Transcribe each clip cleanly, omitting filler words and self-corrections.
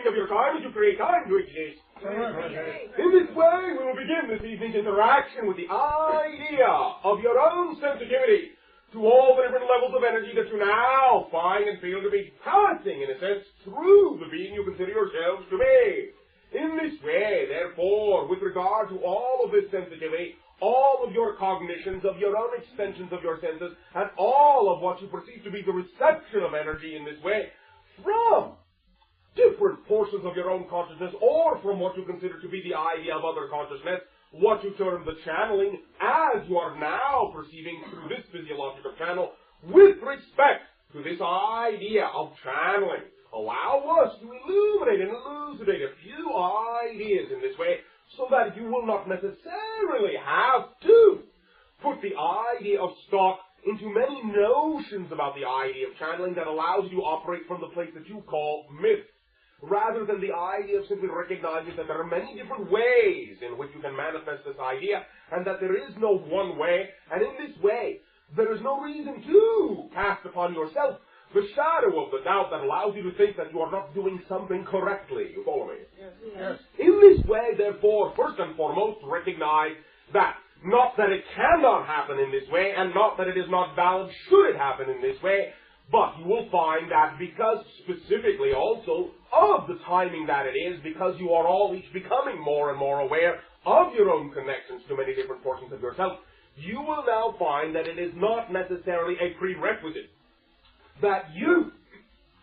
of your time as you create time to exist. In this way, we will begin this evening's interaction with the idea of your own sensitivity to all the different levels of energy that you now find and feel to be passing, in a sense, through the being you consider yourselves to be. In this way, therefore, with regard to all of this sensitivity, all of your cognitions of your own extensions of your senses, and all of what you perceive to be the reception of energy in this way, from different portions of your own consciousness, or from what you consider to be the idea of other consciousness, what you term the channeling, as you are now perceiving through this physiological channel, with respect to this idea of channeling. Allow us to illuminate and elucidate a few ideas in this way, so that you will not necessarily have to put the idea of stock into many notions about the idea of channeling that allows you to operate from the place that you call myth, rather than the idea of simply recognizing that there are many different ways in which you can manifest this idea, and that there is no one way, and in this way, there is no reason to cast upon yourself the shadow of the doubt that allows you to think that you are not doing something correctly. You follow me? Yes. In this way, therefore, first and foremost, recognize that not that it cannot happen in this way, and not that it is not valid should it happen in this way, but you will find that because specifically also of the timing that it is, because you are all each becoming more and more aware of your own connections to many different portions of yourself, you will now find that it is not necessarily a prerequisite that you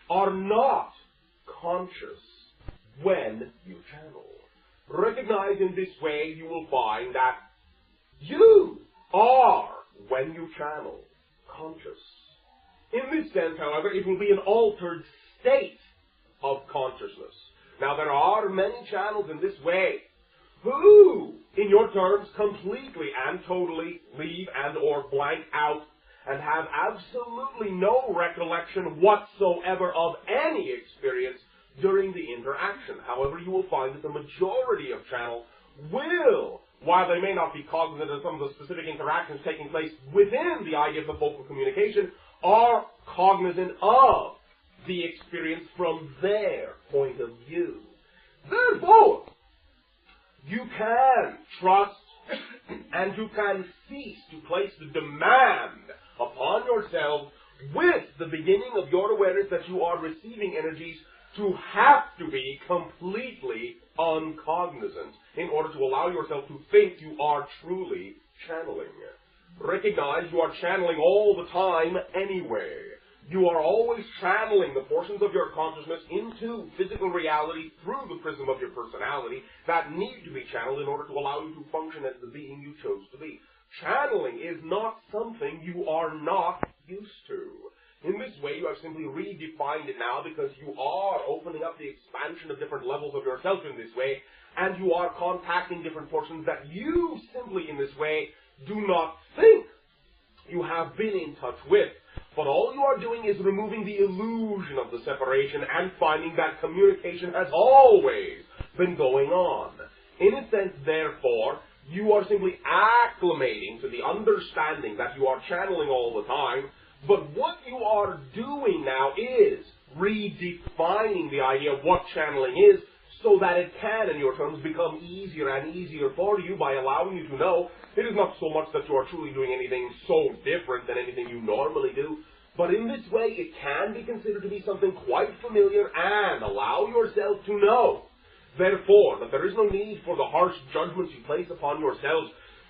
are not conscious when you channel. Recognize in this way, you will find that you are, when you channel, conscious. In this sense, however, it will be an altered state of consciousness. Now, there are many channels in this way who, in your terms, completely and totally leave and or blank out and have absolutely no recollection whatsoever of any experience during the interaction. However, you will find that the majority of channels will, while they may not be cognizant of some of the specific interactions taking place within the idea of the focal communication, are cognizant of the experience from their point of view. Therefore, you can trust and you can cease to place the demand upon yourself with the beginning of your awareness that you are receiving energies to have to be completely uncognizant in order to allow yourself to think you are truly channeling. Recognize you are channeling all the time anyway. You are always channeling the portions of your consciousness into physical reality through the prism of your personality that need to be channeled in order to allow you to function as the being you chose to be. Channeling is not something you are not used to. In this way, you have simply redefined it now because you are opening up the expansion of different levels of yourself in this way, and you are contacting different portions that you simply in this way do not think you have been in touch with. But all you are doing is removing the illusion of the separation and finding that communication has always been going on. In a sense, therefore, you are simply acclimating to the understanding that you are channeling all the time, but what you are doing now is redefining the idea of what channeling is so that it can, in your terms, become easier and easier for you by allowing you to know it is not so much that you are truly doing anything so different than anything you normally do, but in this way it can be considered to be something quite familiar and allow yourself to know, therefore, that there is no need for the harsh judgments you place upon yourselves,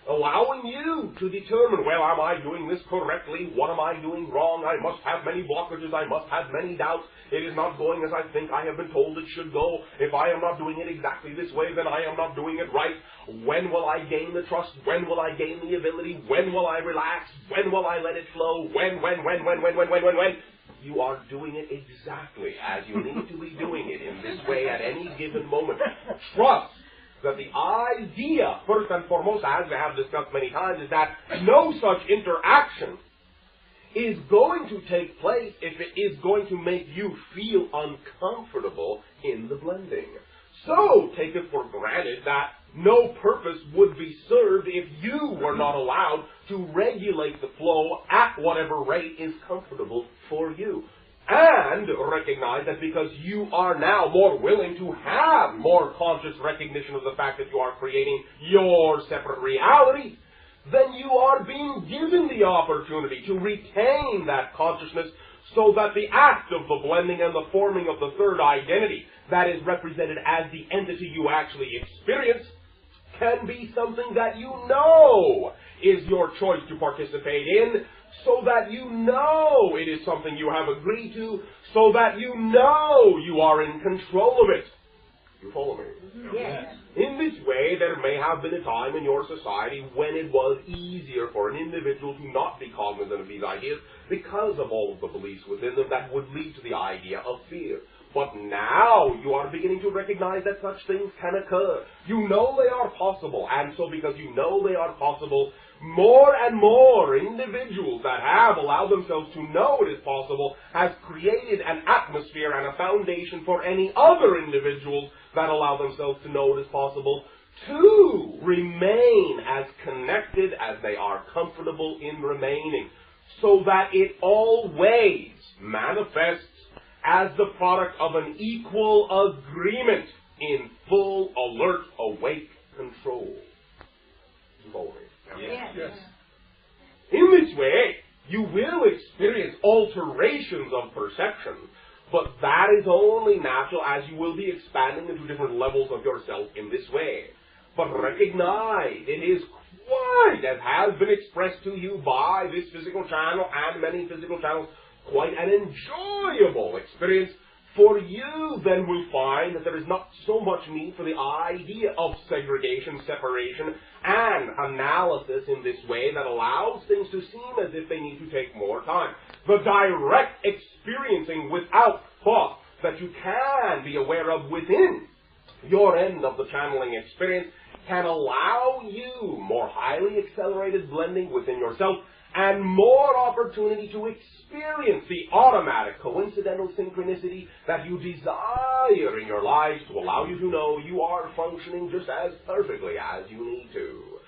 allowing you to determine, well, am I doing this correctly? What am I doing wrong? I must have many blockages. I must have many doubts. It is not going as I think I have been told it should go. If I am not doing it exactly this way, then I am not doing it right. When will I gain the trust? When will I gain the ability? When will I relax? When will I let it flow? When? You are doing it exactly as you need to be doing it in this way at any given moment. Trust that the idea, first and foremost, as we have discussed many times, is that no such interaction is going to take place if it is going to make you feel uncomfortable in the blending. So, take it for granted that no purpose would be served if you were not allowed to regulate the flow at whatever rate is comfortable for you. And recognize that because you are now more willing to have more conscious recognition of the fact that you are creating your separate reality, then you are being given the opportunity to retain that consciousness so that the act of the blending and the forming of the third identity that is represented as the entity you actually experience can be something that you know is your choice to participate in, so that you know it is something you have agreed to, so that you know you are in control of it. You follow me? Yes. In this way, there may have been a time in your society when it was easier for an individual to not be cognizant of these ideas because of all of the beliefs within them that would lead to the idea of fear. But now you are beginning to recognize that such things can occur. You know they are possible, and so because you know they are possible, more and more individuals that have allowed themselves to know it is possible has created an atmosphere and a foundation for any other individuals that allow themselves to know it is possible to remain as connected as they are comfortable in remaining, so that it always manifests as the product of an equal agreement in full, alert, awake control. Yes. In this way, you will experience alterations of perception, but that is only natural as you will be expanding into different levels of yourself in this way. But recognize it is quite, as has been expressed to you by this physical channel and many physical channels, quite an enjoyable experience. For you then will find that there is not so much need for the idea of segregation, separation, and analysis in this way that allows things to seem as if they need to take more time. The direct experiencing without thought that you can be aware of within your end of the channeling experience can allow you more highly accelerated blending within yourself and more opportunity to experience the automatic coincidental synchronicity that you desire in your lives to allow you to know you are functioning just as perfectly as you need to.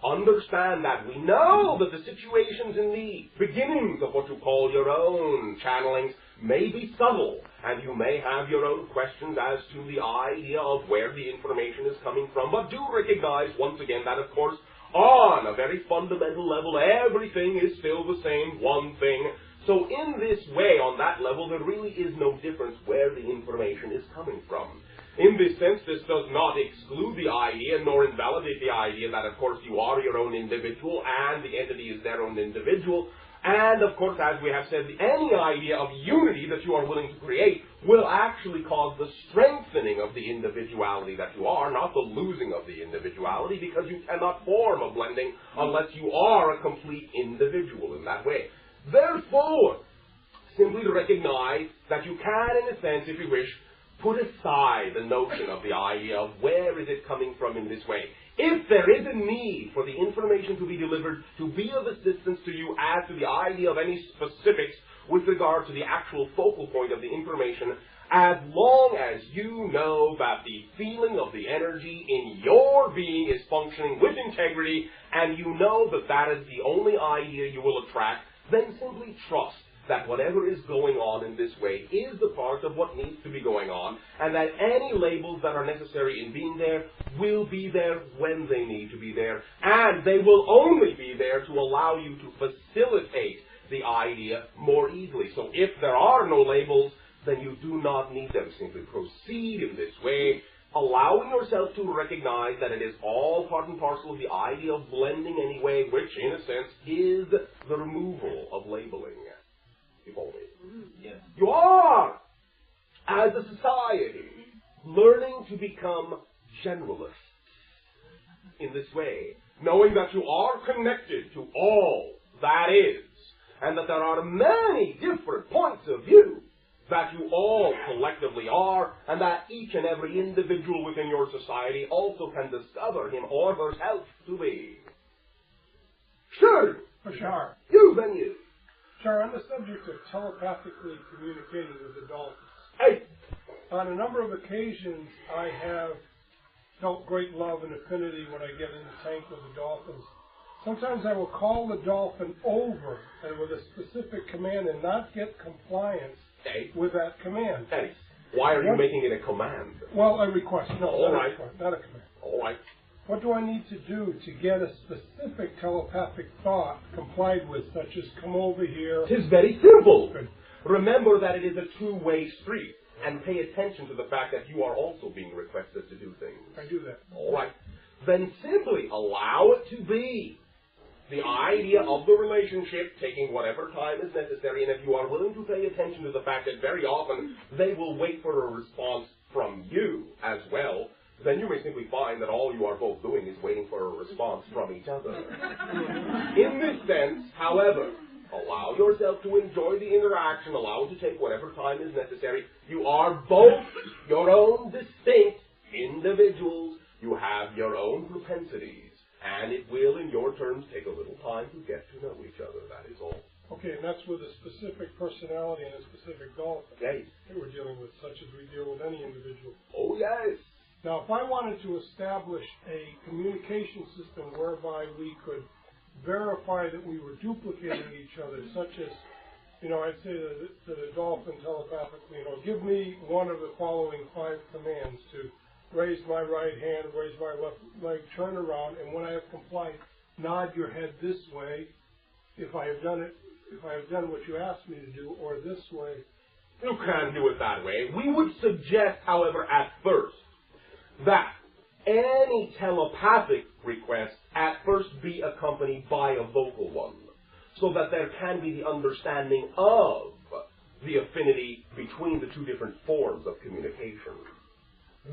Understand that we know that the situations in the beginnings of what you call your own channelings may be subtle, and you may have your own questions as to the idea of where the information is coming from, but do recognize once again that, of course, on a very fundamental level, everything is still the same one thing. So in this way, on that level, there really is no difference where the information is coming from. In this sense, this does not exclude the idea nor invalidate the idea that, of course, you are your own individual and the entity is their own individual. And, of course, as we have said, any idea of unity that you are willing to create will actually cause the strengthening of the individuality that you are, not the losing of the individuality, because you cannot form a blending unless you are a complete individual in that way. Therefore, simply to recognize that you can, in a sense, if you wish, put aside the notion of the idea of where is it coming from in this way. If there is a need for the information to be delivered to be of assistance to you as to the idea of any specifics with regard to the actual focal point of the information, as long as you know that the feeling of the energy in your being is functioning with integrity, and you know that that is the only idea you will attract, then simply trust that whatever is going on in this way is the part of what needs to be going on, and that any labels that are necessary in being there will be there when they need to be there, and they will only be there to allow you to facilitate the idea more easily. So if there are no labels, then you do not need them. Simply proceed in this way, allowing yourself to recognize that it is all part and parcel of the idea of blending anyway, which in a sense is the removal of labeling. You follow me? Yes. You are, as a society, learning to become generalists in this way, knowing that you are connected to all that is, and that there are many different points of view that you all collectively are, and that each and every individual within your society also can discover him or herself to be. Sure. Bashar. You, then you. Bashar, on the subject of telepathically communicating with the dolphins. Hey. On a number of occasions, I have felt great love and affinity when I get in the tank with the dolphins. Sometimes I will call the dolphin over and with a specific command and not get compliance Hey. with that command. Hey. Why are you making it a command? Well, a request. No, All not right. a request, not a command. All right. What do I need to do to get a specific telepathic thought complied with, such as come over here? It is very simple. Good. Remember that it is a two-way street, and pay attention to the fact that you are also being requested to do things. I do that. All right. Then simply allow it to be. The idea of the relationship taking whatever time is necessary, and if you are willing to pay attention to the fact that very often they will wait for a response from you as well, then you may simply find that all you are both doing is waiting for a response from each other. In this sense, however, allow yourself to enjoy the interaction, allow it to take whatever time is necessary. You are both your own distinct individuals. You have your own propensities. And it will, in your terms, take a little time to get to know each other. That is all. Okay, and that's with a specific personality and a specific dolphin Yes. that we're dealing with, such as we deal with any individual. Oh, yes. Now, if I wanted to establish a communication system whereby we could verify that we were duplicating each other, such as, I'd say to the dolphin telepathically, give me one of the following 5 commands to raise my right hand, raise my left leg, turn around, and when I have complied, nod your head this way if I have done what you asked me to do, or this way. You can do it that way. We would suggest, however, at first, that any telepathic request at first be accompanied by a vocal one, so that there can be the understanding of the affinity between the two different forms of communication.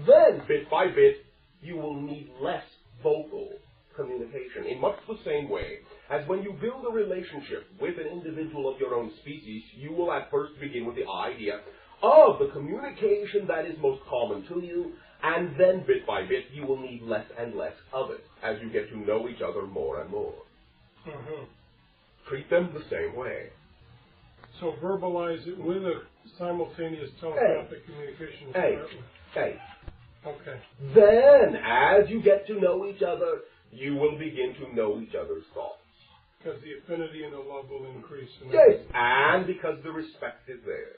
Then, bit by bit, you will need less vocal communication, in much the same way as when you build a relationship with an individual of your own species, you will at first begin with the idea of the communication that is most common to you, and then, bit by bit, you will need less and less of it as you get to know each other more and more. Mm-hmm. Treat them the same way. So verbalize it with a simultaneous telepathic communication. Hey. Okay. Then, as you get to know each other, you will begin to know each other's thoughts. Because the affinity and the love will increase. Yes, and because the respect is there.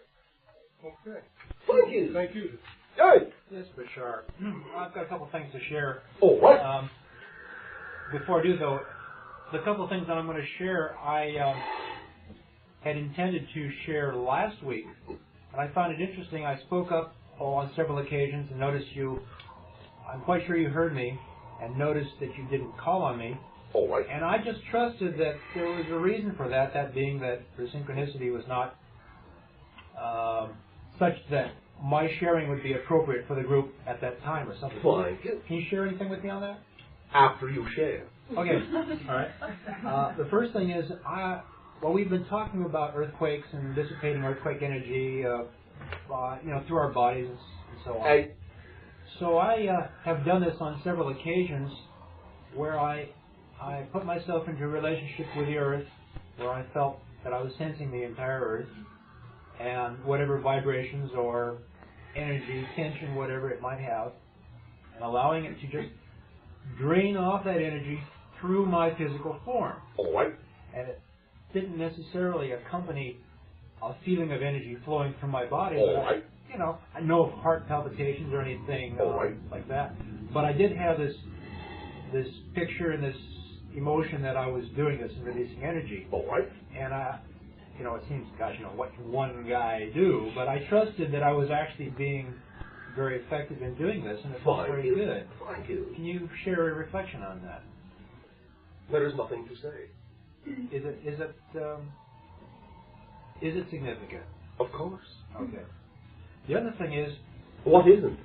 Okay. Thank you. Thank you. Hey. Yes, Bashar. I've got a couple things to share. All right. Before I do, though, the couple of things that I'm going to share, I had intended to share last week, and I found it interesting. I spoke up on several occasions and noticed I'm quite sure you heard me, and noticed that you didn't call on me. All right. And I just trusted that there was a reason for that, that being that the synchronicity was not such that my sharing would be appropriate for the group at that time or something. Fine. Can you share anything with me on that? After you share. Okay. All right. The first thing is, we've been talking about earthquakes and dissipating earthquake energy, through our bodies and so on. Hey. So I have done this on several occasions where I put myself into a relationship with the earth, where I felt that I was sensing the entire earth, and whatever vibrations or energy, tension, whatever it might have, and allowing it to just drain off that energy through my physical form. All right. And it didn't necessarily accompany a feeling of energy flowing from my body. All but right. no heart palpitations or anything like that. But I did have this picture and this emotion that I was doing this and releasing energy. All right. And it seems, what can one guy do? But I trusted that I was actually being very effective in doing this, and it felt very good. Thank you. Can you share a reflection on that? There is nothing to say. Is it significant? Of course. Okay. The other thing is, What isn't?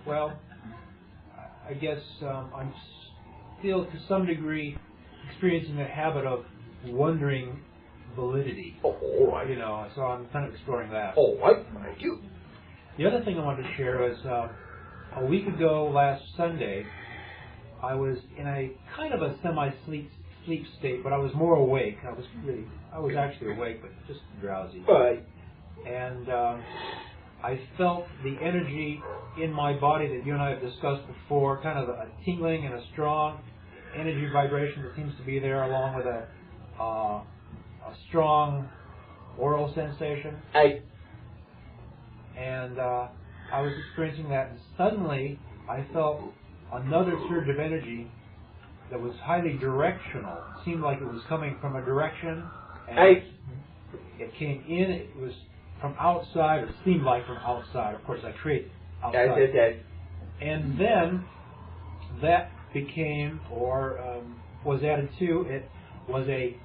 well, I guess I'm still to some degree experiencing the habit of wondering validity. Oh, all right. So I'm kind of exploring that. All right. Thank you. The other thing I wanted to share was a week ago, last Sunday, I was in a kind of a semi-sleep state, but I was more awake. I was actually awake, but just drowsy. Right. And I felt the energy in my body that you and I have discussed before, kind of a tingling and a strong energy vibration that seems to be there, along with a strong oral sensation. Hey. And I was experiencing that, and suddenly I felt another surge of energy that was highly directional. It seemed like it was coming from a direction, and it came in. It was from outside, or seemed like from outside. Of course, I create outside. And then that became, or was added to, it was a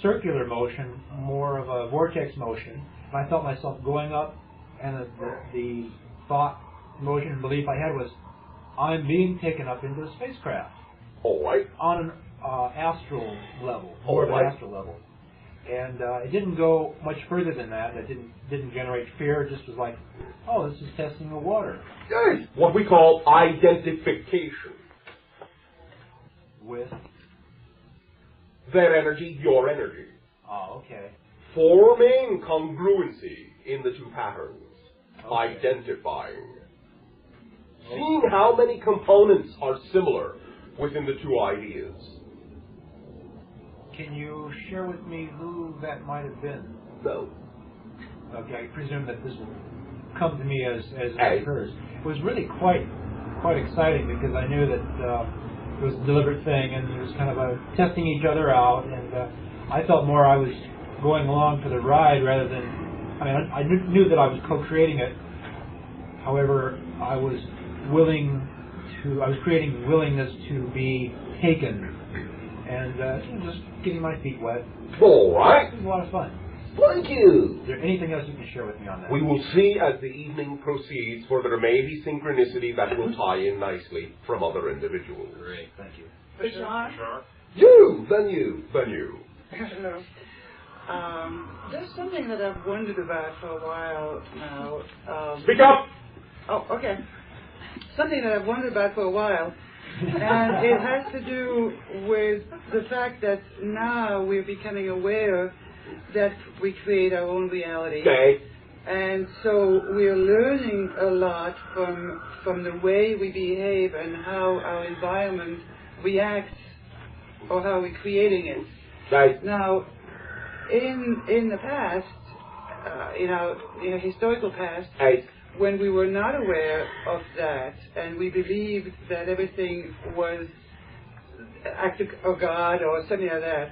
circular motion, more of a vortex motion. And I felt myself going up, and the thought, motion, and belief I had was, I'm being taken up into a spacecraft. All right. On an astral level, more of an astral level. And it didn't go much further than that. It didn't generate fear. It just was like, oh, this is testing the water. Yes. What we call identification. With? Their energy, your energy. Oh, okay. Forming congruency in the two patterns. Okay. Identifying. Seeing how many components are similar within the two ideas. Can you share with me who that might have been? No. Okay, I presume that this will come to me as it occurs. It was really quite exciting, because I knew that it was a deliberate thing, and it was kind of a testing each other out, and I felt more I was going along for the ride rather than, I knew that I was co-creating it. However, I was creating willingness to be taken, and just getting my feet wet. All right. It was a lot of fun. Thank you. Is there anything else you can share with me on that? We will see as the evening proceeds, for there may be synchronicity that will tie in nicely from other individuals. Great, thank you. Bashar? You, then you. Hello. There's something that I've wondered about for a while now. Speak up! Oh, okay. Something that I've wondered about for a while, and it has to do with the fact that now we're becoming aware that we create our own reality. Okay. And so we're learning a lot from the way we behave and how our environment reacts, or how we're creating it. Right. Now, in the past, in our historical past, when we were not aware of that, and we believed that everything was act of God or something like that,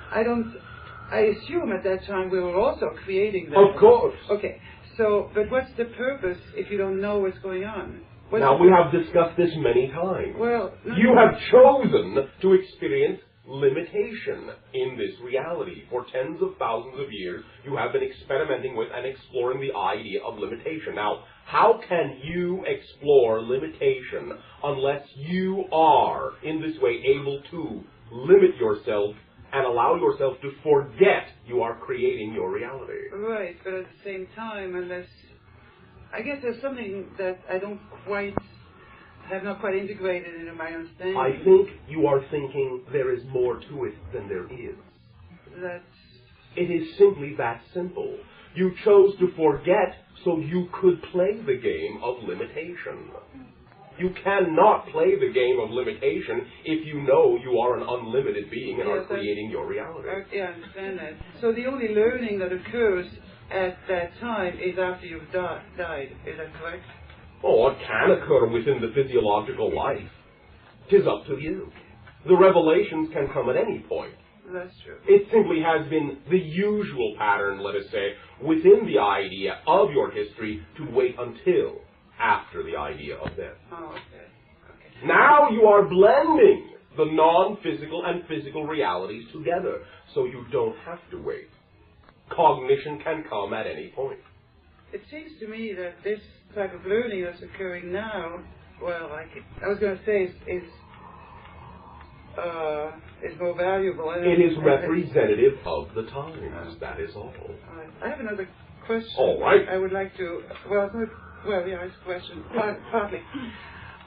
I assume at that time we were also creating that. Of course. Okay. So, but what's the purpose if you don't know what's going on? Now, we have discussed this many times. Well, you have chosen to experience limitation in this reality. For tens of thousands of years, you have been experimenting with and exploring the idea of limitation. Now, how can you explore limitation unless you are, in this way, able to limit yourself and allow yourself to forget you are creating your reality? Right, but at the same time, unless... I guess there's something that I have not quite integrated into my understanding. I think you are thinking there is more to it than there is. It is simply that simple. You chose to forget so you could play the game of limitation. You cannot play the game of limitation if you know you are an unlimited being and are creating your reality. I understand that. So the only learning that occurs at that time is after you've died. Is that correct? Oh, it can occur within the physiological life. 'Tis up to you. The revelations can come at any point. That's true. It simply has been the usual pattern, let us say, within the idea of your history to wait until after the idea of death. Oh, okay. Now you are blending the non-physical and physical realities together, so you don't have to wait. Cognition can come at any point. It seems to me that this type of learning that's occurring now, well, I was going to say is more valuable. It is representative of the times, that is all. I have another question. All right. I would like to, it's a question, partly.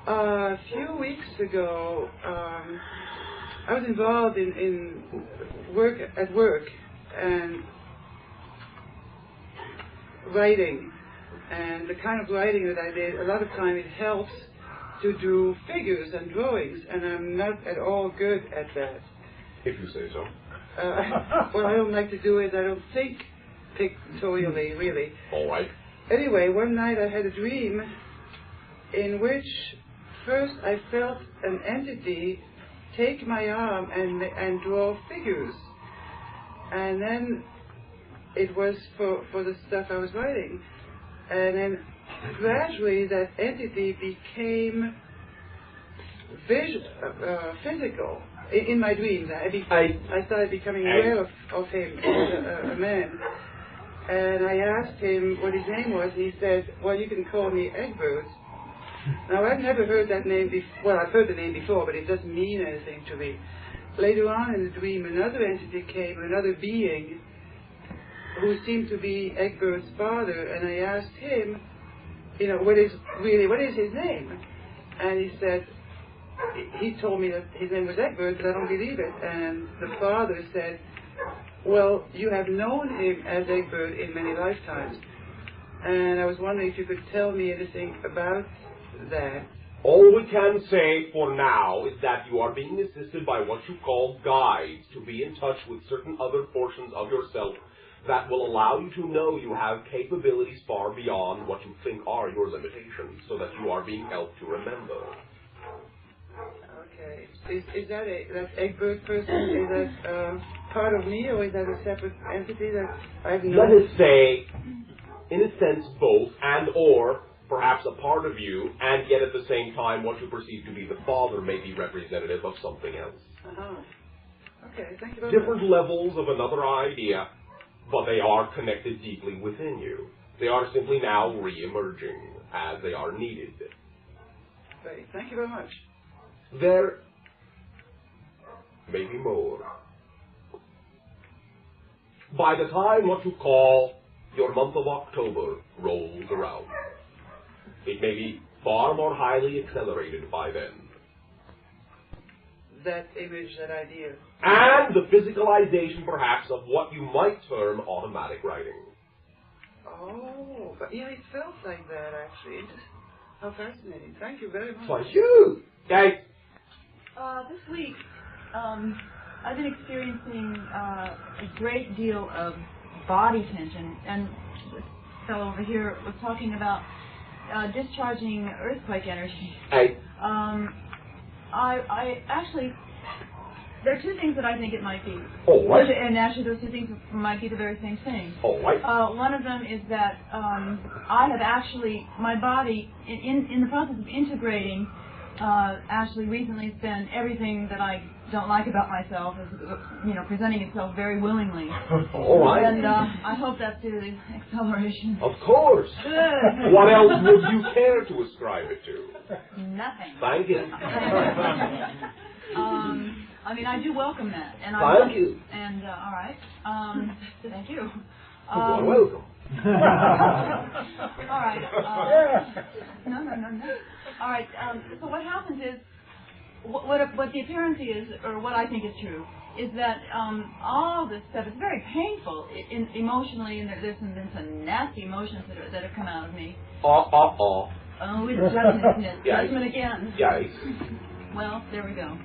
A few weeks ago, I was involved in work and writing, and the kind of writing that I did, a lot of time it helps to do figures and drawings, and I'm not at all good at that. If you say so. Well, I don't like to do it. I don't think pictorially, really. All right. Anyway, one night I had a dream in which first I felt an entity take my arm and draw figures. And then it was for the stuff I was writing. And then gradually that entity became physical in my dreams. I started becoming aware of him as a man. And I asked him what his name was, and he said, well, you can call me Egbert. Now, I've never heard that name before. Well, I've heard the name before, but it doesn't mean anything to me. Later on in the dream, another entity came, another being, who seemed to be Egbert's father, and I asked him, what is his name? And he said, he told me that his name was Egbert, but I don't believe it. And the father said, well, you have known him as Egbert in many lifetimes. And I was wondering if you could tell me anything about that. All we can say for now is that you are being assisted by what you call guides to be in touch with certain other portions of yourself that will allow you to know you have capabilities far beyond what you think are your limitations, so that you are being helped to remember. Okay. Is that Egbert person, is that part of me, or is that a separate entity that I've known? Let us say, in a sense, both, and or perhaps a part of you, and yet at the same time what you perceive to be the father may be representative of something else. Uh-huh. Okay, thank you very much. Different levels of another idea, but they are connected deeply within you. They are simply now re-emerging as they are needed. Great, thank you very much. There may be more. By the time what you call your month of October rolls around, it may be far more highly accelerated by then. That image, that idea. And the physicalization, perhaps, of what you might term automatic writing. Oh, but yeah, it felt like that, actually. How fascinating. Thank you very much. Thank you. Okay. This week, I've been experiencing a great deal of body tension, and this fellow over here was talking about discharging earthquake energy. Hey. I actually, there are two things that I think it might be. All right. And actually those two things might be the very same thing. All right. One of them is that I have actually, my body, in the process of integrating, actually recently spent everything that I don't like about myself is, presenting itself very willingly. All right. And I hope that's due to the acceleration. Of course. Good. What else would you care to ascribe it to? Nothing. Thank you. I do welcome that. And Thank you. And, all right. Thank you. You're welcome. All right. No. All right. So what happens is, what the appearance is, or what I think is true, is that all this stuff is very painful emotionally, and there's some nasty emotions that have come out of me. Oh, it's judgment, isn't it? Yes. Judgment again. Yes. Well, there we go.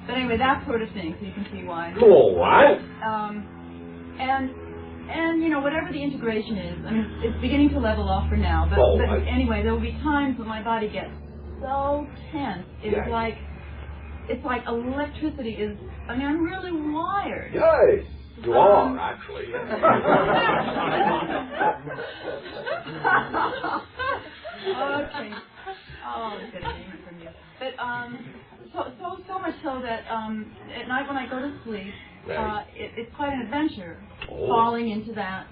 But anyway, that sort of thing, so you can see why. All right. And whatever the integration is, it's beginning to level off for now. But right. Anyway, there will be times when my body gets so tense. It's like electricity is. I'm really wired. Yes, you are actually. Okay. Oh, I'm getting angry from you. But so much so that at night when I go to sleep, it's quite an adventure falling into that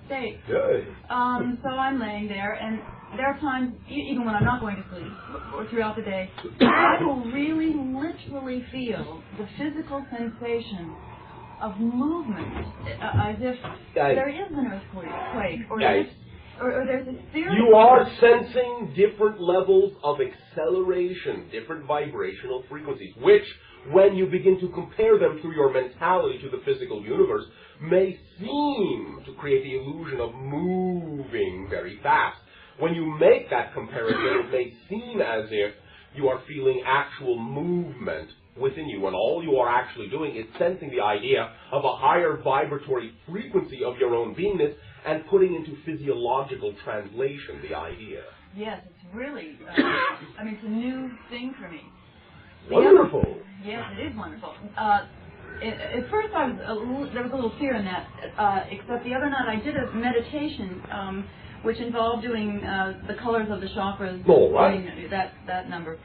state. Good. So I'm laying there, and there are times, even when I'm not going to sleep, or throughout the day, I will really, literally feel the physical sensation of movement, as if there is an earthquake, or there's a theory. You are sensing different levels of acceleration, different vibrational frequencies, which, when you begin to compare them through your mentality to the physical universe, may seem to create the illusion of moving very fast. When you make that comparison, it may seem as if you are feeling actual movement within you, and all you are actually doing is sensing the idea of a higher vibratory frequency of your own beingness and putting into physiological translation the idea. Yes, it's really, it's a new thing for me. Wonderful. Yes, it is wonderful. At first, there was a little fear in that, except the other night I did a meditation which involved doing the colors of the chakras. All right. That number.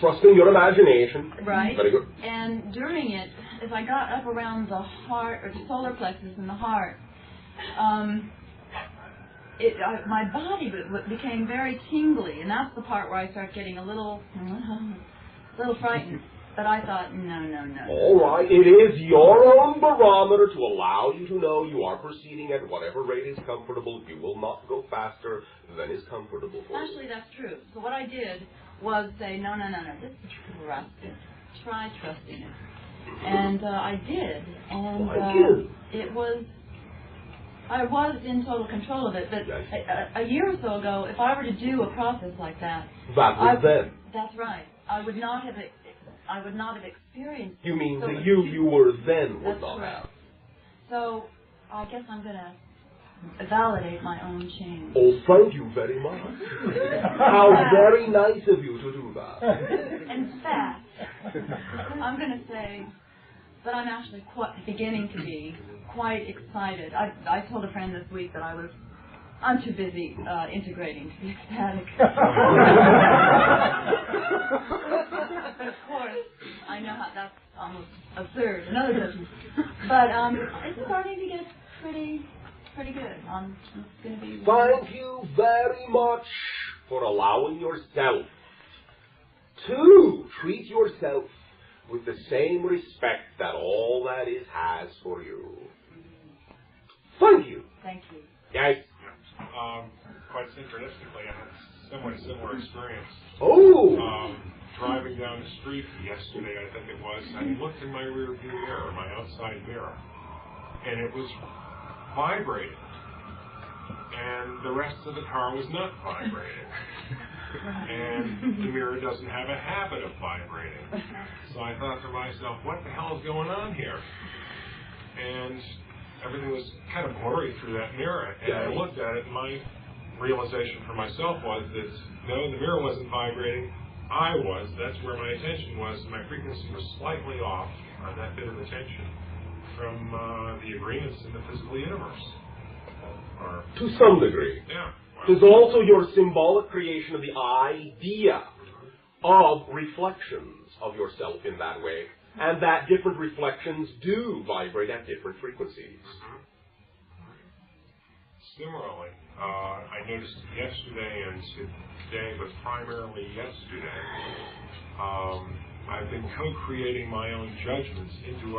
Trusting your imagination. Right. Very good. And during it, as I got up around the heart, or the solar plexus in the heart, my body became very tingly, and that's the part where I start getting a little frightened. But I thought, no. All right, it is your own barometer to allow you to know you are proceeding at whatever rate is comfortable. You will not go faster than is comfortable for you. Actually, that's true. So what I did was say, no, just trust it. Try trusting it. And I did. And I was in total control of it. But a year or so ago, if I were to do a process like that... That was then. That's right. I would not have experienced... You mean the you were then would not have. So I guess I'm going to validate my own change. Oh, thank you very much. How very nice of you to do that. In fact, I'm going to say that I'm actually beginning to be quite excited. I told a friend this week that I'm too busy integrating to be ecstatic. But of course, I know how that's almost absurd in other business. But it's starting to get pretty good. It's going to be. Thank you very much for allowing yourself to treat yourself with the same respect that all that is has for you. Thank you. Thank you. Yes. Quite synchronistically, I had a somewhat similar experience. Oh. Driving down the street yesterday, I think it was, I looked in my rear view mirror, my outside mirror, and it was vibrating. And the rest of the car was not vibrating. And the mirror doesn't have a habit of vibrating. So I thought to myself, what the hell is going on here? And everything was kind of blurry through that mirror. And I looked at it, and my realization for myself was that, no, the mirror wasn't vibrating. I was. That's where my attention was. My frequency was slightly off on that bit of attention from the agreements in the physical universe. To some degree. Yeah. There's also your symbolic creation of the idea of reflections of yourself in that way, and that different reflections do vibrate at different frequencies. Similarly, I noticed yesterday and today, but primarily yesterday, I've been co-creating my own judgments into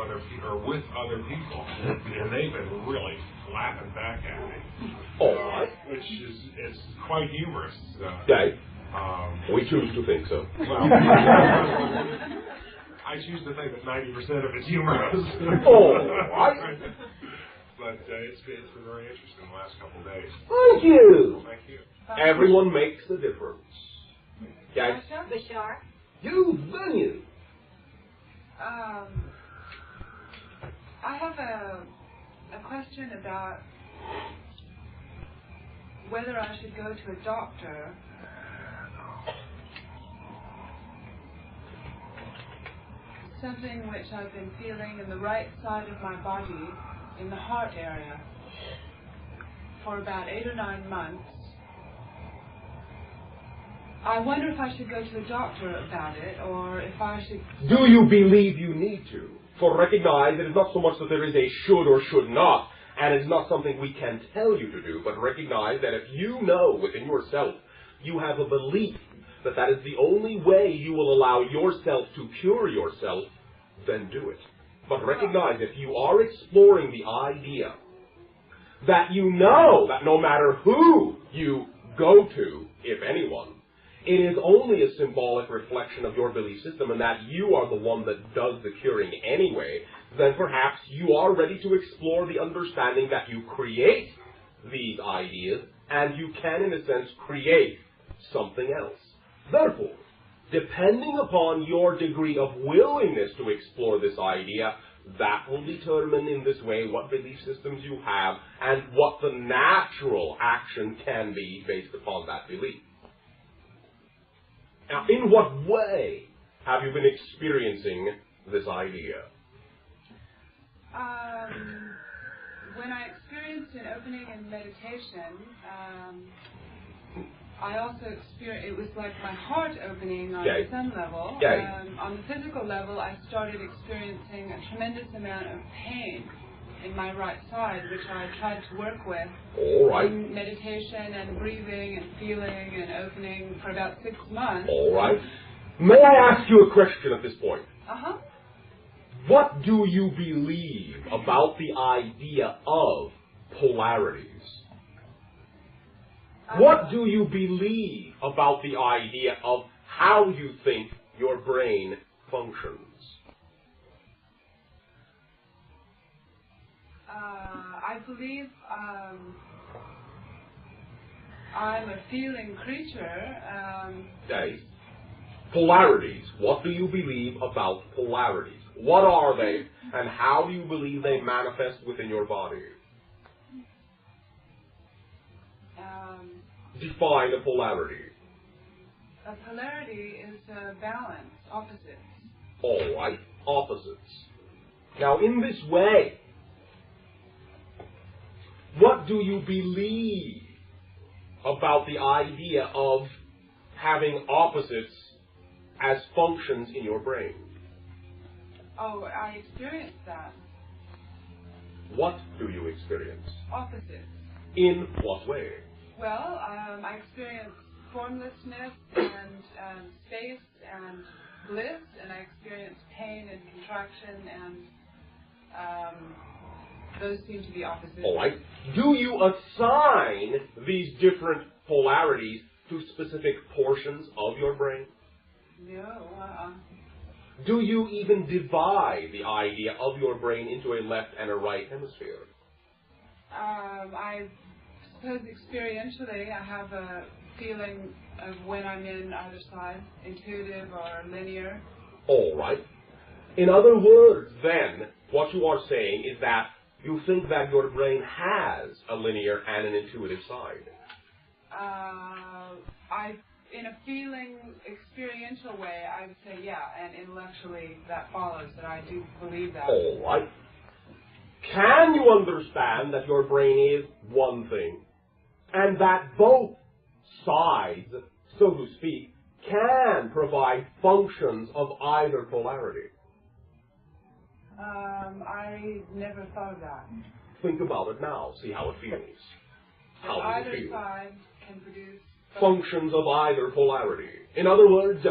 with other people, and they've been really laughing back at me. Which is it's quite humorous. We choose to think so. Well, I choose to think that 90% of it's humorous. But it's been very interesting the last couple of days. Thank you. Thank you. Everyone makes a difference. Yes. Bashar. You venue. I have a question about whether I should go to a doctor something which I've been feeling in the right side of my body, in the heart area, for about 8 or 9 months. I wonder if I should go to a doctor about it, or if I should... Do you believe you need to? For recognize it is not so much that there is a should or should not, and it is not something we can tell you to do, but recognize that if you know within yourself, you have a belief that that is the only way you will allow yourself to cure yourself, then do it. But recognize if you are exploring the idea that you know that no matter who you go to, if anyone, it is only a symbolic reflection of your belief system and that you are the one that does the curing anyway, then perhaps you are ready to explore the understanding that you create these ideas and you can, in a sense, create something else. Therefore, depending upon your degree of willingness to explore this idea, that will determine in this way what belief systems you have and what the natural action can be based upon that belief. Now, in what way have you been experiencing this idea? When I experienced an opening in meditation, I also experienced, it was like my heart opening on some level. On the physical level, I started experiencing a tremendous amount of pain in my right side, which I tried to work with in meditation and breathing and feeling and opening for about 6 months. All right. May I ask you a question at this point? Uh-huh. What do you believe about the idea of polarities? What do you believe about the idea of how you think your brain functions? I believe I'm a feeling creature. Polarities. What do you believe about polarities? What are they, and how do you believe they manifest within your body? Define a polarity. A polarity is a balance, opposites. All right, opposites. Now, in this way, what do you believe about the idea of having opposites as functions in your brain? Oh, I experienced that. What do you experience? Opposites. In what way? Well, I experienced formlessness and space and bliss, and I experienced pain and contraction, and those seem to be opposites. All right. Do you assign these different polarities to specific portions of your brain? No. Do you even divide the idea of your brain into a left and a right hemisphere? I suppose experientially I have a feeling of when I'm in either side, intuitive or linear. All right. In other words, then, what you are saying is that you think that your brain has a linear and an intuitive side. In a feeling, experiential way, I would say yeah, and intellectually that follows, that I do believe that. All right. Can you understand that your brain is one thing, and that both sides, so to speak, can provide functions of either polarity? I never thought of that. Think about it now. See how it feels. How does it feel? Either side can produce functions of either polarity. In other words,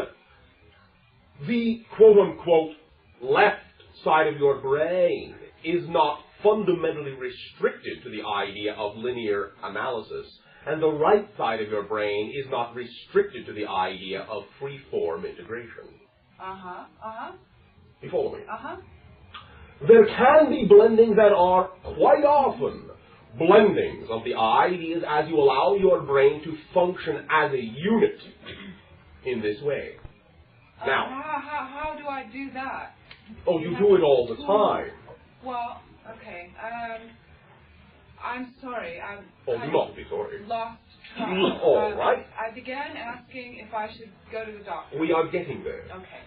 the quote-unquote left side of your brain is not fundamentally restricted to the idea of linear analysis, and the right side of your brain is not restricted to the idea of free-form integration. You follow me? There can be blendings that are quite often blendings of the ideas as you allow your brain to function as a unit in this way. Now, how do I do that? Oh, you do it all the time. Well, okay. I'm sorry. You must be sorry. Lost track. All right. I began asking if I should go to the doctor. We are getting there. Okay.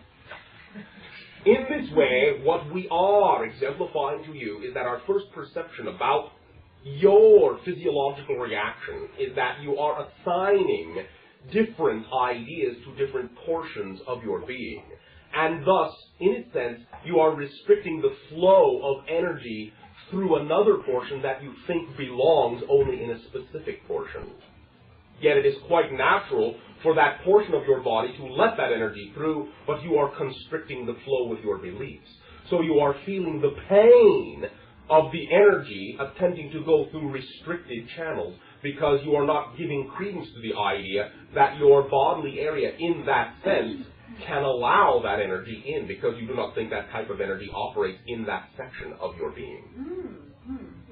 In this way, what we are exemplifying to you is that our first perception about your physiological reaction is that you are assigning different ideas to different portions of your being. And thus, in a sense, you are restricting the flow of energy through another portion that you think belongs only in a specific portion. Yet it is quite natural for that portion of your body to let that energy through, but you are constricting the flow with your beliefs. So you are feeling the pain of the energy attempting to go through restricted channels because you are not giving credence to the idea that your bodily area in that sense can allow that energy in, because you do not think that type of energy operates in that section of your being.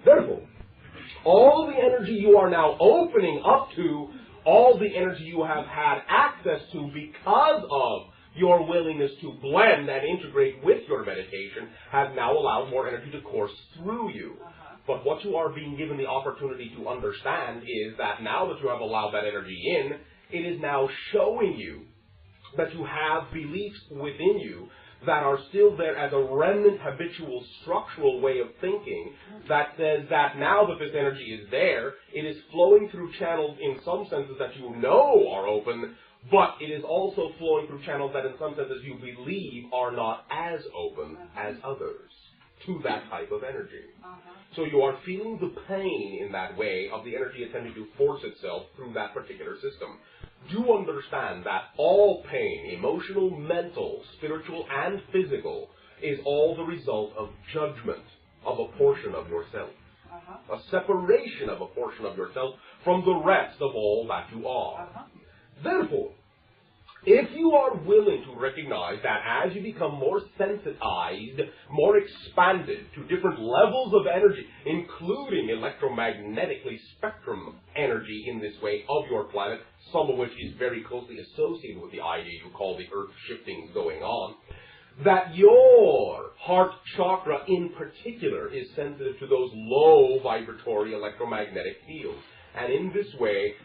Therefore, all the energy you are now opening up to, all the energy you have had access to because of your willingness to blend and integrate with your meditation has now allowed more energy to course through you. But what you are being given the opportunity to understand is that now that you have allowed that energy in, it is now showing you that you have beliefs within you that are still there as a remnant habitual structural way of thinking that says that now that this energy is there, it is flowing through channels in some senses that you know are open, but it is also flowing through channels that in some senses you believe are not as open as others to that type of energy. So you are feeling the pain in that way of the energy attempting to force itself through that particular system. Do understand that all pain, emotional, mental, spiritual, and physical, is all the result of judgment of a portion of yourself. A separation of a portion of yourself from the rest of all that you are. Therefore, if you are willing to recognize that as you become more sensitized, more expanded to different levels of energy, including electromagnetically spectrum energy in this way of your planet, some of which is very closely associated with the idea you call the earth shiftings going on, that your heart chakra in particular is sensitive to those low vibratory electromagnetic fields. And in this way,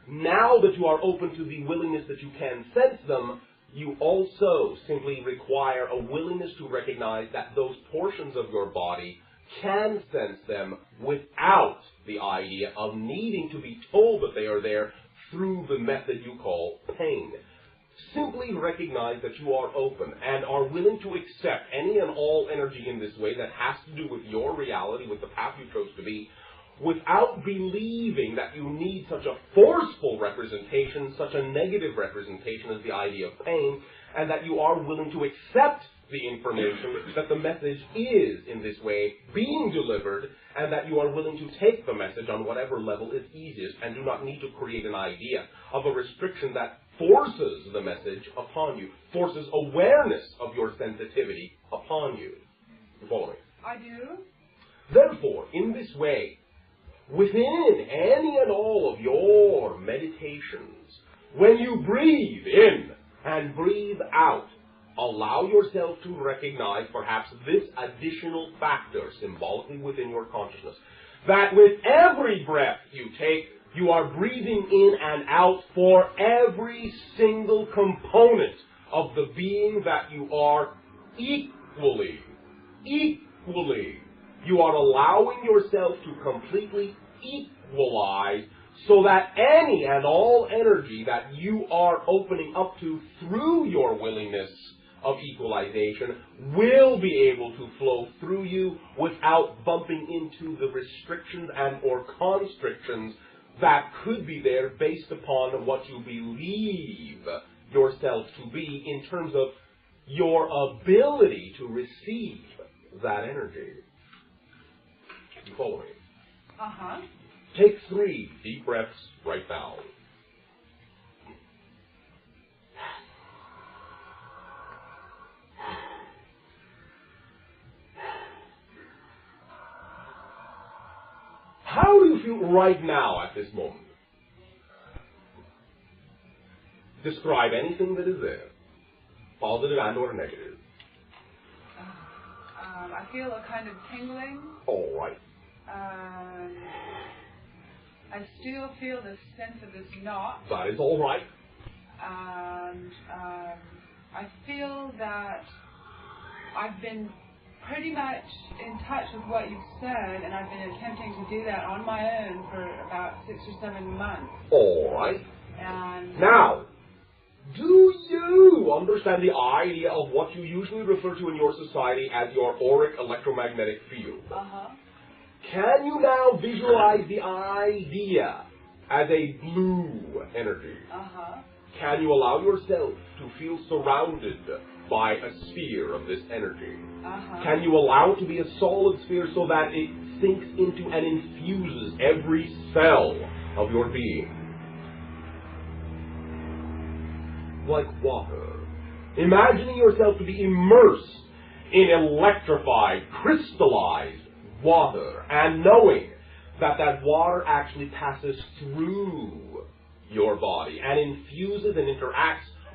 now that you are open to the willingness that you can sense them, you also simply require a willingness to recognize that those portions of your body can sense them without the idea of needing to be told that they are there through the method you call pain. Simply recognize that you are open and are willing to accept any and all energy in this way that has to do with your reality, with the path you chose to be, without believing that you need such a forceful representation, such a negative representation as the idea of pain, and that you are willing to accept the information that the message is, in this way, being delivered, and that you are willing to take the message on whatever level is easiest, and do not need to create an idea of a restriction that forces the message upon you, forces awareness of your sensitivity upon you. You follow me? I do. Therefore, in this way, within any and all of your meditations, when you breathe in and breathe out, allow yourself to recognize perhaps this additional factor symbolically within your consciousness, that with every breath you take, you are breathing in and out for every single component of the being that you are equally. You are allowing yourself to completely equalize so that any and all energy that you are opening up to through your willingness of equalization will be able to flow through you without bumping into the restrictions and or constrictions that could be there based upon what you believe yourself to be in terms of your ability to receive that energy. You follow me? Take 3 deep breaths right now. How do you feel right now at this moment? Describe anything that is there, positive and or negative. I feel a kind of tingling. All right. I still feel the sense of this knot. That is all right. And I feel that I've been pretty much in touch with what you've said, and I've been attempting to do that on my own for about 6 or 7 months. All right. And now, do you understand the idea of what you usually refer to in your society as your auric electromagnetic field? Can you now visualize the idea as a blue energy? Can you allow yourself to feel surrounded by a sphere of this energy? Can you allow it to be a solid sphere so that it sinks into and infuses every cell of your being? Like water. Imagining yourself to be immersed in electrified, crystallized water, and knowing that that water actually passes through your body and infuses and interacts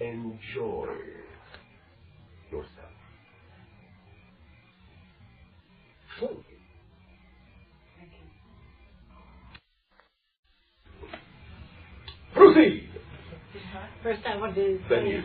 enjoy yourself. Thank you. Proceed. First, I want to Then say, you.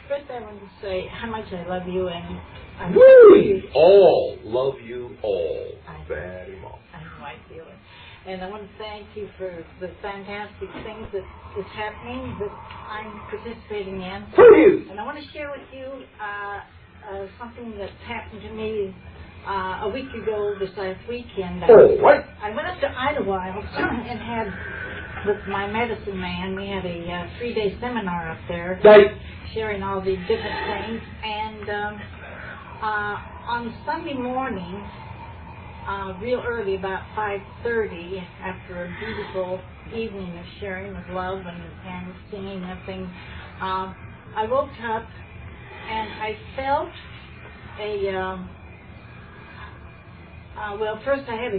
first I want to say how much I love you, and I We all love you all very much. I know I feel it. And I want to thank you for the fantastic things that is happening that I'm participating in. For you. And I want to share with you something that happened to me a week ago this last weekend. All right. I went up to Idlewild and had, with my medicine man, we had a 3-day seminar up there, Right. sharing all the different things. And on Sunday morning, real early, about 5:30, after a beautiful evening of sharing with love and singing and everything, I woke up and I felt well, first I had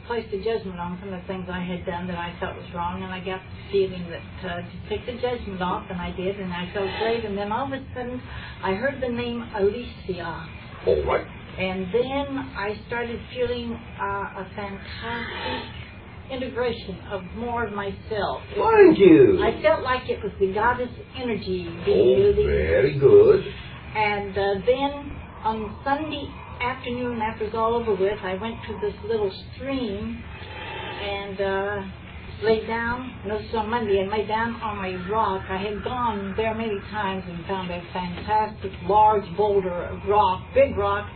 placed a judgment on some of the things I had done that I felt was wrong, and I got the feeling that to take the judgment off, and I did, and I felt great, and then all of a sudden I heard the name Alicia. All right. And then I started feeling a fantastic integration of more of myself. Thank you. I felt like it was the goddess energy Oh, being released. very good. And then on Sunday afternoon, after it was all over with, I went to this little stream and laid down. No, this was on Monday, and laid down on a rock. I had gone there many times and found a fantastic large boulder of rock, big rock,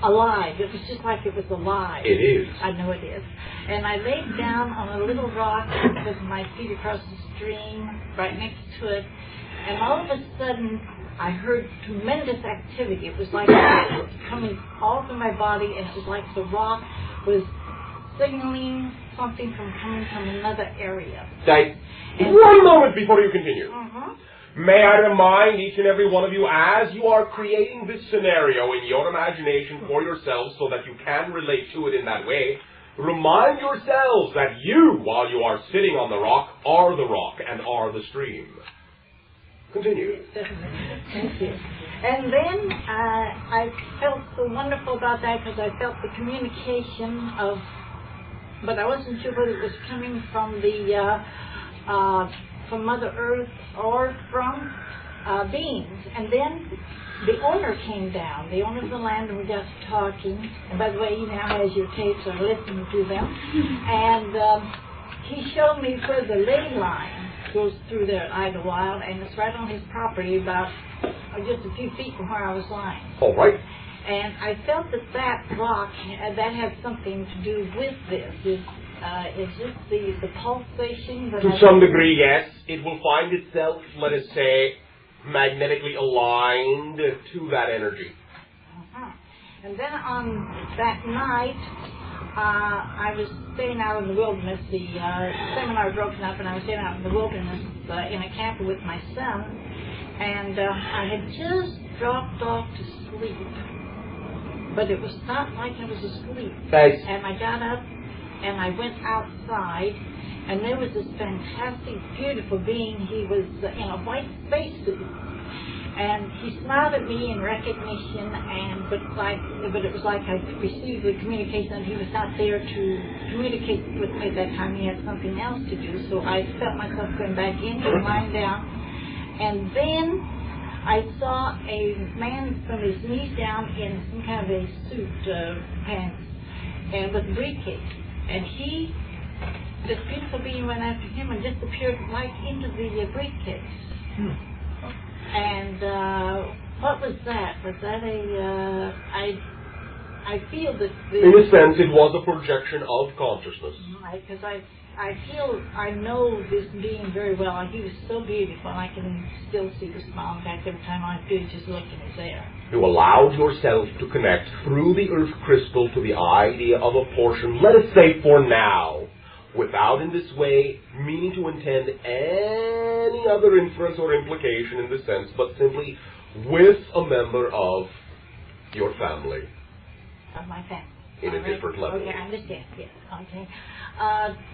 alive. It was just like it was alive. It is. I know it is. And I laid down on a little rock with my feet across the stream, right next to it, and all of a sudden I heard tremendous activity. It was like it was coming all through my body, and it was like the rock was signaling something coming from another area. Right. One moment before you continue. Uh-huh. May I remind each and every one of you, as you are creating this scenario in your imagination for yourselves so that you can relate to it in that way, remind yourselves that you, while you are sitting on the rock and are the stream. Continue. Thank you. And then I felt so wonderful about that because I felt the communication of, but I wasn't sure whether it was coming from the from Mother Earth or from beings. And then the owner came down, the owner of the land, and we got to talking. And by the way, he now has your tapes, so I'm listening to them. And he showed me where the ley line goes through there at Idlewild, and it's right on his property, about just a few feet from where I was lying. All right. And I felt that rock, that had something to do with this. Is this the pulsation? That To some degree, yes. It will find itself, let us say, magnetically aligned to that energy. Uh-huh. And then on that night, I was staying out in the wilderness. The seminar had broken up, and I was staying out in the wilderness in a camper with my son. And I had just dropped off to sleep, but it was not like I was asleep. Thanks. And I got up, and I went outside, and there was this fantastic, beautiful being. He was in a white spacesuit, and he smiled at me in recognition, but it was like I received the communication that he was not there to communicate with me at that time. He had something else to do, so I felt myself going back in and lying down, and then I saw a man from his knees down in some kind of a suit, pants, and with a briefcase. And this beautiful being went after him and disappeared right into the briefcase. And what was that? Was that I feel that... In a sense, it was a projection of consciousness. Because I know this being very well. He was so beautiful, and I can still see the smile. In fact, every time I feel just looking, it's there. You allowed yourself to connect through the earth crystal to the idea of a portion, let us say for now, without in this way meaning to intend any other inference or implication in the sense, but simply with a member of your family. Of my family. In a different level. Okay, I understand, yes. Okay.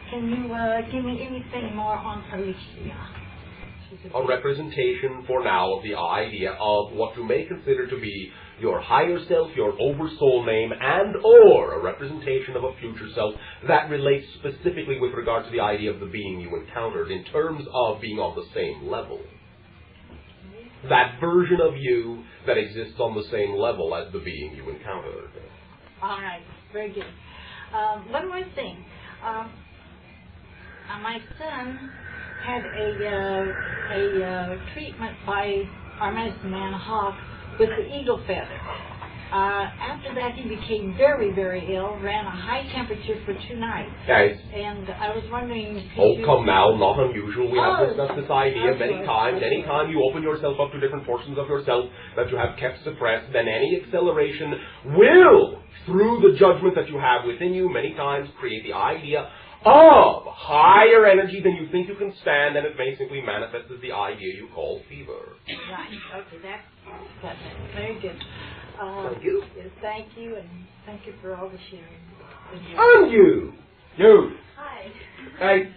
Can you give me anything more on Alicia? a representation for now of the idea of what you may consider to be your higher self, your oversoul name, and or a representation of a future self that relates specifically with regard to the idea of the being you encountered in terms of being on the same level. That version of you that exists on the same level as the being you encountered. All right, very good. One more thing. My son had a treatment by our medicine man, Hawk, with the eagle feather. After that, he became very, very ill, ran a high temperature for 2 nights. Guys. And I was wondering... come now, not unusual. We have discussed this idea many times. Anytime you open yourself up to different portions of yourself that you have kept suppressed, then any acceleration will, through the judgment that you have within you, many times create the idea of higher energy than you think you can stand, and it basically manifests as the idea you call fever. Right, okay, that's very good. Thank you. Yes, thank you, and thank you for all the sharing. And you! You! Hi. Hey.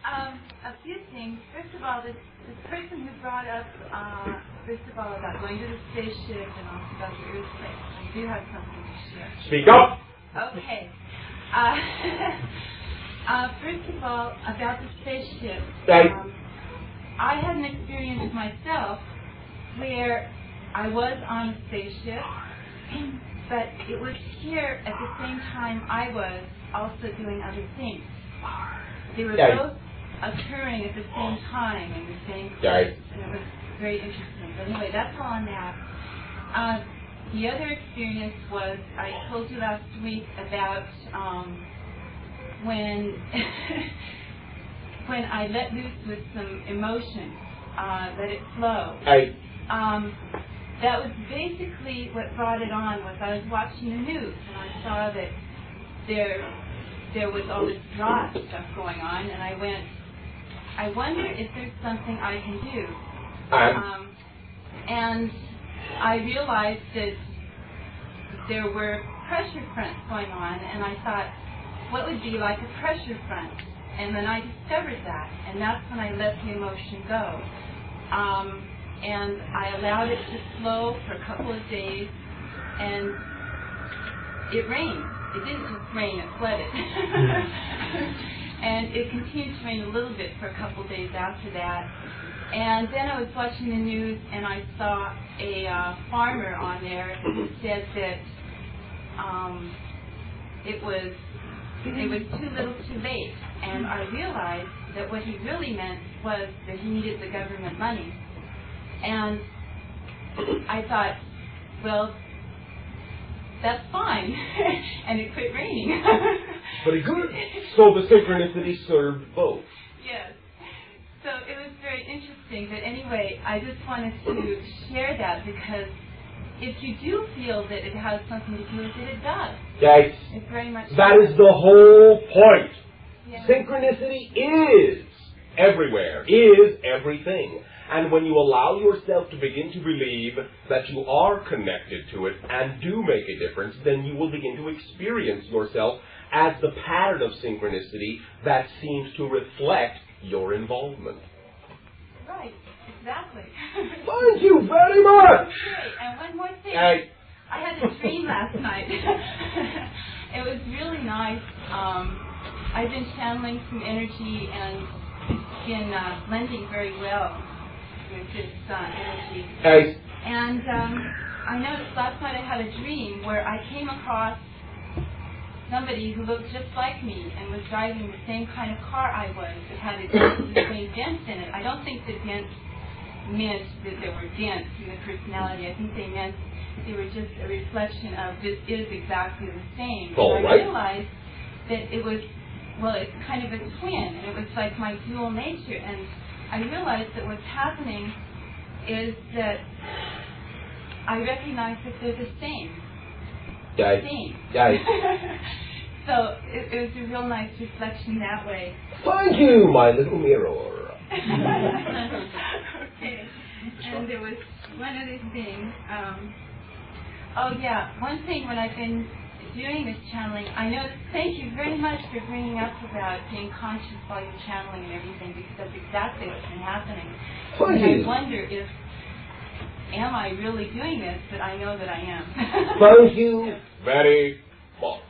A few things. First of all, this person who brought up, first of all, about going to the spaceship and also about the earthquake. I do have something to share. Speak up! Okay. First of all, about the spaceship. Hey. I had an experience myself where I was on a spaceship, but it was here at the same time I was also doing other things. They were both occurring at the same time in the same place, and it was very interesting. But anyway, that's all on that. The other experience was, I told you last week about when when I let loose with some emotion, let it flow. That was basically what brought it on. Was I was watching the news and I saw that there was all this drought stuff going on, and I went, I wonder if there's something I can do. And I realized that there were pressure fronts going on, and I thought, what would be like a pressure front? And then I discovered that, and that's when I let the emotion go. And I allowed it to flow for a couple of days, and it rained. It didn't just rain, it flooded. And it continued to rain a little bit for a couple of days after that. And then I was watching the news, and I saw a farmer on there who said that it was too little too late. And I realized that what he really meant was that he needed the government money. And I thought, well, that's fine. And it quit raining. Very good. So the synchronicity served both. Yes. So it was very interesting. But anyway, I just wanted to share that because if you do feel that it has something to do with it, it does. Yes. It's very much. That is the whole point. Yes. Synchronicity is everywhere, is everything. And when you allow yourself to begin to believe that you are connected to it and do make a difference, then you will begin to experience yourself as the pattern of synchronicity that seems to reflect your involvement. Right, exactly. Thank you very much! Great, and one more thing. Hey. I had a dream last night. It was really nice. I've been channeling some energy and it's been blending very well with this energy. Hey. And I noticed last night I had a dream where I came across somebody who looked just like me and was driving the same kind of car I was. It had the same dents in it. I don't think the dents meant that there were dents in the personality. I think they meant they were just a reflection of this is exactly the same. All and right. I realized that it was, well, it's kind of a twin, and it was like my dual nature. And I realized that what's happening is that I recognize that they're the same. Same. So it was a real nice reflection that way. Thank you, my little mirror. Okay. And there was one other thing. Oh yeah, one thing when I've been doing this channeling, I noticed, thank you very much for bringing up about being conscious while you're channeling and everything, because that's exactly what's been happening. And I wonder if, am I really doing this, but I know that I am. Thank you very much.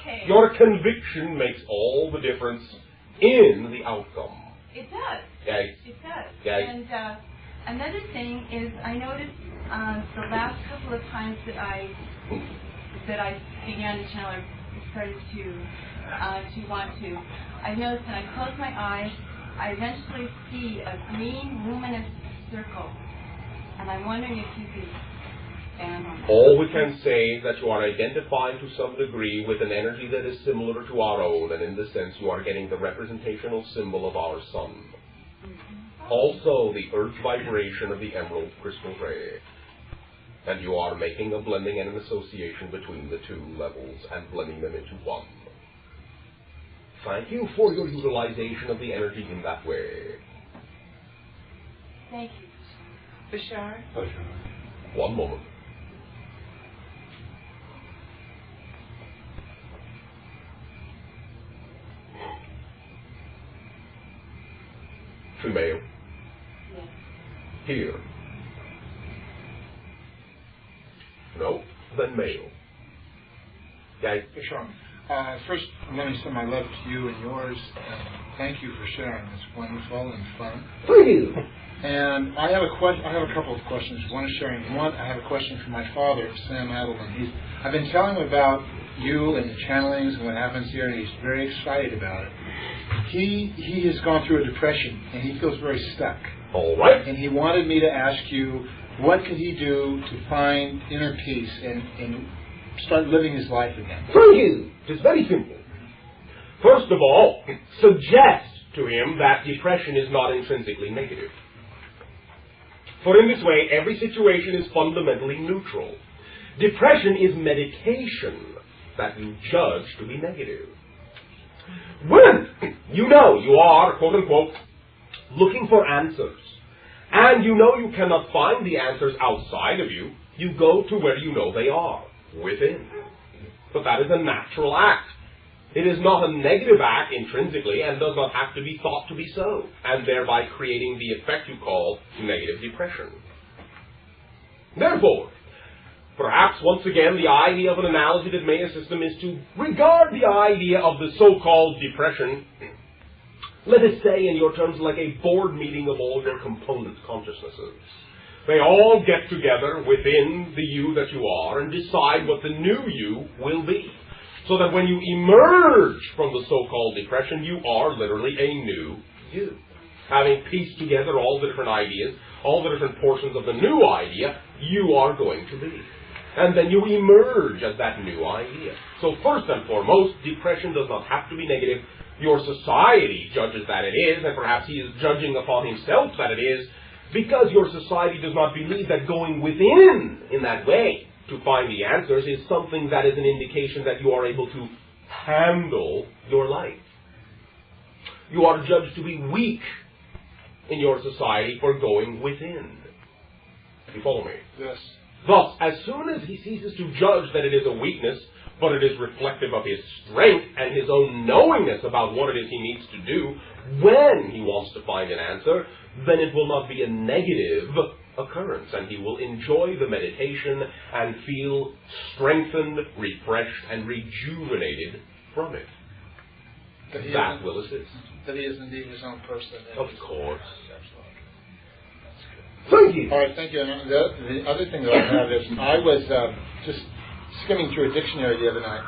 Okay. Your conviction makes all the difference in the outcome. It does. Yes. It does. Yes. And another thing is, I noticed the last couple of times that I began to channel, or started to want to, I noticed when I close my eyes, I eventually see a green luminous circle, and I'm wondering if you could expand on that. All we can say is that you are identifying to some degree with an energy that is similar to our own, and in this sense you are getting the representational symbol of our sun. Also the earth vibration of the emerald crystal ray. And you are making a blending and an association between the two levels and blending them into one. Thank you for your utilization of the energy in that way. Thank you. Bashar? One moment. Female. Yes. Here. No, then male. Guys. Bashar, first, let me send my love to you and yours, and thank you for sharing. It's wonderful and fun. Thank you. And I have a couple of questions. One is sharing. One, I have a question for my father, Sam Adelman. I've been telling him about you and the channelings and what happens here, and he's very excited about it. He has gone through a depression, and he feels very stuck. All right. And he wanted me to ask you, what could he do to find inner peace and start living his life again? Thank you. It is very simple. First of all, suggest to him that depression is not intrinsically negative. For in this way, every situation is fundamentally neutral. Depression is medication that you judge to be negative. When you know you are, quote unquote, looking for answers, and you know you cannot find the answers outside of you, you go to where you know they are, within. But that is a natural act. It is not a negative act intrinsically and does not have to be thought to be so, and thereby creating the effect you call negative depression. Therefore, perhaps once again the idea of an analogy that may assist them is to regard the idea of the so-called depression, let us say in your terms, like a board meeting of all your component consciousnesses. They all get together within the you that you are and decide what the new you will be. So that when you emerge from the so-called depression, you are literally a new you. Having pieced together all the different ideas, all the different portions of the new idea, you are going to be. And then you emerge as that new idea. So first and foremost, depression does not have to be negative. Your society judges that it is, and perhaps he is judging upon himself that it is, because your society does not believe that going within in that way to find the answers is something that is an indication that you are able to handle your life. You are judged to be weak in your society for going within. You follow me? Yes. Thus, as soon as he ceases to judge that it is a weakness, but it is reflective of his strength and his own knowingness about what it is he needs to do when he wants to find an answer, then it will not be a negative occurrence, and he will enjoy the meditation and feel strengthened, refreshed, and rejuvenated from it. That will assist. That he is indeed his own person. Of course. Thank you. All right, thank you. And the other thing that I have is I was just skimming through a dictionary the other night,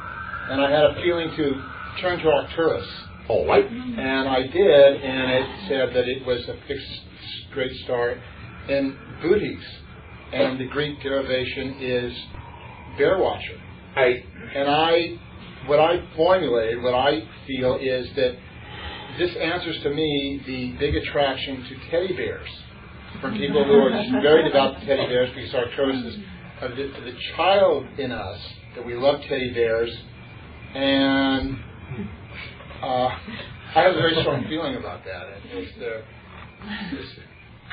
and I had a feeling to turn to Arcturus. All right. And I did, and it said that it was a fixed great star in Bootes, and the Greek derivation is bear watcher. And what I formulated, what I feel is that this answers to me the big attraction to teddy bears from people who are just very devout to teddy bears, because Arcturus is the child in us, that we love teddy bears, and I have a very strong feeling about that.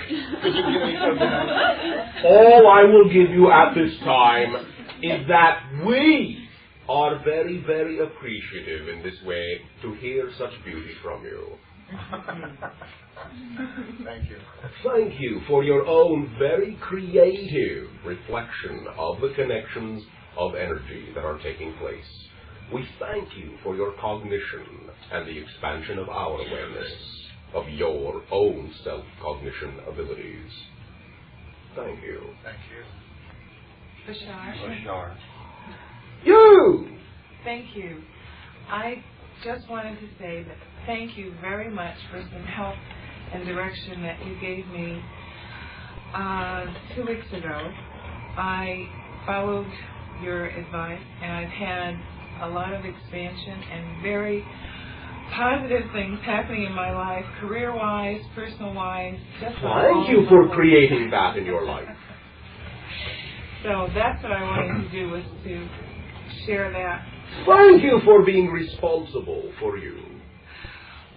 Could you give me something else? All I will give you at this time is that we are very, very appreciative in this way to hear such beauty from you. Thank you. Thank you for your own very creative reflection of the connections of energy that are taking place. We thank you for your cognition and the expansion of our awareness of your own self-cognition abilities. Thank you. Thank you. Bashar. You! Thank you. I just wanted to say that thank you very much for some help and direction that you gave me 2 weeks ago. I followed your advice, and I've had a lot of expansion and very positive things happening in my life, career-wise, personal-wise. Thank you for creating that in your life. So that's what I wanted to do, was to share that. Thank you for being responsible for you.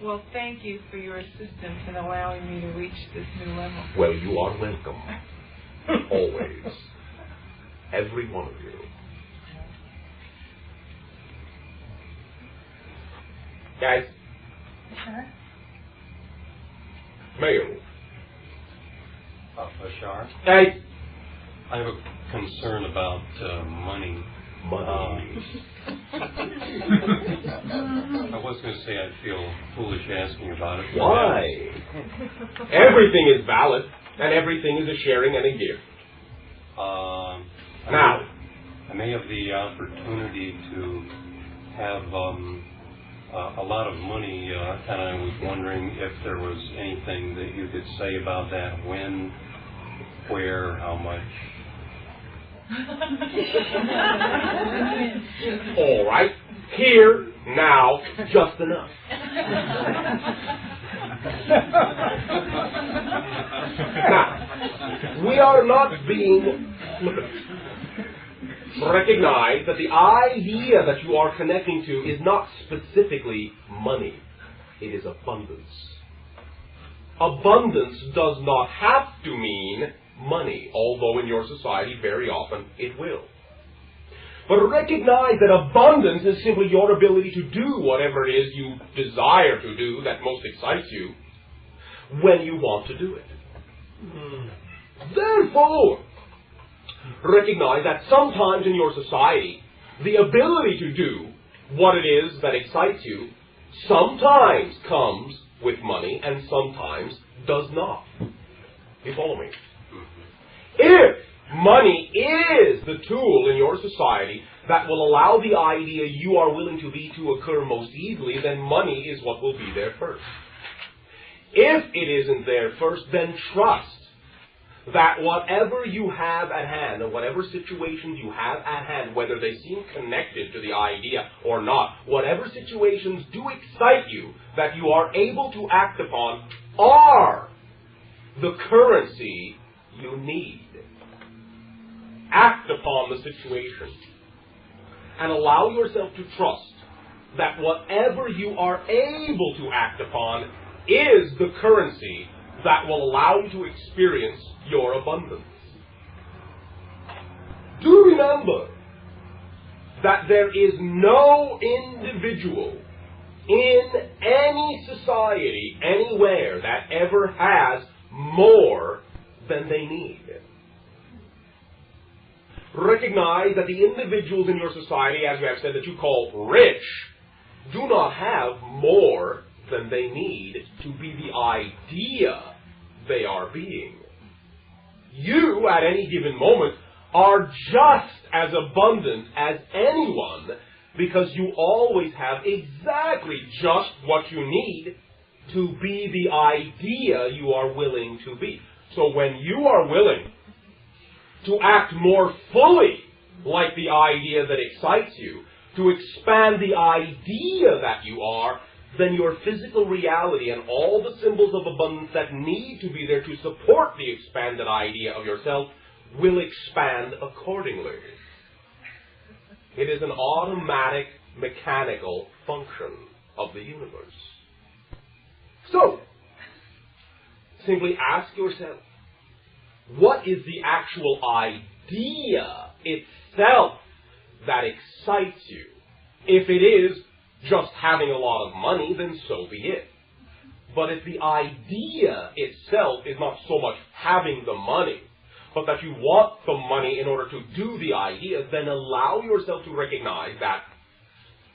Well, thank you for your assistance in allowing me to reach this new level. Well, you are welcome. Always. Every one of you. Guys. Male. Bashar, Guys. I have a concern about money. Money. I was going to say I feel foolish asking about it. Why? Everything is valid, and everything is a sharing and a gift. Now. I may have the opportunity to have a lot of money, and I was wondering if there was anything that you could say about that. When, where, how much? All right. Here, now, just enough. Now, we are not being flippant. Recognize that the idea that you are connecting to is not specifically money. It is abundance. Abundance does not have to mean money, although in your society very often it will. But recognize that abundance is simply your ability to do whatever it is you desire to do that most excites you when you want to do it. Therefore, recognize that sometimes in your society, the ability to do what it is that excites you sometimes comes with money and sometimes does not. You follow me? If money is the tool in your society that will allow the idea you are willing to be to occur most easily, then money is what will be there first. If it isn't there first, then trust that whatever you have at hand, or whatever situations you have at hand, whether they seem connected to the idea or not, whatever situations do excite you that you are able to act upon are the currency you need. Act upon the situation and allow yourself to trust that whatever you are able to act upon is the currency that will allow you to experience your abundance. Do remember that there is no individual in any society, anywhere, that ever has more than they need. Recognize that the individuals in your society, as we have said, that you call rich, do not have more than they need to be the idea they are being. You, at any given moment, are just as abundant as anyone because you always have exactly just what you need to be the idea you are willing to be. So when you are willing to act more fully like the idea that excites you, to expand the idea that you are, then your physical reality and all the symbols of abundance that need to be there to support the expanded idea of yourself will expand accordingly. It is an automatic, mechanical function of the universe. So, simply ask yourself, what is the actual idea itself that excites you. If it is just having a lot of money, then so be it. But if the idea itself is not so much having the money, but that you want the money in order to do the idea, then allow yourself to recognize that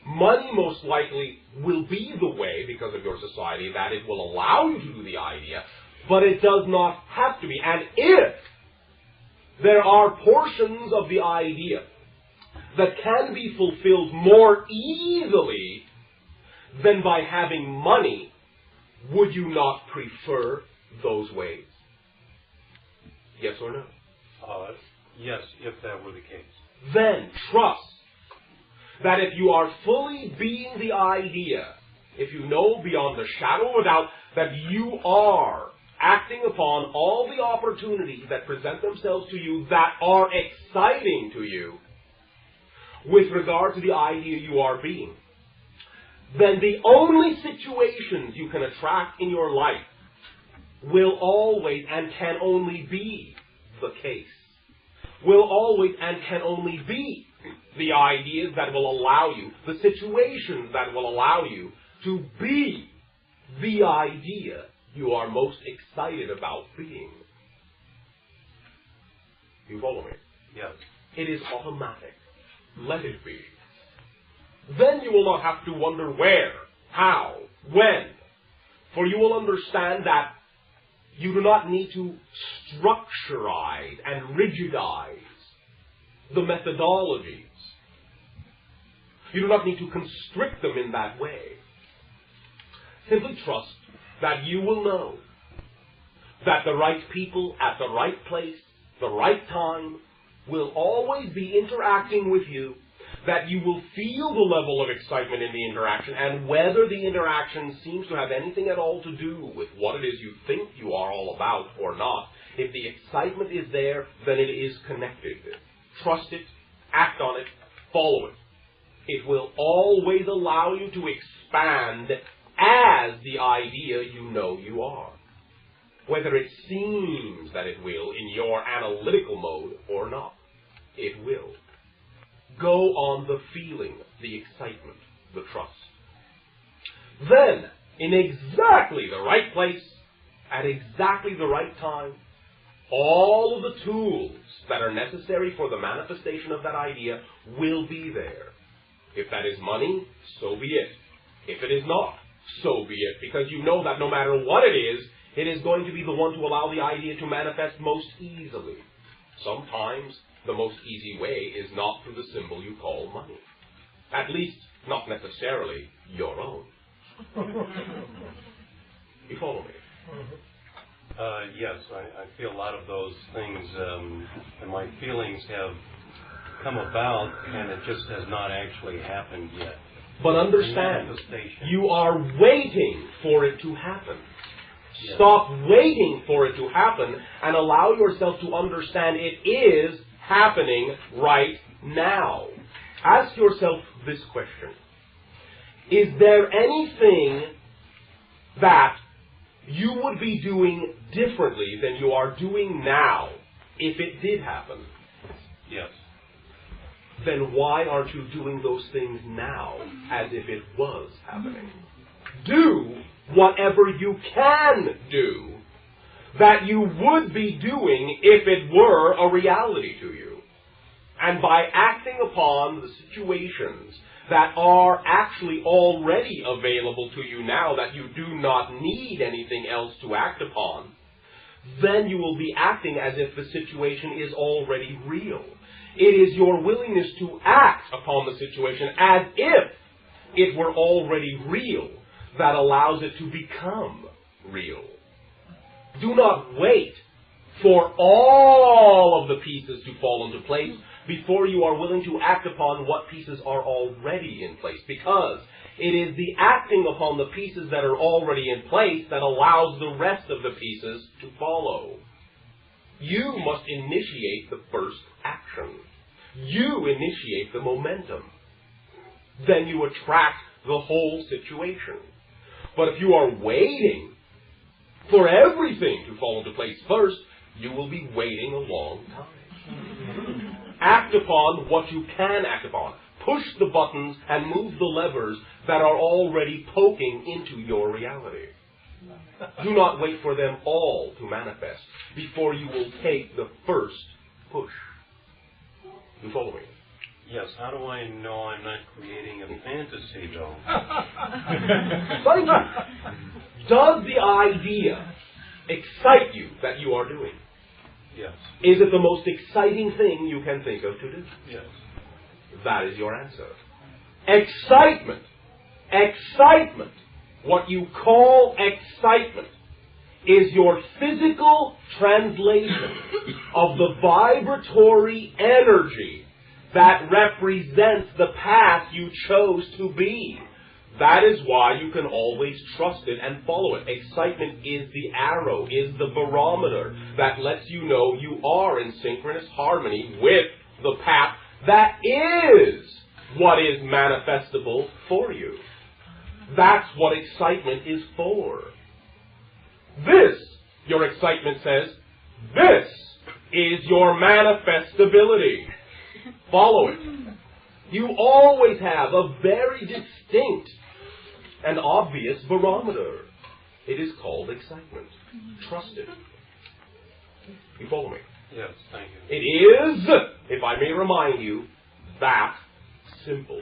money most likely will be the way, because of your society, that it will allow you to do the idea, but it does not have to be. And if there are portions of the idea that can be fulfilled more easily than by having money, would you not prefer those ways? Yes or no? Yes, if that were the case. Then trust that if you are fully being the idea, if you know beyond the shadow of a doubt that you are acting upon all the opportunities that present themselves to you that are exciting to you with regard to the idea you are being, then the only situations you can attract in your life will always and can only be the case. Will always and can only be the ideas that will allow you, the situations that will allow you to be the idea you are most excited about being. You follow me? Yes. It is automatic. Let it be. Then you will not have to wonder where, how, when, for you will understand that you do not need to structurize and rigidize the methodologies. You do not need to constrict them in that way. Simply trust that you will know that the right people at the right place, the right time, will always be interacting with you, that you will feel the level of excitement in the interaction, and whether the interaction seems to have anything at all to do with what it is you think you are all about or not, if the excitement is there, then it is connected. Trust it, act on it, follow it. It will always allow you to expand as the idea you know you are. Whether it seems that it will in your analytical mode or not, it will. Go on the feeling, the excitement, the trust. Then, in exactly the right place, at exactly the right time, all of the tools that are necessary for the manifestation of that idea will be there. If that is money, so be it. If it is not, so be it. Because you know that no matter what it is going to be the one to allow the idea to manifest most easily. Sometimes the most easy way is not through the symbol you call money. At least, not necessarily your own. You follow me? Yes, I feel a lot of those things, and my feelings have come about, and it just has not actually happened yet. But understand, you are waiting for it to happen. Yes. Stop waiting for it to happen and allow yourself to understand it is happening right now. Ask yourself this question. Is there anything that you would be doing differently than you are doing now if it did happen? Yes. Then why aren't you doing those things now as if it was happening? Do whatever you can do that you would be doing if it were a reality to you. And by acting upon the situations that are actually already available to you now, that you do not need anything else to act upon, then you will be acting as if the situation is already real. It is your willingness to act upon the situation as if it were already real that allows it to become real. Do not wait for all of the pieces to fall into place before you are willing to act upon what pieces are already in place, because it is the acting upon the pieces that are already in place that allows the rest of the pieces to follow. You must initiate the first action. You initiate the momentum. Then you attract the whole situation. But if you are waiting for everything to fall into place first, you will be waiting a long time. Act upon what you can act upon. Push the buttons and move the levers that are already poking into your reality. Do not wait for them all to manifest before you will take the first push. You follow me? Yes, how do I know I'm not creating a fantasy, though? Does the idea excite you that you are doing? Yes. Is it the most exciting thing you can think of to do? Yes. That is your answer. Excitement. Excitement. What you call excitement is your physical translation of the vibratory energy that represents the path you chose to be. That is why you can always trust it and follow it. Excitement is the arrow, is the barometer that lets you know you are in synchronous harmony with the path that is what is manifestable for you. That's what excitement is for. This, your excitement says, this is your manifestability. Follow it. You always have a very distinct and obvious barometer. It is called excitement. Trust it. You follow me? Yes, thank you. It is, if I may remind you, that simple.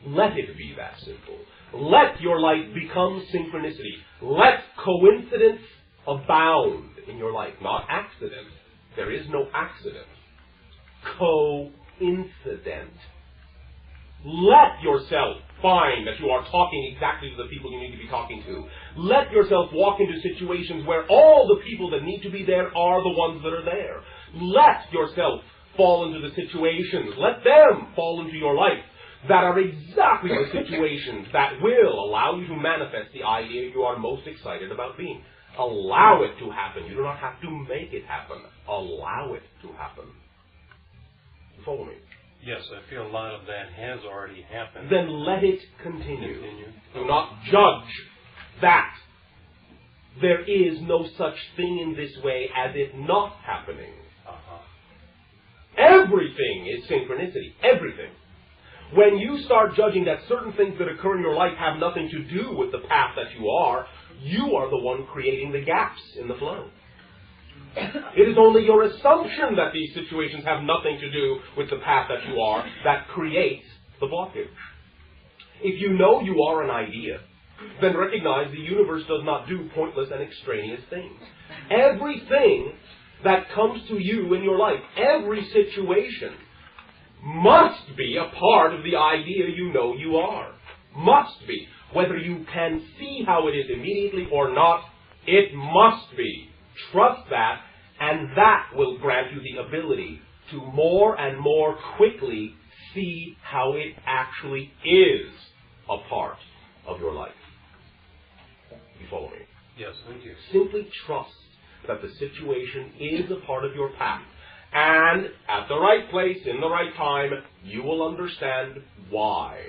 Let it be that simple. Let your life become synchronicity. Let coincidence abound in your life, not accident. There is no accident. Coincident. Let yourself find that you are talking exactly to the people you need to be talking to. Let yourself walk into situations where all the people that need to be there are the ones that are there. Let yourself fall into the situations. Let them fall into your life that are exactly the situations that will allow you to manifest the idea you are most excited about being. Allow it to happen. You do not have to make it happen. Allow it to happen. You follow me? Yes, I feel a lot of that has already happened. Then let it continue. Do not judge that. There is no such thing in this way as it not happening. Everything is synchronicity. Everything. When you start judging that certain things that occur in your life have nothing to do with the path that you are the one creating the gaps in the flow. It is only your assumption that these situations have nothing to do with the path that you are that creates the blockage. If you know you are an idea, then recognize the universe does not do pointless and extraneous things. Everything that comes to you in your life, every situation, must be a part of the idea you know you are. Must be. Whether you can see how it is immediately or not, it must be. Trust that, and that will grant you the ability to more and more quickly see how it actually is a part of your life. You follow me? Yes, thank you. Simply trust that the situation is a part of your path. And at the right place, in the right time, you will understand why.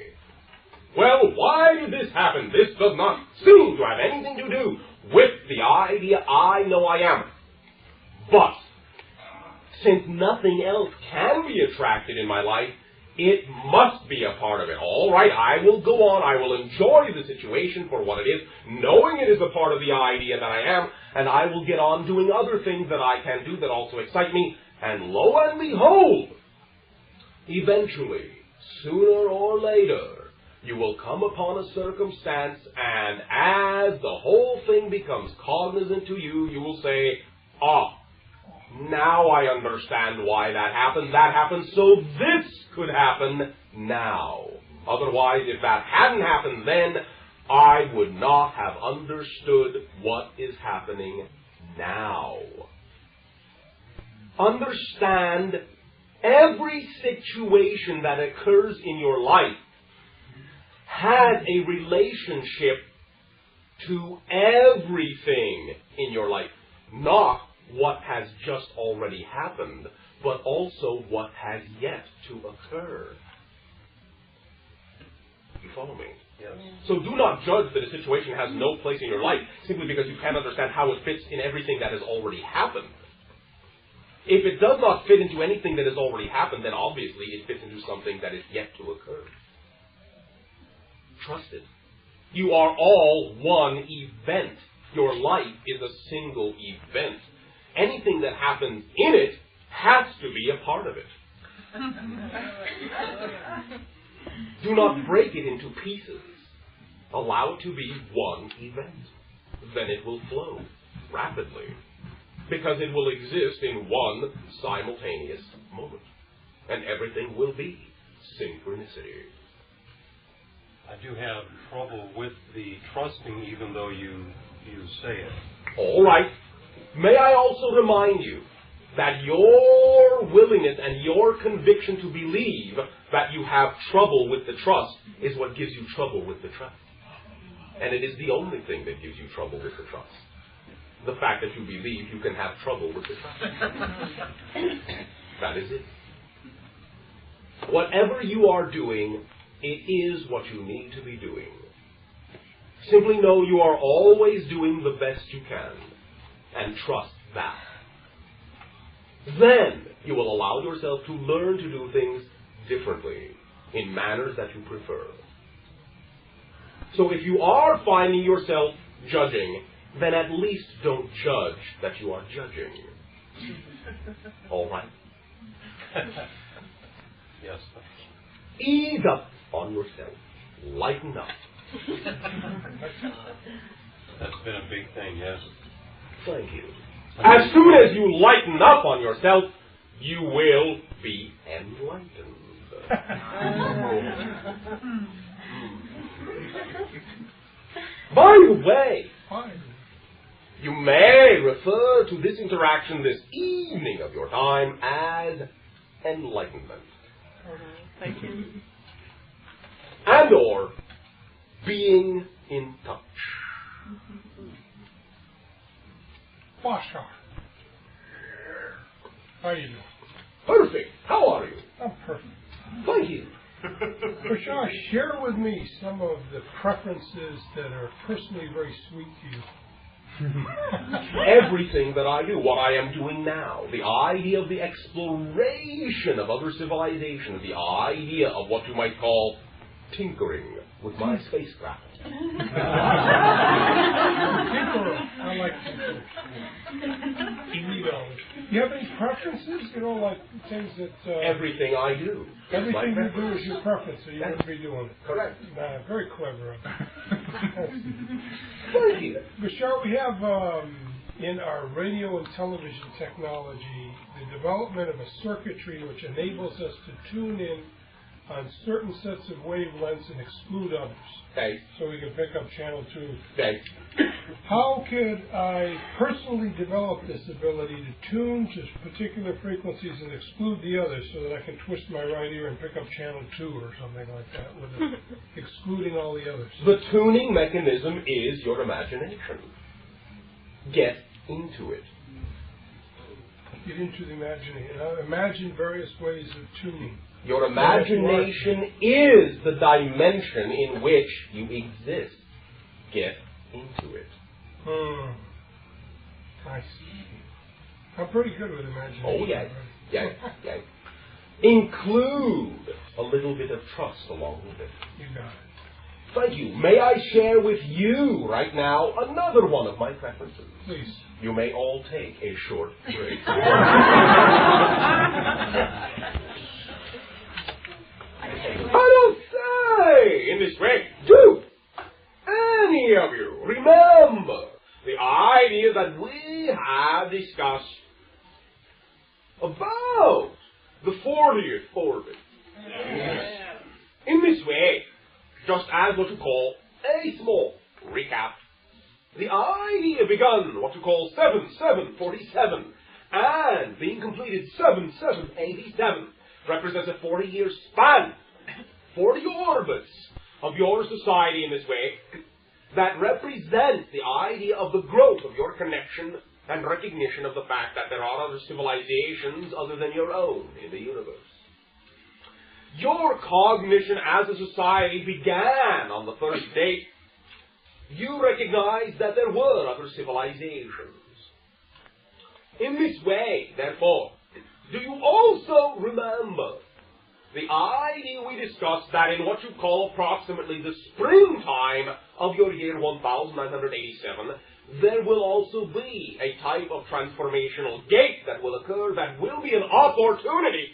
Well, why did this happen? This does not seem to have anything to do with the idea I know I am. But, since nothing else can be attracted in my life, it must be a part of it. All right, I will go on. I will enjoy the situation for what it is, knowing it is a part of the idea that I am, and I will get on doing other things that I can do that also excite me. And lo and behold, eventually, sooner or later, you will come upon a circumstance, and as the whole thing becomes cognizant to you, you will say, now I understand why that happened. That happened so this could happen now. Otherwise, if that hadn't happened then, I would not have understood what is happening now. Understand every situation that occurs in your life has a relationship to everything in your life. Not what has just already happened, but also what has yet to occur. You follow me? Yes. So do not judge that a situation has no place in your life simply because you can't understand how it fits in everything that has already happened. If it does not fit into anything that has already happened, then obviously it fits into something that is yet to occur. Trust it. You are all one event. Your life is a single event. Anything that happens in it has to be a part of it. Do not break it into pieces. Allow it to be one event. Then it will flow rapidly, because it will exist in one simultaneous moment. And everything will be synchronicity. I do have trouble with the trusting, even though you say it. All right. May I also remind you that your willingness and your conviction to believe that you have trouble with the trust is what gives you trouble with the trust. And it is the only thing that gives you trouble with the trust. The fact that you believe you can have trouble with the trust. That is it. Whatever you are doing, it is what you need to be doing. Simply know you are always doing the best you can, and trust that. Then you will allow yourself to learn to do things differently, in manners that you prefer. So if you are finding yourself judging, then at least don't judge that you are judging. All right? Yes. Ease up on yourself. Lighten up. That's been a big thing, yes. Thank you. As soon as you lighten up on yourself, you will be enlightened. By the way, you may refer to this interaction this evening of your time as enlightenment. Thank you. And or being in touch. Bashar. How are you doing? Perfect. How are you? I'm perfect. Thank you. Bashar, share with me some of the preferences that are personally very sweet to you. Everything that I do, what I am doing now, the idea of the exploration of other civilizations, the idea of what you might call tinkering with my spacecraft. Tinkerer. I like tinkering. Do you have any preferences? You know, like things that... everything I do. Everything you do is your preference, so you wouldn't be doing it. Correct. Very clever. Thank you. Bashar, we have in our radio and television technology the development of a circuitry which enables us to tune in on certain sets of wavelengths and exclude others. Okay. So we can pick up channel 2. Okay. How could I personally develop this ability to tune to particular frequencies and exclude the others so that I can twist my right ear and pick up channel 2 or something like that, with excluding all the others? The tuning mechanism is your imagination. Get into it. Get into the imagination. Imagine various ways of tuning. Your imagination is the dimension in which you exist. Get into it. I see. I'm pretty good with imagination. Oh, yes. Yes, yes. Include a little bit of trust along with it. You got it. Thank you. May I share with you right now another one of my preferences? Please. You may all take a short break. I don't say! In this way, do any of you remember the idea that we have discussed about the 40th orbit? Yes. In this way, just as what you call a small recap, the idea begun what you call 7747 and being completed 7787 represents a 40-year span, 40 orbits of your society in this way that represents the idea of the growth of your connection and recognition of the fact that there are other civilizations other than your own in the universe. Your cognition as a society began on the first date. You recognized that there were other civilizations. In this way, therefore, do you also remember the idea we discussed that in what you call approximately the springtime of your year 1987, there will also be a type of transformational gate that will occur that will be an opportunity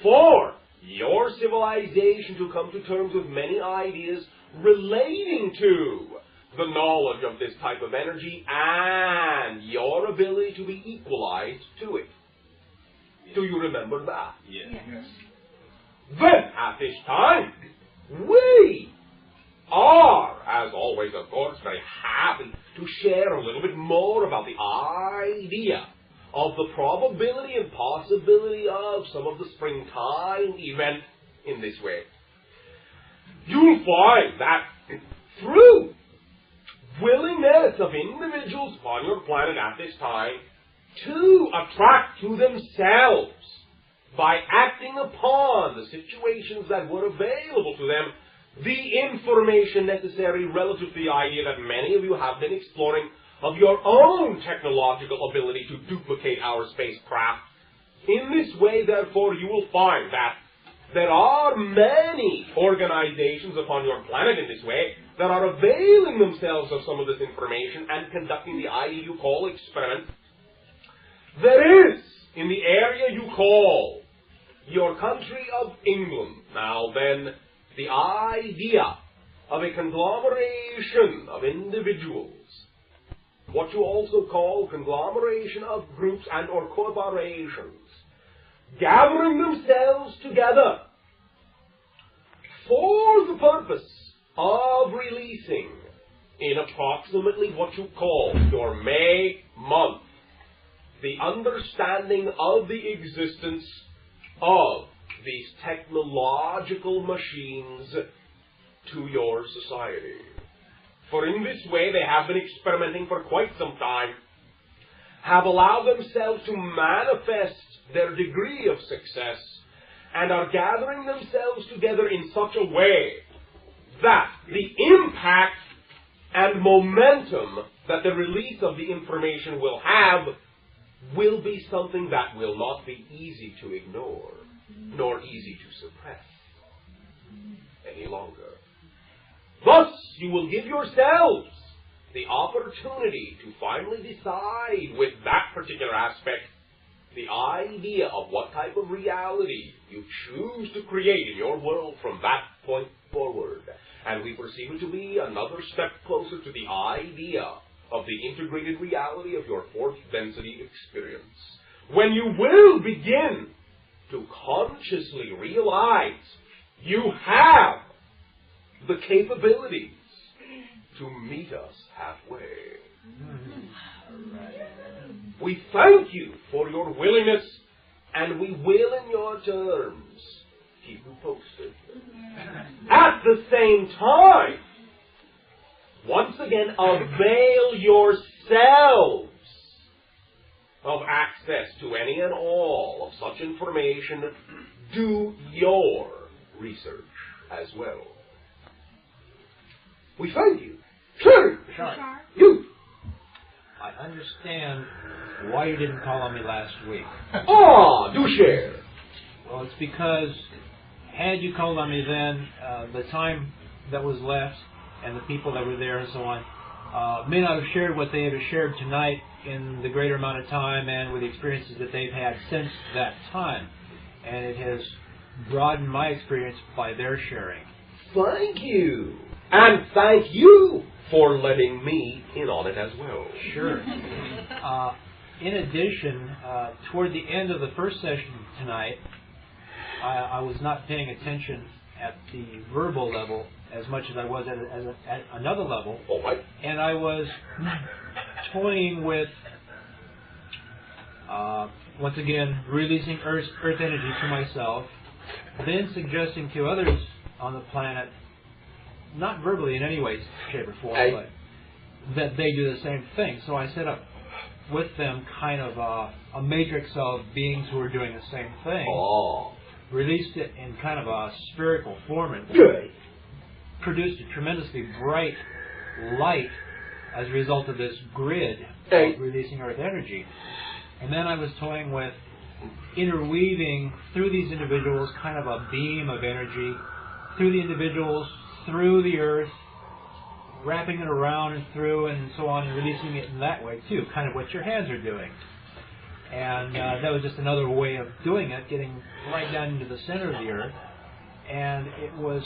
for your civilization to come to terms with many ideas relating to the knowledge of this type of energy and your ability to be equalized to it. Do you remember that? Yes. Then, at this time, we are, as always, of course, very happy to share a little bit more about the idea of the probability and possibility of some of the springtime event in this way. You'll find that through willingness of individuals upon your planet at this time to attract to themselves, by acting upon the situations that were available to them, the information necessary relative to the idea that many of you have been exploring of your own technological ability to duplicate our spacecraft. In this way, therefore, you will find that there are many organizations upon your planet in this way that are availing themselves of some of this information and conducting the idea you call experiment. There is, in the area you call your country of England, now then, the idea of a conglomeration of individuals, what you also call conglomeration of groups and or corporations, gathering themselves together for the purpose of releasing in approximately what you call your May month the understanding of the existence of these technological machines to your society. For in this way they have been experimenting for quite some time, have allowed themselves to manifest their degree of success, and are gathering themselves together in such a way that the impact and momentum that the release of the information will have will be something that will not be easy to ignore, nor easy to suppress any longer. Thus, you will give yourselves the opportunity to finally decide with that particular aspect the idea of what type of reality you choose to create in your world from that point forward. And we perceive it to be another step closer to the idea of the integrated reality of your fourth density experience, when you will begin to consciously realize you have the capabilities to meet us halfway. We thank you for your willingness, and we will, in your terms, keep you posted. At the same time, once again, avail yourselves of access to any and all of such information. Do your research as well. We thank you. Bashar. You. I understand why you didn't call on me last week. Do share. Well, it's because had you called on me then, the time that was left and the people that were there and so on may not have shared what they have shared tonight in the greater amount of time and with the experiences that they've had since that time. And it has broadened my experience by their sharing. Thank you. And thank you for letting me in on it as well. Sure. In addition, toward the end of the first session tonight, I was not paying attention at the verbal level as much as I was at another level. All right. And I was toying with, once again, releasing Earth energy to myself, then suggesting to others on the planet, not verbally in any way, shape, or form, but that they do the same thing. So I set up with them kind of a matrix of beings who are doing the same thing. Released it in kind of a spherical form and produced a tremendously bright light as a result of this grid of releasing Earth energy. And then I was toying with interweaving through these individuals kind of a beam of energy, through the individuals, through the earth, wrapping it around and through and so on, and releasing it in that way too, kind of what your hands are doing. And that was just another way of doing it, getting right down into the center of the earth. And it was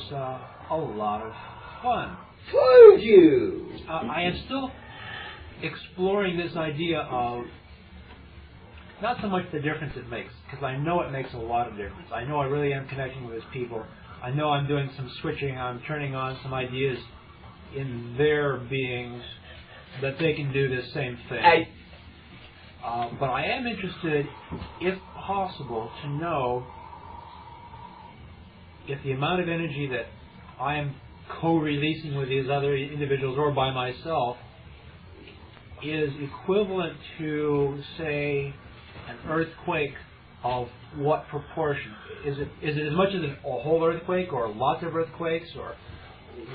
a lot of fun. Food you! I am still exploring this idea of not so much the difference it makes, because I know it makes a lot of difference. I know I really am connecting with these people. I know I'm doing some switching. I'm turning on some ideas in their beings that they can do this same thing. But I am interested, if possible, to know if the amount of energy that I am co-releasing with these other individuals or by myself is equivalent to, say, an earthquake of what proportion? Is it as much as a whole earthquake, or lots of earthquakes, or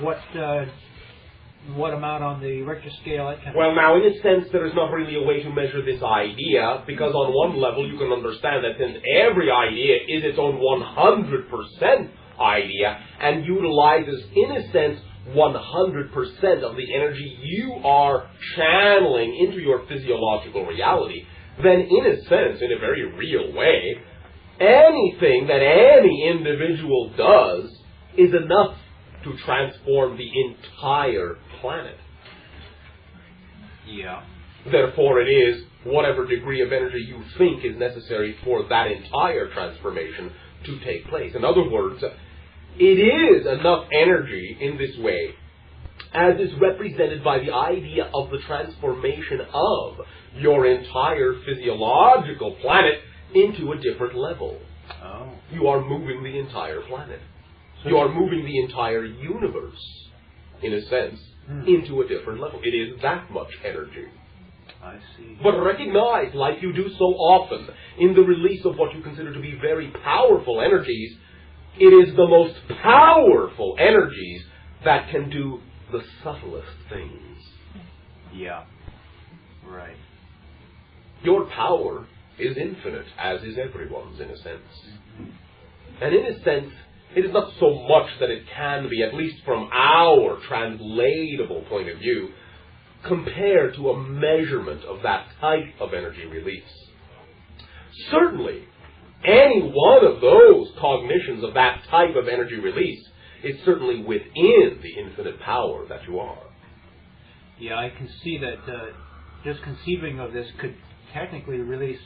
what amount on the Richter scale? Well, now, in a sense, there is not really a way to measure this idea, because on one level you can understand that since every idea is its own 100% idea and utilizes, in a sense, 100% of the energy you are channeling into your physiological reality, then in a sense, in a very real way, anything that any individual does is enough to transform the entire planet. Yeah. Therefore, it is whatever degree of energy you think is necessary for that entire transformation to take place. In other words, it is enough energy in this way, as is represented by the idea of the transformation of your entire physiological planet into a different level. Oh. You are moving the entire planet. You are moving the entire universe, in a sense, into a different level. It is that much energy. I see. But recognize, like you do so often, in the release of what you consider to be very powerful energies, it is the most powerful energies that can do the subtlest things. Yeah. Right. Your power is infinite, as is everyone's, in a sense. And in a sense, it is not so much that it can be, at least from our translatable point of view, compared to a measurement of that type of energy release. Certainly, any one of those cognitions of that type of energy release is certainly within the infinite power that you are. Yeah, I can see that just conceiving of this could technically release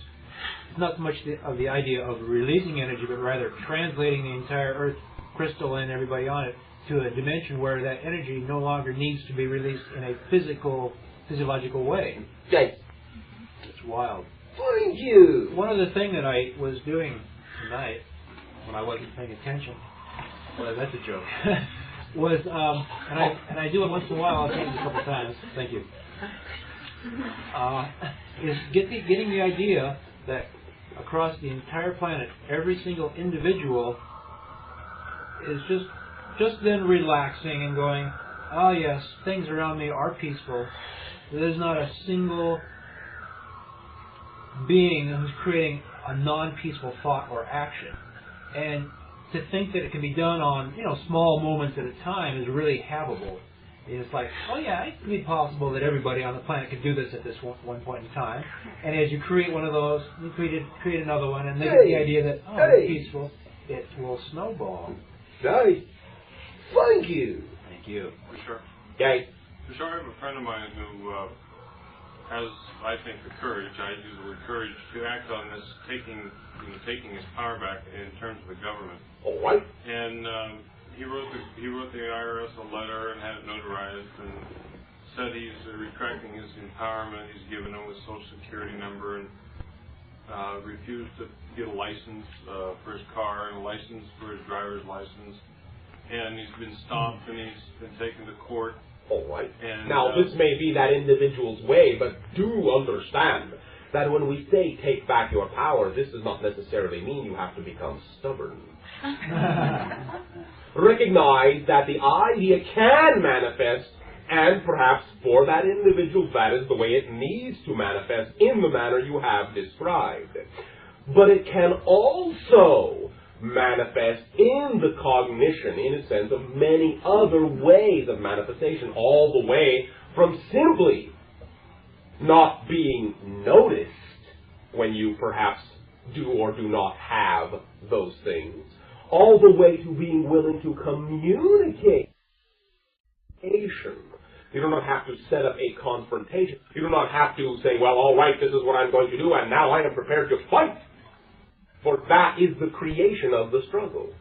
not so much of the idea of releasing energy, but rather translating the entire Earth crystal and everybody on it to a dimension where that energy no longer needs to be released in a physiological way. Yes. It's wild. Thank you. One other thing that I was doing tonight, when I wasn't paying attention, well, that's a joke, was, and I do it once in a while, I've done it a couple times, thank you, is getting the idea that across the entire planet, every single individual is just then relaxing and going, oh yes, things around me are peaceful. There's not a single being who's creating a non-peaceful thought or action. And to think that it can be done on, small moments at a time is really havable. It's like, oh yeah, it could be possible that everybody on the planet could do this at this one point in time. And as you create one of those, you create another one, and they get the idea that, it's peaceful, it will snowball. Nice. Thank you. Thank you. Bashar. Okay. Bashar, I have a friend of mine who has, I think, the courage, I use the word courage, to act on this, taking his power back in terms of the government. All right. And he wrote the IRS a letter and had it notarized and said he's retracting his empowerment. He's given them a Social Security number and refused to get a license for his car and a license for his driver's license. And he's been stopped and he's been taken to court. All right. And, now, this may be that individual's way, but do understand that when we say take back your power, this does not necessarily mean you have to become stubborn. Recognize that the idea can manifest And perhaps for that individual, that is the way it needs to manifest in the manner you have described. But it can also manifest in the cognition, in a sense, of many other ways of manifestation, all the way from simply not being noticed when you perhaps do or do not have those things, all the way to being willing to communicate. You do not have to set up a confrontation. You do not have to say, well, all right, this is what I'm going to do, and now I am prepared to fight. For that is the creation of the struggle.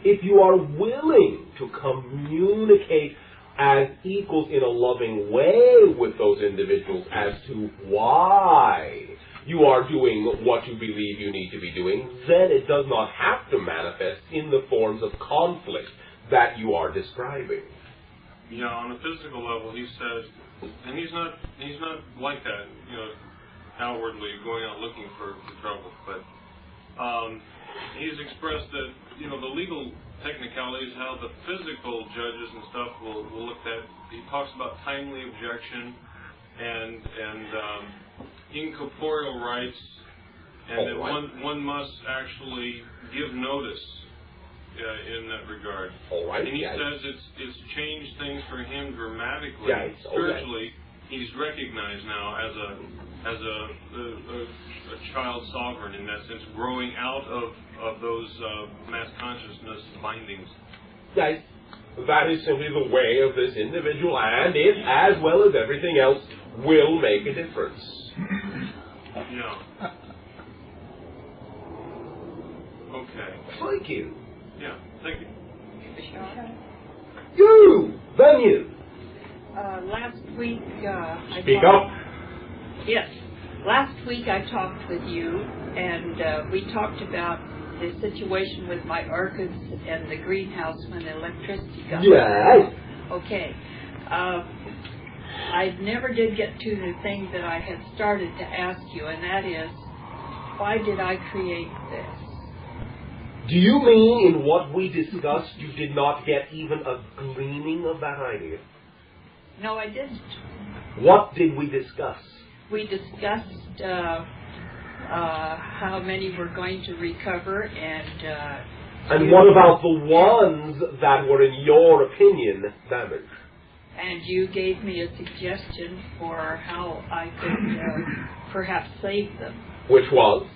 If you are willing to communicate as equals in a loving way with those individuals as to why you are doing what you believe you need to be doing, then it does not have to manifest in the forms of conflict that you are describing. Yeah, on a physical level, he says, and he's not like that, outwardly going out looking for trouble, but he's expressed that, the legal technicalities, how the physical judges and stuff will look at. He talks about timely objection and incorporeal rights, and that one must actually give notice in that regard. And he says it's changed things for him dramatically. Spiritually, he's recognized now as a child sovereign in that sense, growing out of those mass consciousness bindings. Yes, that is simply the way of this individual, and it, as well as everything else, will make a difference. Yeah. Okay. Thank you. Yeah, thank you. Bashar? You! Then you! Last week, Speak up. Yes. Last week I talked with you, and we talked about the situation with my orchids and the greenhouse when the electricity got Yes. Okay. I never did get to the thing that I had started to ask you, and that is, why did I create this? Do you mean in what we discussed you did not get even a gleaming of that idea? No, I didn't. What did we discuss? We discussed how many were going to recover, and what about the ones that were, in your opinion, damaged? And you gave me a suggestion for how I could perhaps save them. Which was?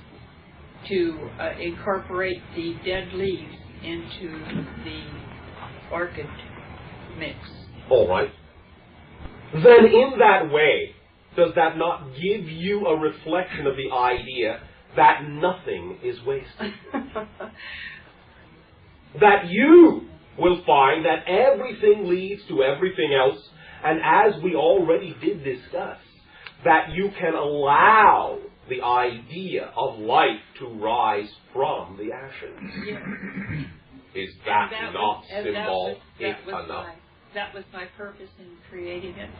To incorporate the dead leaves into the orchid mix. All right. Then in that way, does that not give you a reflection of the idea that nothing is wasted? That you will find that everything leads to everything else, and as we already did discuss, that you can allow the idea of life to rise from the ashes. Yes. Is that not symbolic enough? That was my purpose in creating it,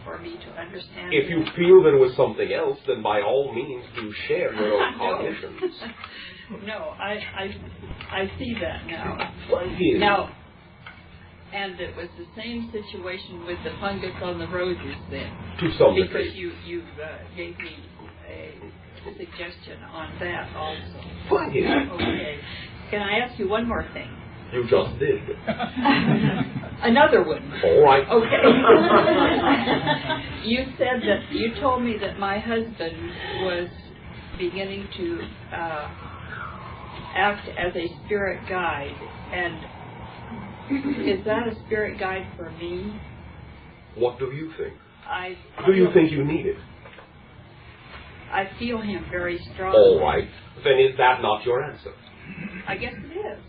for me to understand. If you feel there was something else, then by all means do share your own cognitions. No, I see that now. Thank you. Now, and it was the same situation with the fungus on the roses then. To some degree. Because you gave me a suggestion on that also. Thank you. Okay. Can I ask you one more thing? You just did. Another one. All right. Okay. You told me that my husband was beginning to act as a spirit guide, and is that a spirit guide for me? What do you think? Do you think you need it? I feel him very strongly. All right. Then is that not your answer? I guess it is.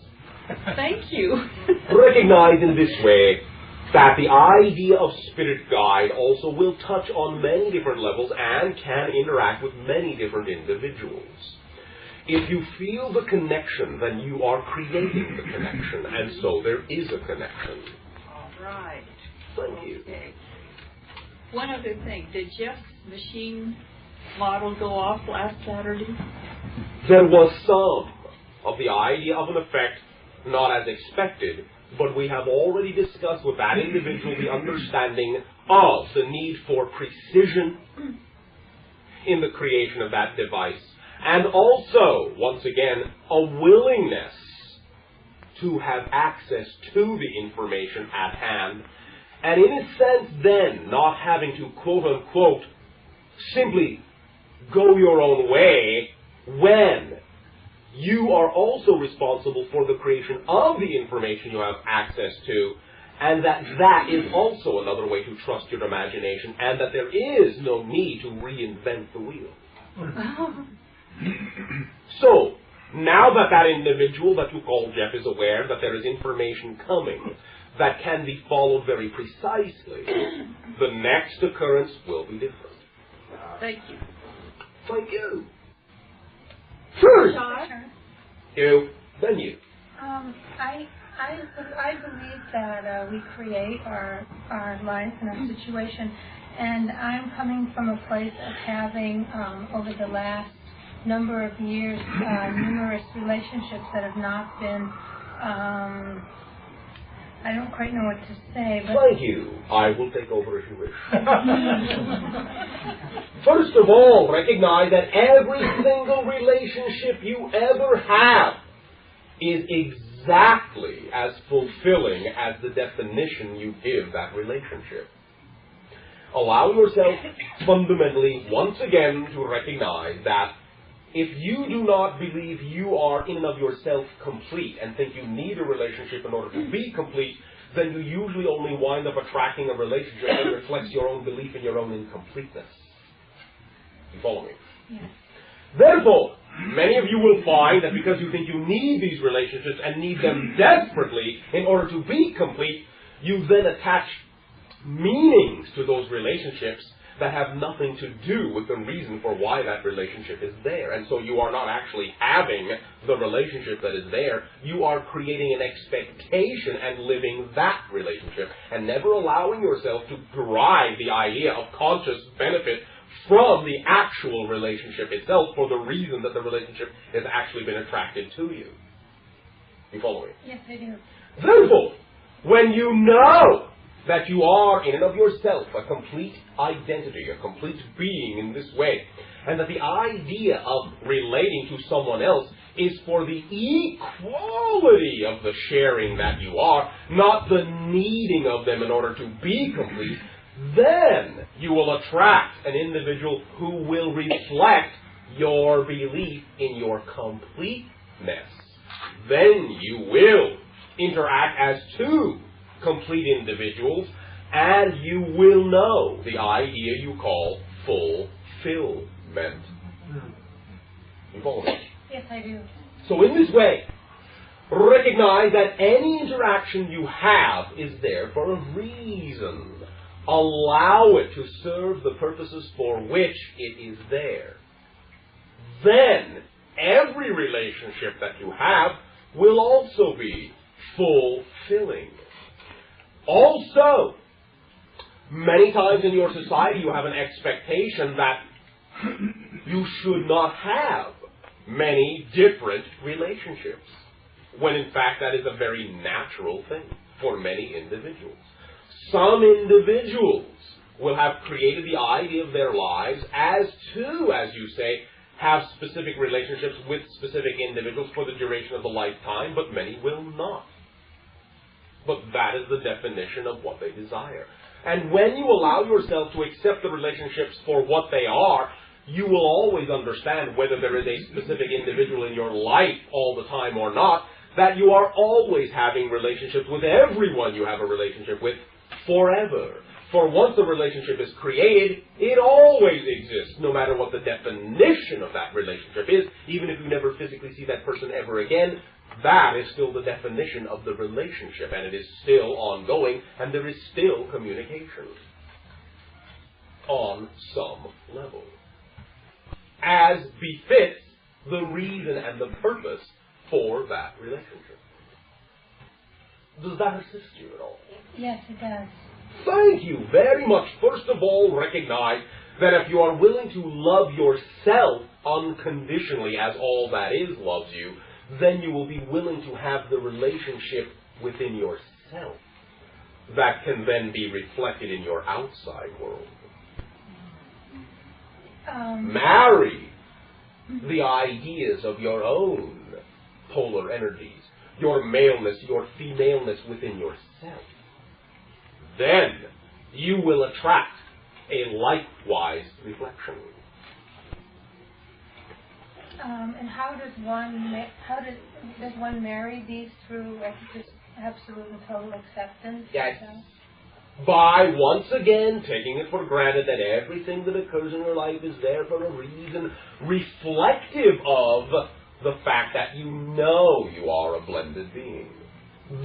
Thank you. Recognize in this way that the idea of spirit guide also will touch on many different levels and can interact with many different individuals. If you feel the connection, then you are creating the connection, and so there is a connection. All right. Thank you. Okay. One other thing. Did Jeff's machine model go off last Saturday? There was some of the idea of an effect, not as expected, but we have already discussed with that individual the understanding of the need for precision in the creation of that device, and also, once again, a willingness to have access to the information at hand, and in a sense then not having to quote-unquote simply go your own way when you are also responsible for the creation of the information you have access to, and that is also another way to trust your imagination, and that there is no need to reinvent the wheel. So, now that that individual that you call Jeff is aware that there is information coming that can be followed very precisely, the next occurrence will be different. Thank you. Thank you. Sure. Bashar? You, then you. I believe that we create our life and our situation, and I'm coming from a place of having, over the last number of years, numerous relationships that have not been, I don't quite know what to say, but... Thank you. I will take over if you wish. First of all, recognize that every single relationship you ever have is exactly as fulfilling as the definition you give that relationship. Allow yourself fundamentally, once again, to recognize that if you do not believe you are in and of yourself complete and think you need a relationship in order to be complete, then you usually only wind up attracting a relationship that reflects your own belief in your own incompleteness. You follow me? Yes. Therefore, many of you will find that because you think you need these relationships and need them desperately in order to be complete, you then attach meanings to those relationships that have nothing to do with the reason for why that relationship is there. And so you are not actually having the relationship that is there. You are creating an expectation and living that relationship and never allowing yourself to derive the idea of conscious benefit from the actual relationship itself for the reason that the relationship has actually been attracted to you. You follow me? Yes, I do. Therefore, when you know that you are in and of yourself a complete identity, a complete being in this way, and that the idea of relating to someone else is for the equality of the sharing that you are, not the needing of them in order to be complete, then you will attract an individual who will reflect your belief in your completeness. Then you will interact as two complete individuals, and you will know the idea you call fulfillment. You follow me? Yes, I do. So in this way, recognize that any interaction you have is there for a reason. Allow it to serve the purposes for which it is there. Then, every relationship that you have will also be fulfilling. Also, many times in your society you have an expectation that you should not have many different relationships, when in fact that is a very natural thing for many individuals. Some individuals will have created the idea of their lives as to, as you say, have specific relationships with specific individuals for the duration of the lifetime, but many will not. But that is the definition of what they desire. And when you allow yourself to accept the relationships for what they are, you will always understand, whether there is a specific individual in your life all the time or not, that you are always having relationships with everyone you have a relationship with forever. For once the relationship is created, it always exists, no matter what the definition of that relationship is. Even if you never physically see that person ever again, that is still the definition of the relationship, and it is still ongoing, and there is still communication on some level, as befits the reason and the purpose for that relationship. Does that assist you at all? Yes, it does. Thank you very much. First of all, recognize that if you are willing to love yourself unconditionally, as all that is loves you, then you will be willing to have the relationship within yourself that can then be reflected in your outside world. Marry the ideas of your own polar energies, your maleness, your femaleness within yourself. Then you will attract a likewise reflection. And how does one marry these through just absolute and total acceptance? Yes. By once again taking it for granted that everything that occurs in your life is there for a reason, reflective of the fact that you know you are a blended being.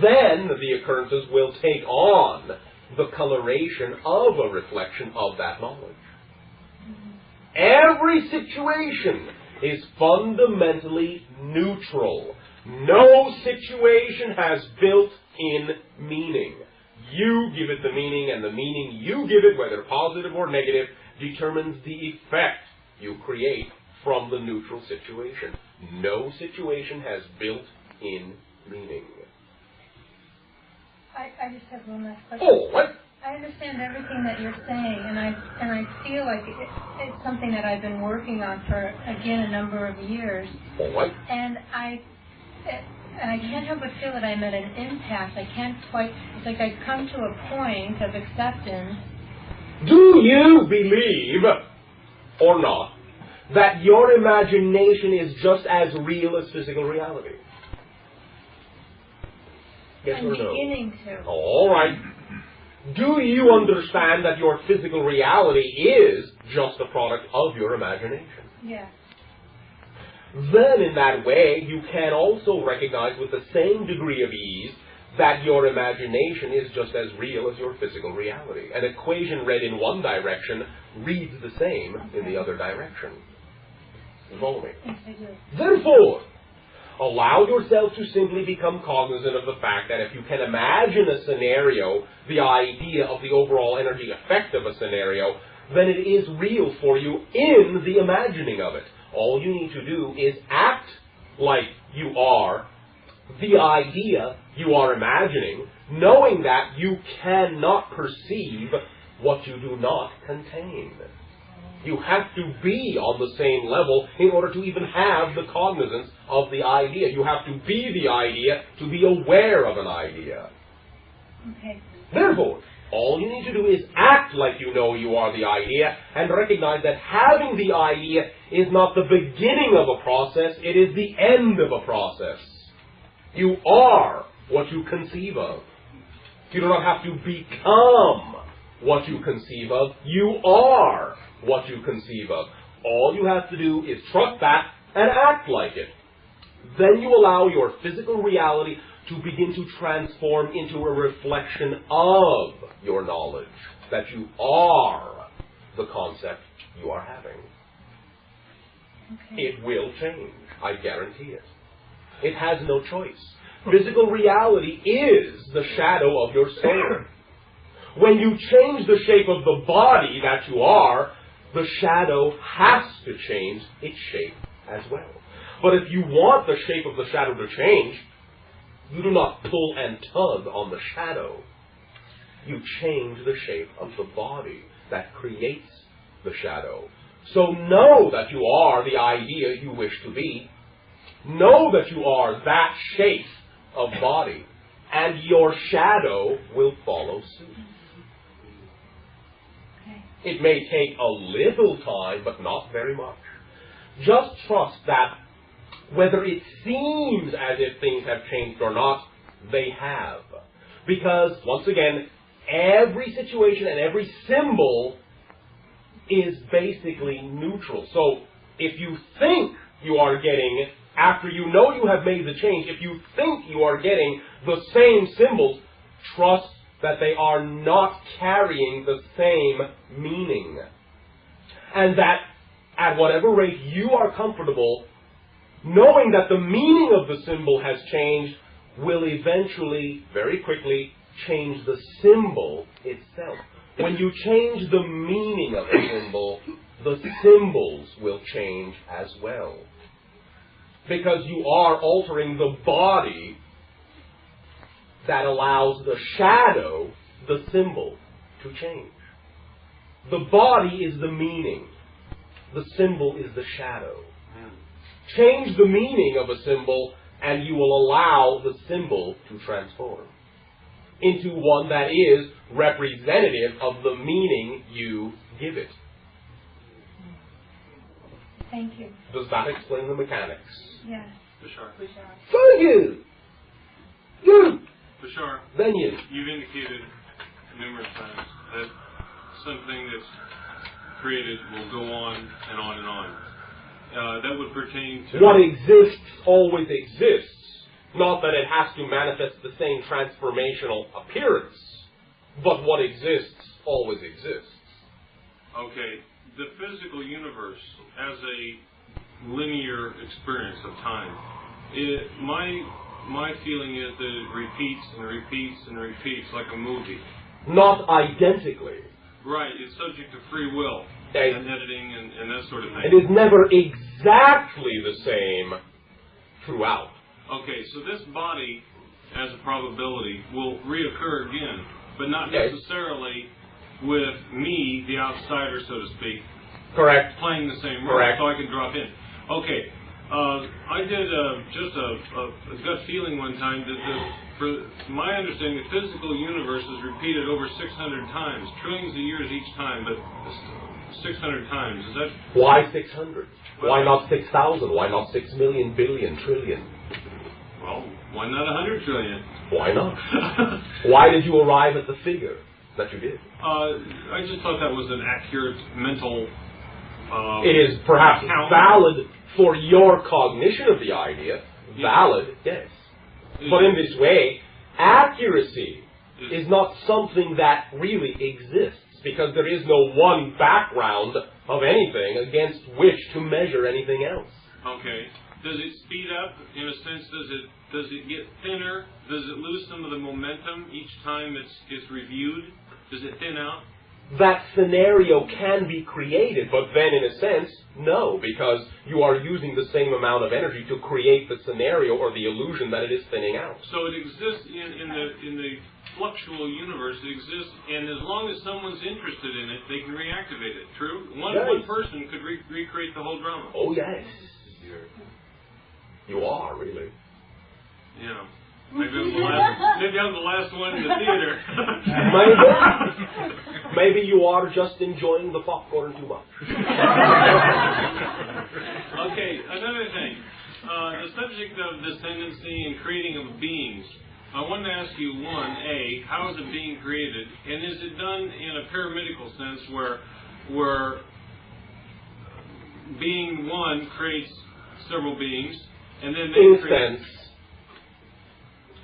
Then the occurrences will take on the coloration of a reflection of that knowledge. Every situation is fundamentally neutral. No situation has built-in meaning. You give it the meaning, and the meaning you give it, whether positive or negative, determines the effect you create from the neutral situation. No situation has built-in meaning. I just have one last question. Oh, what? I understand everything that you're saying, and I feel like it's something that I've been working on for, again, a number of years. Oh, what? And I can't help but feel that I'm at an impasse. I can't quite, it's like I've come to a point of acceptance. Do you believe, or not, that your imagination is just as real as physical reality? Yes I'm or no? beginning to. All right. Do you understand that your physical reality is just a product of your imagination? Yeah. Then in that way, you can also recognize with the same degree of ease that your imagination is just as real as your physical reality. An equation read in one direction reads the same in the other direction. You follow me? Yes, I do. Therefore, allow yourself to simply become cognizant of the fact that if you can imagine a scenario, the idea of the overall energy effect of a scenario, then it is real for you in the imagining of it. All you need to do is act like you are the idea you are imagining, knowing that you cannot perceive what you do not contain. You have to be on the same level in order to even have the cognizance of the idea. You have to be the idea to be aware of an idea. Okay. Therefore, all you need to do is act like you know you are the idea and recognize that having the idea is not the beginning of a process, it is the end of a process. You are what you conceive of. You do not have to become what you conceive of. You are what you conceive of. All you have to do is trust that and act like it. Then you allow your physical reality to begin to transform into a reflection of your knowledge, that you are the concept you are having. Okay. It will change. I guarantee it. It has no choice. Physical reality is the shadow of your soul. When you change the shape of the body that you are, the shadow has to change its shape as well. But if you want the shape of the shadow to change, you do not pull and tug on the shadow. You change the shape of the body that creates the shadow. So know that you are the idea you wish to be. Know that you are that shape of body, and your shadow will follow suit. Okay. It may take a little time, but not very much. Just trust that whether it seems as if things have changed or not, they have. Because, once again, every situation and every symbol is basically neutral. So, if you think you are getting, after you know you have made the change, if you think you are getting the same symbols, trust that they are not carrying the same meaning. And that at whatever rate you are comfortable, knowing that the meaning of the symbol has changed will eventually, very quickly, change the symbol itself. When you change the meaning of a symbol, the symbols will change as well. Because you are altering the body that allows the shadow, the symbol, to change. The body is the meaning. The symbol is the shadow. Change the meaning of a symbol and you will allow the symbol to transform into one that is representative of the meaning you give it. Thank you. Does that explain the mechanics? Yes. Bashar. Thank you! You! Bashar. Then you. You've indicated numerous times that something that's created will go on and on and on. That would pertain to... What exists always exists. Not that it has to manifest the same transformational appearance, but what exists always exists. Okay. The physical universe as a linear experience of time, my feeling is that it repeats and repeats and repeats like a movie. Not identically. Right, it's subject to free will and editing and that sort of thing. It is never exactly the same throughout. Okay, so this body, as a probability, will reoccur again, but not necessarily with me, the outsider, so to speak. Correct. Playing the same role, so I can drop in. Okay, I did just a gut feeling one time that for my understanding, the physical universe is repeated over 600 times, trillions of years each time, but 600 times. Is that... Why 600? Why not 6,000? Why not 6 million, billion, trillion? Well, why not 100 trillion? Why not? Why did you arrive at the figure that you did? I just thought that was an accurate mental... it is perhaps valid for your cognition of the idea. Valid, yes. But in this way, accuracy is not something that really exists, because there is no one background of anything against which to measure anything else. Okay. Does it speed up? In a sense, does it get thinner? Does it lose some of the momentum each time it's reviewed? Does it thin out? That scenario can be created, but then in a sense, no, because you are using the same amount of energy to create the scenario or the illusion that it is thinning out. So it exists in the fluctual universe. It exists, and as long as someone's interested in it, they can reactivate it. True? One person could recreate the whole drama. Oh, yes. You are, really. Yeah. Maybe I'm the last one in the theater. Maybe you are just enjoying the popcorn too much. Okay, another thing. The subject of descendancy and creating of beings. I wanted to ask you, one, A, how is a being created? And is it done in a paramedical sense where being one creates several beings, and then they create... sense,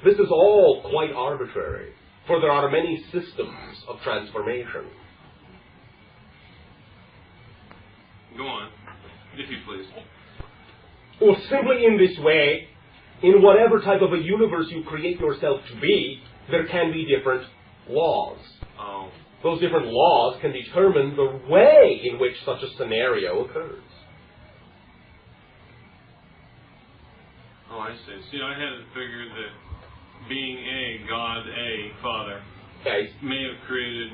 this is all quite arbitrary, for there are many systems of transformation. Go on, if you please. Well, simply in this way, in whatever type of a universe you create yourself to be, there can be different laws. Oh. Those different laws can determine the way in which such a scenario occurs. Oh, I see. See, I had it figured that being God, Father, may have created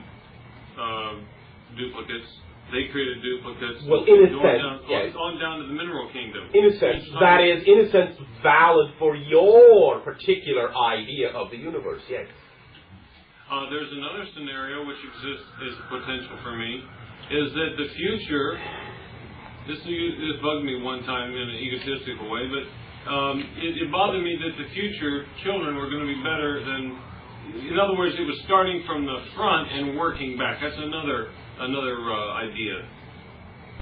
duplicates. They created duplicates. Well, in a sense, yes. On down to the mineral kingdom. In a sense, that is, in a sense, valid for your particular idea of the universe, yes. There's another scenario which exists as a potential for me, is that the future, this bugged me one time in an egotistical way, but it bothered me that the future children were going to be better than, in other words, it was starting from the front and working back. That's another idea.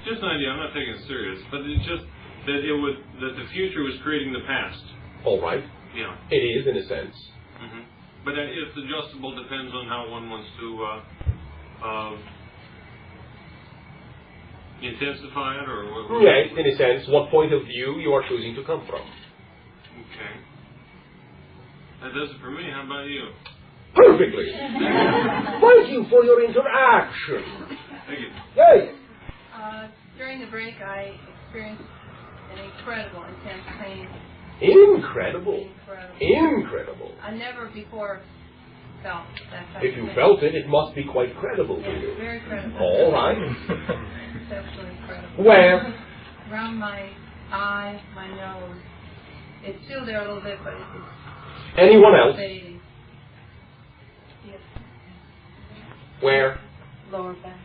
Just an idea. I'm not taking it serious, but it's just that that the future was creating the past. All right. Yeah. It is in a sense. Mm-hmm. But it's adjustable. Depends on how one wants to intensify it, or yes, in a sense, what point of view you are choosing to come from. Okay. That does it for me. How about you? Perfectly. Thank you for your interaction. Thank you. Yay. During the break, I experienced an incredible intense pain Incredible. Incredible. I never before felt that type If of you thing. felt it, it must be quite credible to Yes, you. very credible. All right. It's absolutely incredible. Where? Around my eye, my nose. It's still there a little bit, but it's Anyone else? fading. Yes. Where? Lower back.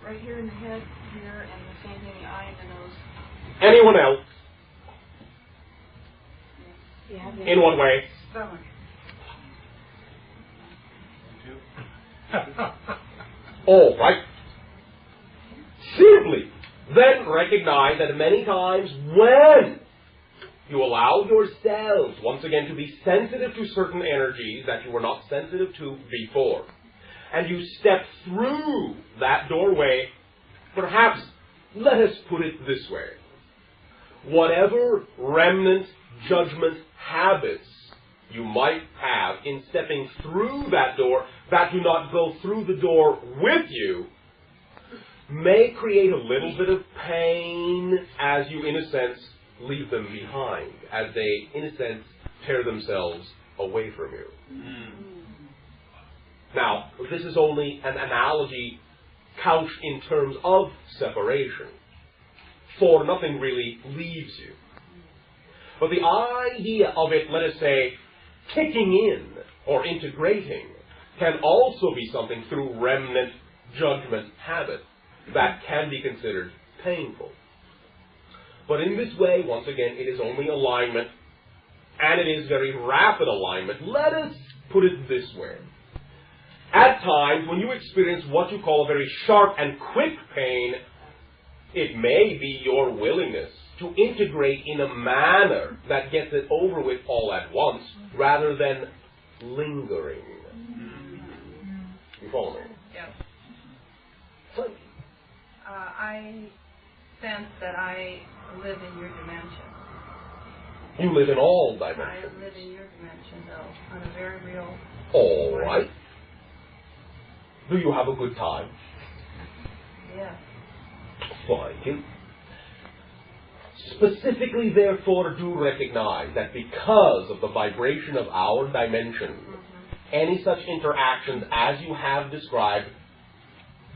Right here in the head, here, and the same thing in the eye and the nose. Anyone else? Yeah. In what way? Stomach. All right. Simply then recognize that many times when you allow yourselves once again to be sensitive to certain energies that you were not sensitive to before, and you step through that doorway, perhaps, let us put it this way, whatever remnant judgment habits you might have in stepping through that door that do not go through the door with you may create a little bit of pain as you, in a sense, leave them behind, as they, in a sense, tear themselves away from you. Now, this is only an analogy couched in terms of separation, for nothing really leaves you. But the idea of it, let us say, kicking in or integrating can also be something through remnant judgment habit that can be considered painful. But in this way, once again, it is only alignment, and it is very rapid alignment. Let us put it this way. At times, when you experience what you call a very sharp and quick pain, it may be your willingness to integrate in a manner that gets it over with all at once, rather than lingering. You follow me? Yes. So, I sense that I live in your dimension. you live in all I dimensions. live in your dimension, though, on a very real All way. right. Do you have a good time? Yes. Thank you. Specifically, therefore, do recognize that because of the vibration of our dimension, any such interactions as you have described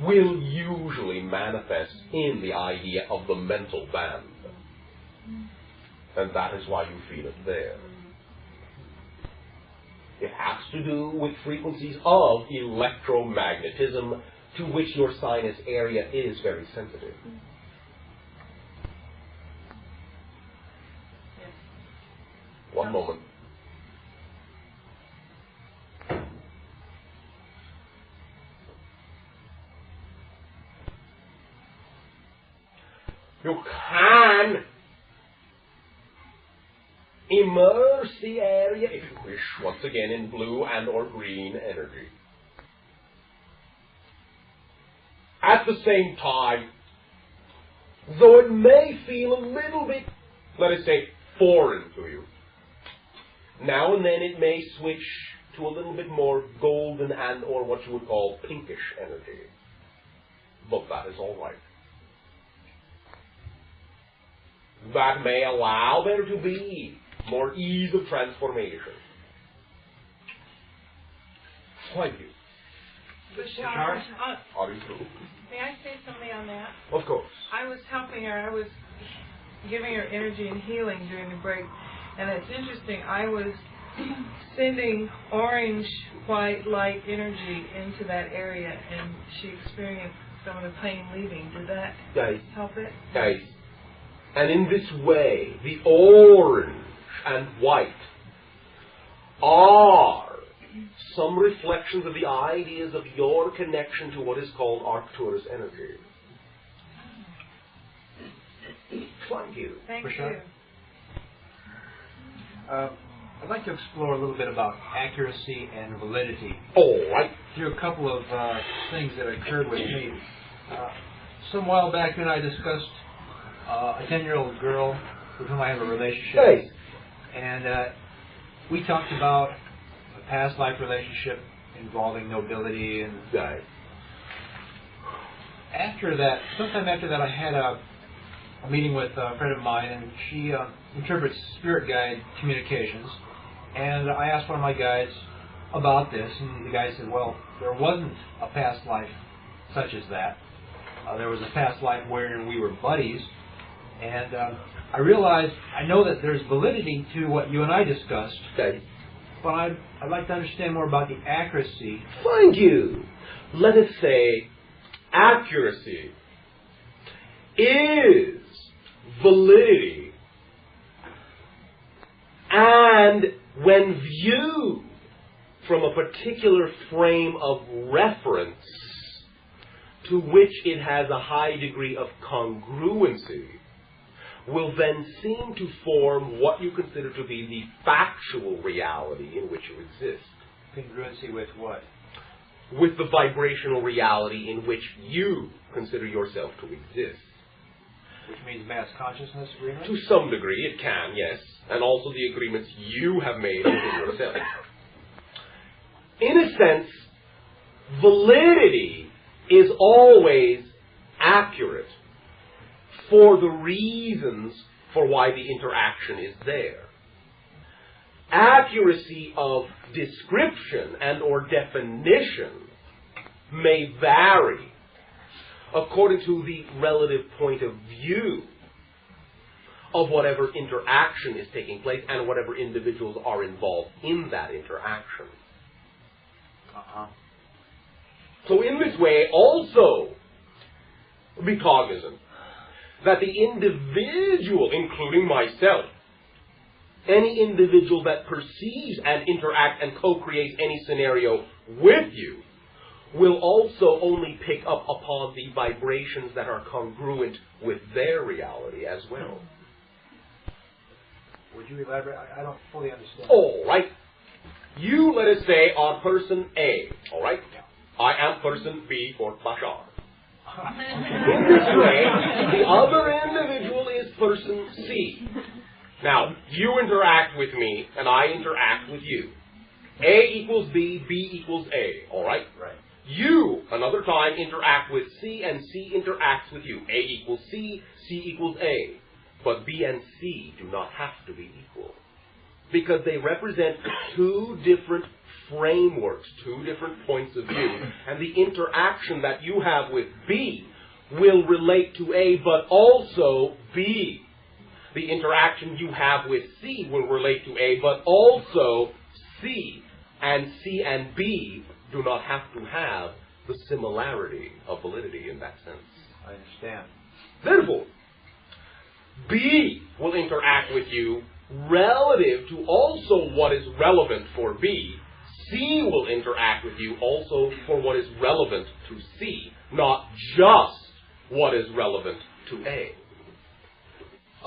will usually manifest in the idea of the mental band. And that is why you feel it there. It has to do with frequencies of electromagnetism to which your sinus area is very sensitive. One moment. You can immerse the area, if you wish, once again in blue and or green energy. At the same time, though it may feel a little bit, let us say, foreign to you, now and then it may switch to a little bit more golden and or what you would call pinkish energy. But that is all right. That may allow there to be more ease of transformation. Thank you. Bashar, Are you through? may I say something on that? Of course. I was helping her. I was giving her energy and healing during the break. And it's interesting. I was sending orange, white, light energy into that area, and she experienced some of the pain leaving. Did that help it? Guys. And in this way, the orange and white are some reflections of the ideas of your connection to what is called Arcturus energy. Thank you. Thank Bashar? you. I'd like to explore a little bit about accuracy and validity All right. through a couple of things that occurred with me. Some while back then I discussed a 10-year-old girl with whom I have a relationship. Hey. And we talked about a past life relationship involving nobility. And Guys. after that, sometime after that, I had a meeting with a friend of mine, and she interprets spirit guide communications. And I asked one of my guides about this, and the guy said, well, there wasn't a past life such as that. There was a past life wherein we were buddies, and I realized, I know that there's validity to what you and I discussed, Okay. but I'd like to understand more about the accuracy. Mind you, let us say accuracy is validity, and when viewed from a particular frame of reference to which it has a high degree of congruency, will then seem to form what you consider to be the factual reality in which you exist. Congruency with what? With the vibrational reality in which you consider yourself to exist. Which means mass consciousness agreement? To some degree, it can, yes. And also the agreements you have made within yourself. In a sense, validity is always accurate for the reasons for why the interaction is there. Accuracy of description and or definition may vary according to the relative point of view of whatever interaction is taking place and whatever individuals are involved in that interaction. So in this way, also be cognizant that the individual, including myself, any individual that perceives and interacts and co-creates any scenario with you, will also only pick up upon the vibrations that are congruent with their reality as well. Would you elaborate? I don't fully understand. All right. You, let us say, are person A. All right? I am person B for Bashar. In this way, the other individual is person C. Now, you interact with me, and I interact with you. A equals B, B equals A. All right? Right. You, another time, interact with C, and C interacts with you. A equals C, C equals A. But B and C do not have to be equal, because they represent two different frameworks, two different points of view, and the interaction that you have with B will relate to A, but also B. The interaction you have with C will relate to A, but also C. And C and B do not have to have the similarity of validity in that sense. I understand. Therefore, B will interact with you relative to also what is relevant for B. C will interact with you also for what is relevant to C, not just what is relevant to A.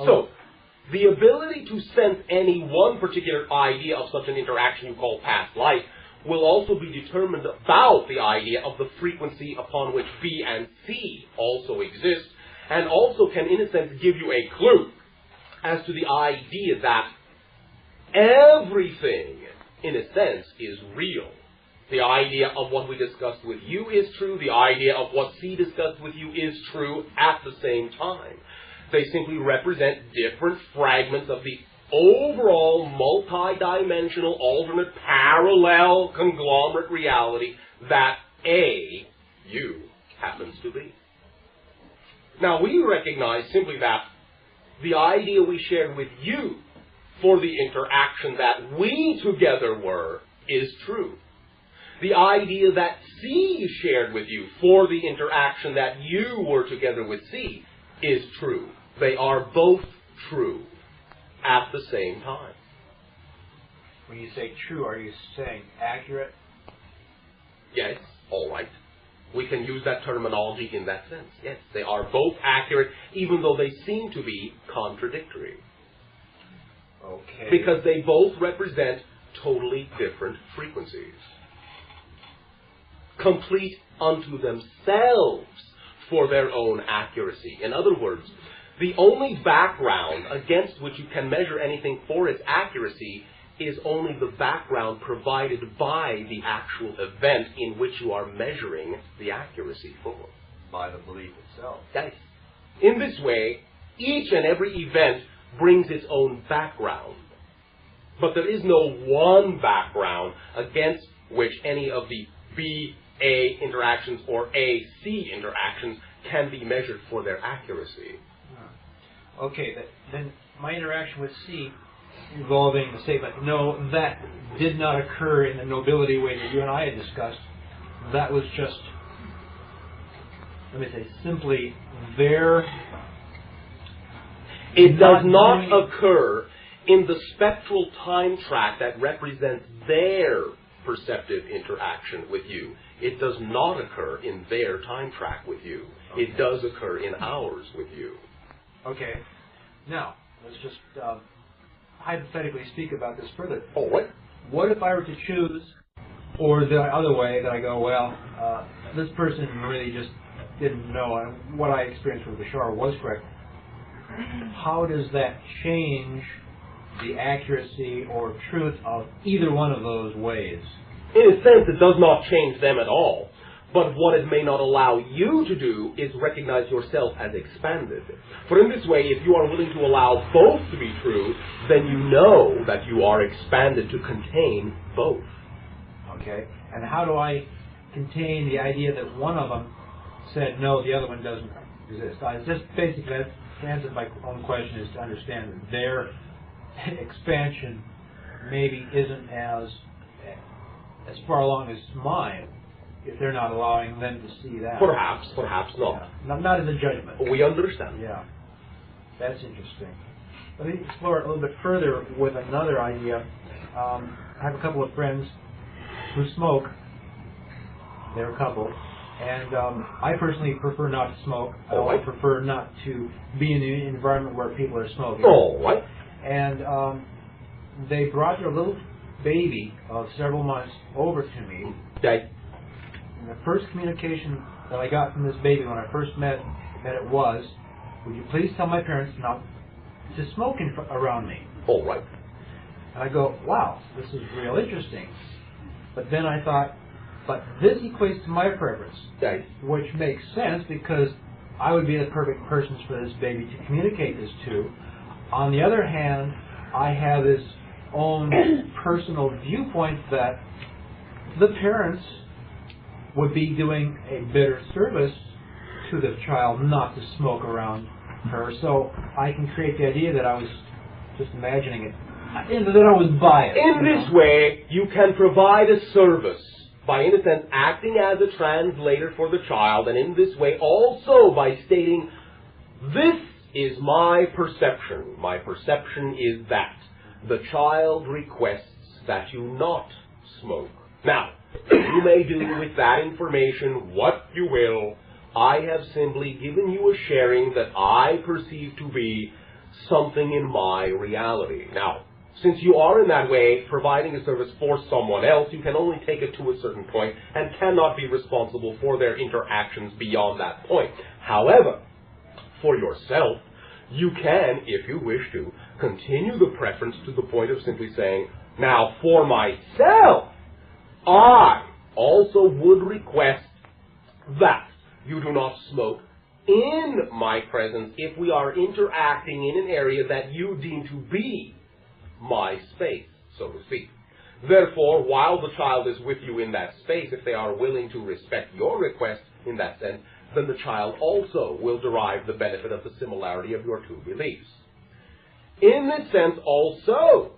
So, the ability to sense any one particular idea of such an interaction you call past life will also be determined about the idea of the frequency upon which B and C also exist, and also can, in a sense, give you a clue as to the idea that everything, in a sense, is real. The idea of what we discussed with you is true. The idea of what C discussed with you is true at the same time. They simply represent different fragments of the overall multi-dimensional, alternate, parallel, conglomerate reality that A, you, happens to be. Now, we recognize simply that the idea we shared with you for the interaction that we together were is true. The idea that C shared with you for the interaction that you were together with C is true. They are both true at the same time. When you say true, are you saying accurate? Yes, all right. We can use that terminology in that sense. Yes, they are both accurate, even though they seem to be contradictory. Okay. Because they both represent totally different frequencies, complete unto themselves for their own accuracy. In other words, the only background against which you can measure anything for its accuracy is only the background provided by the actual event in which you are measuring the accuracy for. By the belief itself. Yes. In this way, Each and every event brings its own background. But there is no one background against which any of the B-A interactions or A-C interactions can be measured for their accuracy. Okay, then my interaction with C involving the statement, no, that did not occur in the nobility way that you and I had discussed. That was just, let me say, simply their... It does not occur in the spectral time track that represents their perceptive interaction with you. It does not occur in their time track with you. Okay. It does occur in ours with you. Okay. Now, let's just hypothetically speak about this further. Oh, what? What if I were to choose, or the other way, that I go, well, this person really just didn't know, and what I experienced with Bashar was correct. How does that change the accuracy or truth of either one of those ways? In a sense, it does not change them at all. But what it may not allow you to do is recognize yourself as expanded. For in this way, if you are willing to allow both to be true, then you know that you are expanded to contain both. Okay. And how do I contain the idea that one of them said, no, the other one doesn't exist? I just basically, to answer my own question, is to understand that their expansion maybe isn't as far along as mine, if they're not allowing them to see that. Perhaps not. Yeah. Not as a judgment. We understand. Yeah. That's interesting. Let me explore it a little bit further with another idea. I have a couple of friends who smoke. They're a couple. And I personally prefer not to smoke. I prefer not to be in an environment where people are smoking. Oh, what? And they brought their little baby of several months over to me. Okay. And the first communication that I got from this baby when I first met it was, would you please tell my parents not to smoke around me? All right. And I go, wow, this is real interesting. But then I thought, but this equates to my preference, okay, which makes sense because I would be the perfect person for this baby to communicate this to. On the other hand, I have this own personal viewpoint that the parents would be doing a better service to the child not to smoke around her. So I can create the idea that I was just imagining it, that I was biased. In this way, you can provide a service by, in a sense, acting as a translator for the child, and in this way also by stating, this is my perception. My perception is that the child requests that you not smoke. Now, you may do with that information what you will. I have simply given you a sharing that I perceive to be something in my reality. Now, since you are in that way providing a service for someone else, you can only take it to a certain point and cannot be responsible for their interactions beyond that point. However, for yourself, you can, if you wish to, continue the preference to the point of simply saying, now for myself, I also would request that you do not smoke in my presence if we are interacting in an area that you deem to be my space, so to speak. Therefore, while the child is with you in that space, if they are willing to respect your request in that sense, then the child also will derive the benefit of the similarity of your two beliefs. In this sense, also,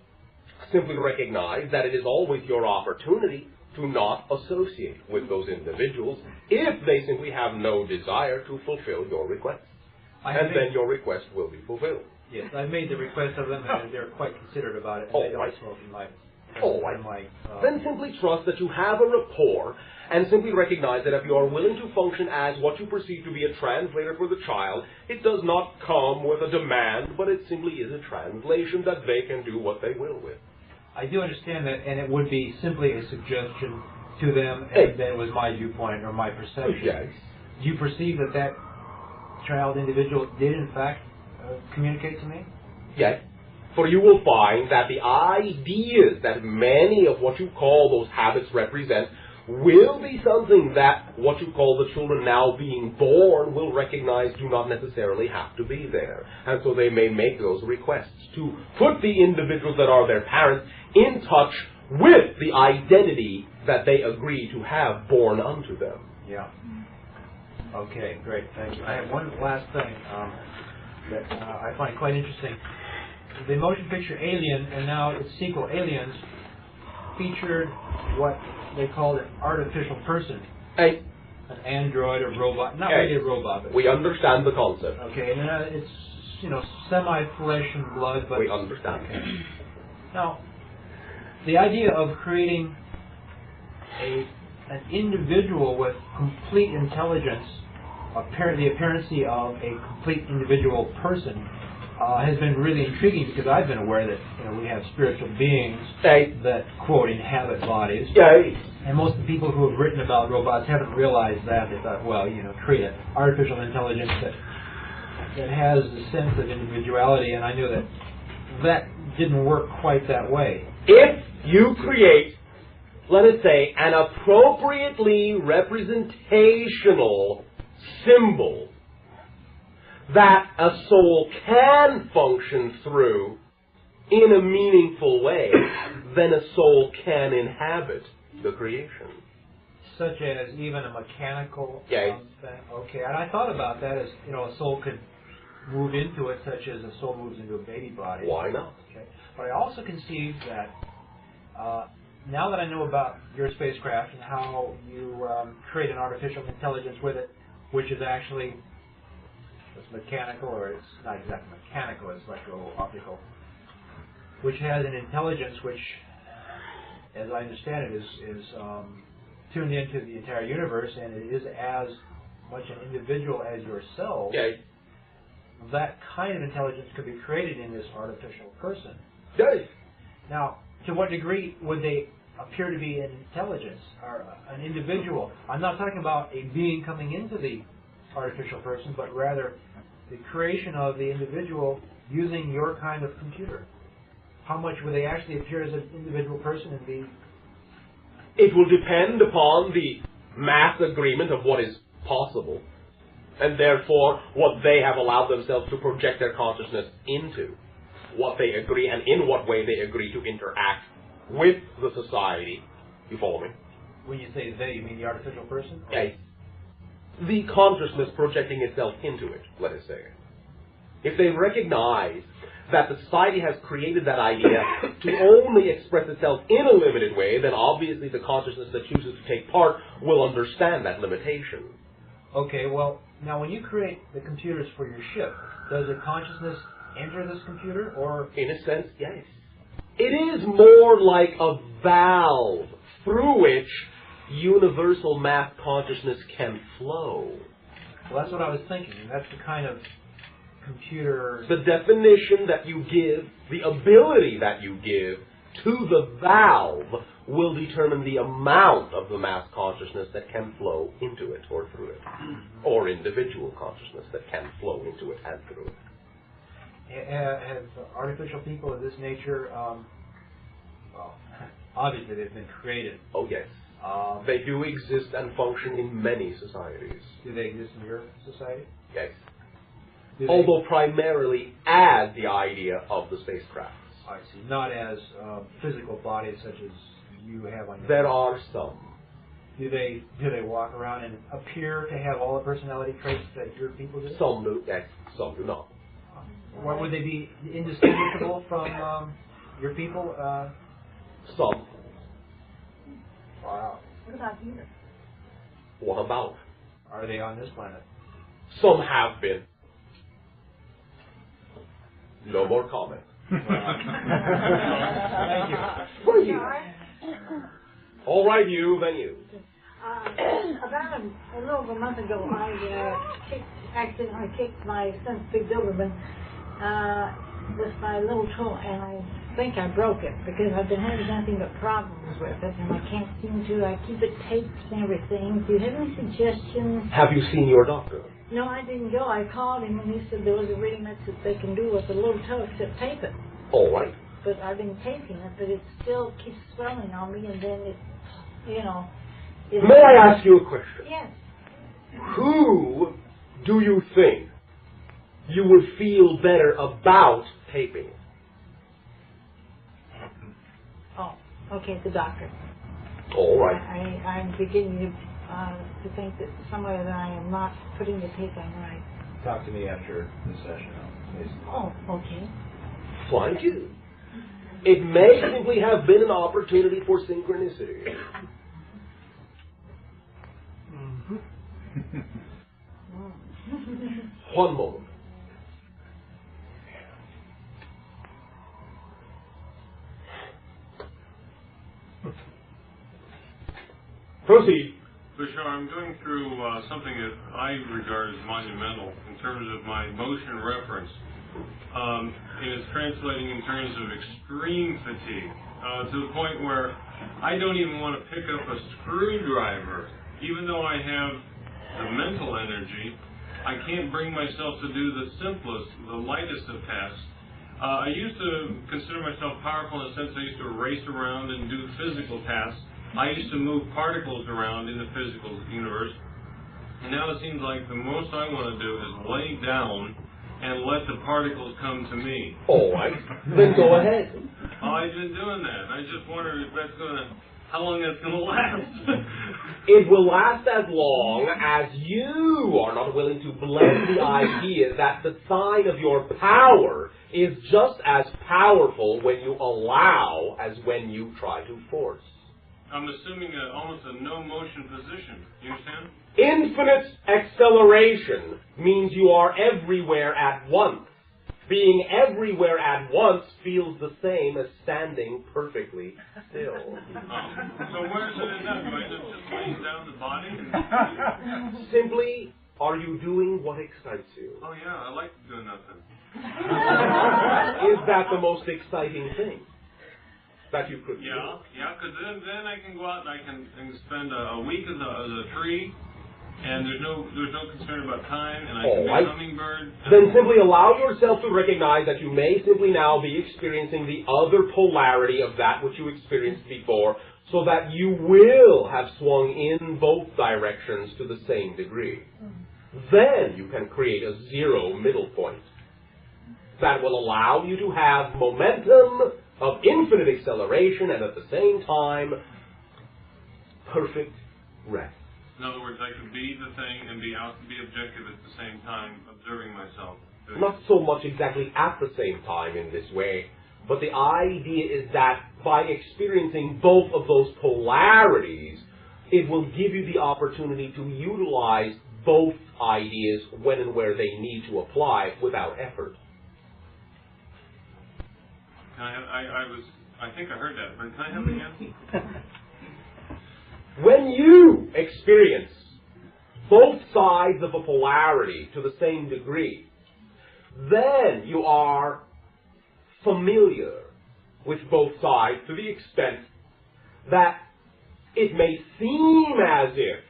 simply recognize that it is always your opportunity to not associate with those individuals if they simply have no desire to fulfill your request. And then your request will be fulfilled. Yes, I made the request of them, and they're quite considerate about it. And they don't smoke in my... Then simply trust that you have a rapport, and simply recognize that if you are willing to function as what you perceive to be a translator for the child, it does not come with a demand, but it simply is a translation that they can do what they will with. I do understand that, and it would be simply a suggestion to them, and that it was my viewpoint or my perception. Yes. Do you perceive that that child individual did, in fact, communicate to me? Yes. For you will find that the ideas that many of what you call those habits represent will be something that what you call the children now being born will recognize do not necessarily have to be there. And so they may make those requests to put the individuals that are their parents in touch with the identity that they agree to have born unto them. Yeah. Okay, great, thank you. I have one last thing that I find quite interesting. The motion picture Alien, and now its sequel Aliens, featured what they called an artificial person. Hey. An android or robot, not really a robot. But we understand the concept. Okay, and it's, semi-flesh and blood, but... We understand. Okay. Now, the idea of creating an individual with complete intelligence, the appearance of a complete individual person, has been really intriguing because I've been aware that we have spiritual beings that, quote, inhabit bodies. And most of the people who have written about robots haven't realized that. They thought, well, create an artificial intelligence that has the sense of individuality, and I knew that didn't work quite that way. If you create, let us say, an appropriately representational symbol that a soul can function through in a meaningful way, then a soul can inhabit the creation. Such as even a mechanical thing? Okay, and I thought about that as, a soul could move into it, such as a soul moves into a baby body. Why not? Okay. But I also conceived that now that I know about your spacecraft and how you create an artificial intelligence with it, which is actually it's mechanical, or it's not exactly mechanical, it's electro-optical, which has an intelligence which, as I understand it, is tuned into the entire universe, and it is as much an individual as yourself. Okay. That kind of intelligence could be created in this artificial person. Okay. Now, to what degree would they appear to be an intelligence or an individual? I'm not talking about a being coming into the artificial person, but rather the creation of the individual using your kind of computer. How much would they actually appear as an individual person and be? It will depend upon the mass agreement of what is possible, and therefore what they have allowed themselves to project their consciousness into, what they agree, and in what way they agree to interact with the society. You follow me? When you say they, you mean the artificial person? Yes. The consciousness projecting itself into it, let us say. If they recognize that the society has created that idea to only express itself in a limited way, then obviously the consciousness that chooses to take part will understand that limitation. Okay, well, now when you create the computers for your ship, does a consciousness enter this computer, or? In a sense, yes. It is more like a valve through which universal mass consciousness can flow. Well, that's what I was thinking. That's the kind of computer... The definition that you give, the ability that you give to the valve will determine the amount of the mass consciousness that can flow into it or through it, or individual consciousness that can flow into it and through it. Have artificial people of this nature, well, obviously they've been created. Oh, yes. They do exist and function in many societies. Do they exist in your society? Yes. Although primarily as the idea of the spacecraft. I see. Not as physical bodies such as you have on your... There are some. Do they walk around and appear to have all the personality traits that your people do? Some do, yes. Some do not. What would they be indistinguishable from your people? Some. Wow. What about here? What about? Are they on this planet? Some have been. No more comment. Thank you. Who are you? All right, you, then you. About a little over a month ago, I accidentally kicked my son's big Doberman with my little toe, and I think I broke it because I've been having nothing but problems with it, and I can't seem to. I keep it taped and everything. Do you have any suggestions? Have you seen your doctor? No, I didn't go. I called him, and he said there was a remix that they can do with a little toe except tape it. All right. But I've been taping it, but it still keeps swelling on me, and then it, May I ask you a question? Yes. Who do you think you would feel better about taping? Oh, okay, the doctor. All right. I'm beginning to think that somewhere that I am not putting the tape on right. Talk to me after the session, please. Oh, okay. Thank you. It may simply have been an opportunity for synchronicity. One moment. Proceed. Bashar, I'm going through something that I regard as monumental in terms of my motion reference. It is translating in terms of extreme fatigue to the point where I don't even want to pick up a screwdriver. Even though I have the mental energy, I can't bring myself to do the simplest, the lightest of tasks. I used to consider myself powerful in the sense I used to race around and do physical tasks. I used to move particles around in the physical universe. And now it seems like the most I want to do is lay down and let the particles come to me. All right. Then go ahead. I've been doing that. I just wondered if that's going to, how long that's going to last. It will last as long as you are not willing to blend the idea that the sign of your power is just as powerful when you allow as when you try to force. I'm assuming almost a no-motion position. You understand? Infinite acceleration means you are everywhere at once. Being everywhere at once feels the same as standing perfectly still. So where's it in that? Do I just laying down the body? And... Simply, are you doing what excites you? Oh yeah, I like doing nothing. Is that the most exciting thing that you could do? Yeah, because then I can go out and I can spend a week as a tree. And there's no concern about time, and I can be a hummingbird. Then simply allow yourself to recognize that you may simply now be experiencing the other polarity of that which you experienced before, so that you will have swung in both directions to the same degree. Then you can create a zero middle point that will allow you to have momentum of infinite acceleration and at the same time perfect rest. In other words, I could be the thing and be objective at the same time, observing myself. Not so much exactly at the same time in this way, but the idea is that by experiencing both of those polarities, it will give you the opportunity to utilize both ideas when and where they need to apply without effort. I think I heard that, but can I have it again? When you experience both sides of a polarity to the same degree, then you are familiar with both sides to the extent that it may seem as if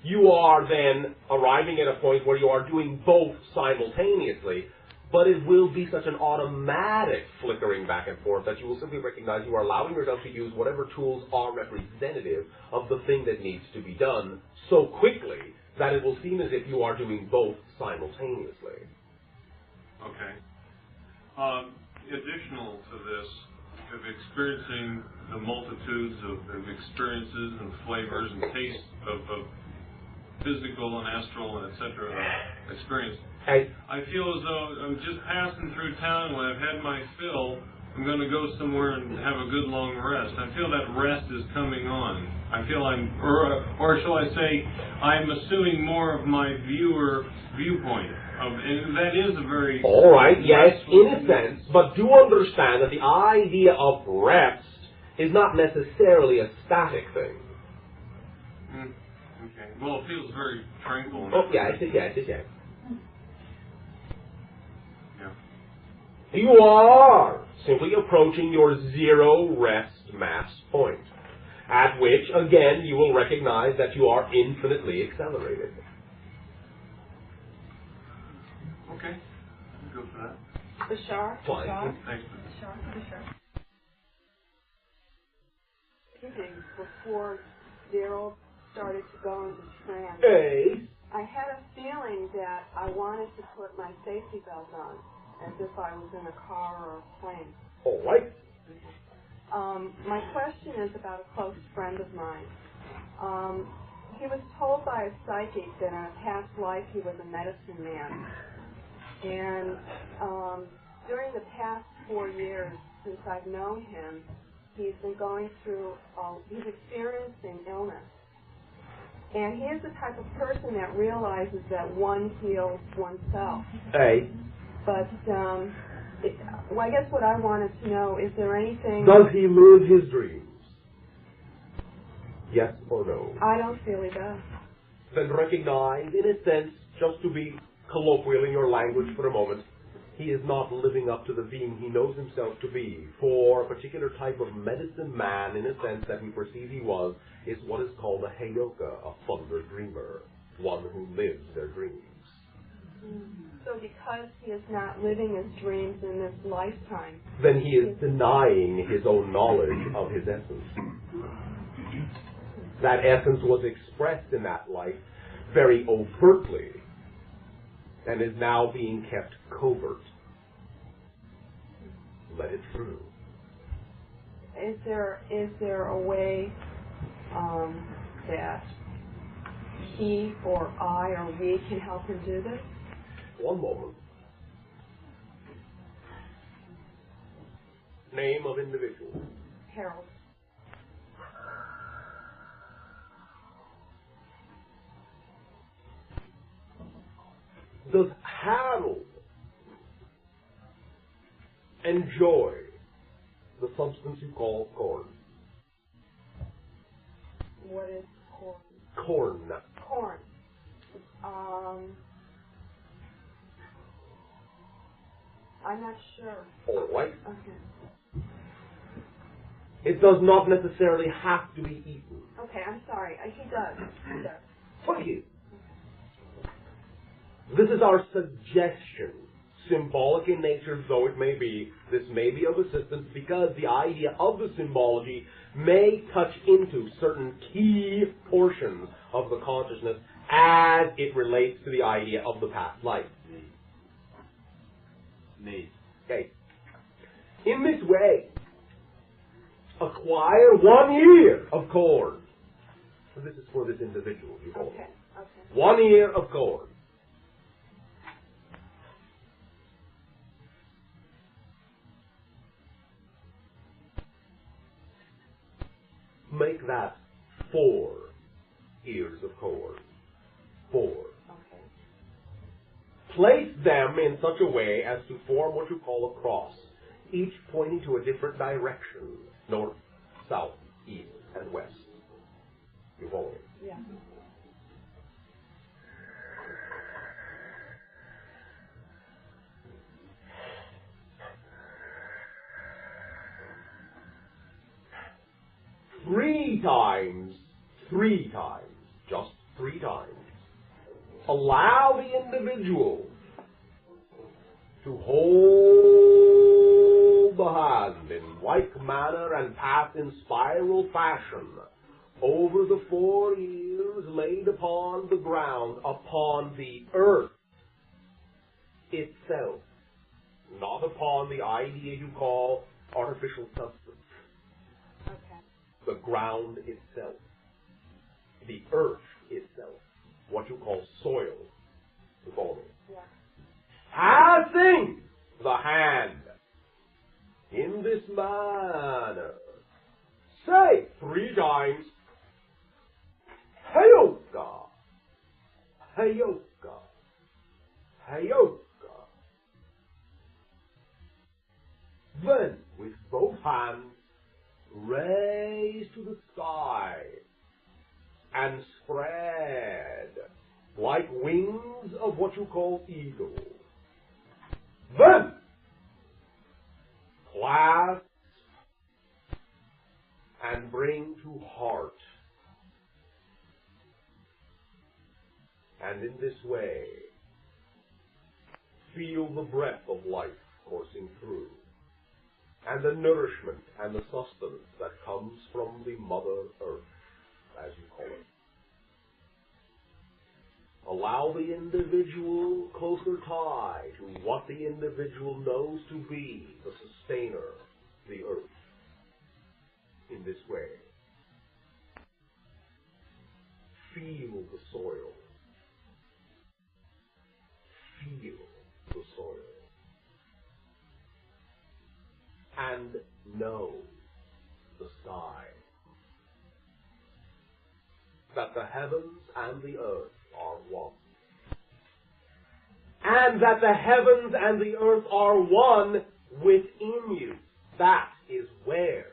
you are then arriving at a point where you are doing both simultaneously, but it will be such an automatic flickering back and forth that you will simply recognize you are allowing yourself to use whatever tools are representative of the thing that needs to be done so quickly that it will seem as if you are doing both simultaneously. Okay. Additional to this, of experiencing the multitudes of experiences and flavors and tastes of physical and astral and etc. experience, I feel as though I'm just passing through town. When I've had my fill, I'm going to go somewhere and have a good long rest. I feel that rest is coming on. I feel or shall I say, I'm assuming more of my viewpoint. And that is a very... All right, yes, in a sense, but do understand that the idea of rest is not necessarily a static thing. Okay. Well, it feels very tranquil. Oh, yes. You are simply approaching your zero rest mass point, at which, again, you will recognize that you are infinitely accelerated. Okay. Go for that. Bashar? Fine. Bashar? Thanks. Bashar. Two things. Before Daryl started to go into trance, I had a feeling that I wanted to put my safety belt on, as if I was in a car or a plane. All right. My question is about a close friend of mine. He was told by a psychic that in a past life he was a medicine man. And during the past 4 years since I've known him, he's been going through, he's experiencing illness. And he is the type of person that realizes that one heals oneself. But, well, I guess what I wanted to know, is there anything... Does he live his dreams? Yes or no? I don't feel he does. Then recognize, in a sense, just to be colloquial in your language for a moment, he is not living up to the being he knows himself to be. For a particular type of medicine man, in a sense, that we perceive he was, is what is called a heyoka, a thunder dreamer, one who lives their dreams. So because he is not living his dreams in this lifetime, then he is denying his own knowledge of his essence. That essence was expressed in that life very overtly and is now being kept covert. Let it through. Is there a way that he or I or we can help him do this? One moment. Name of individual. Harold. Does Harold enjoy the substance you call corn? What is corn? Corn. Corn. I'm not sure. All right. Okay. It does not necessarily have to be eaten. Okay, I'm sorry. He does. He does. Thank you. This is our suggestion, symbolic in nature though it may be. This may be of assistance because the idea of the symbology may touch into certain key portions of the consciousness as it relates to the idea of the past life. Okay. In this way, acquire 1 year of corn. So this is for this individual, you call it. Okay. 1 year of corn. Make that 4 ears of corn. 4. Okay. Place them in such a way as to form what you call a cross, each pointing to a different direction, north, south, east, and west. You follow me? Yeah. Three times, just 3 times, allow the individual to hold the hand in like manner and pass in spiral fashion over the 4 ears laid upon the ground, upon the earth itself, not upon the idea you call artificial substance. Okay. The ground itself, the earth itself, what you call soil. You follow me? Yeah. Passing the hand in this manner. Say 3 times, Heyoka, Heyoka, Heyoka. Then, with both hands, raise to the sky and spread like wings of what you call eagle. Then, clasp and bring to heart. And in this way, feel the breath of life coursing through, and the nourishment and the sustenance that comes from the Mother Earth, as you call it. Allow the individual closer tie to what the individual knows to be the sustainer, the earth, in this way. Feel the soil. Feel the soil. And know the sky. That the heavens and the earth are one. And that the heavens and the earth are one within you. That is where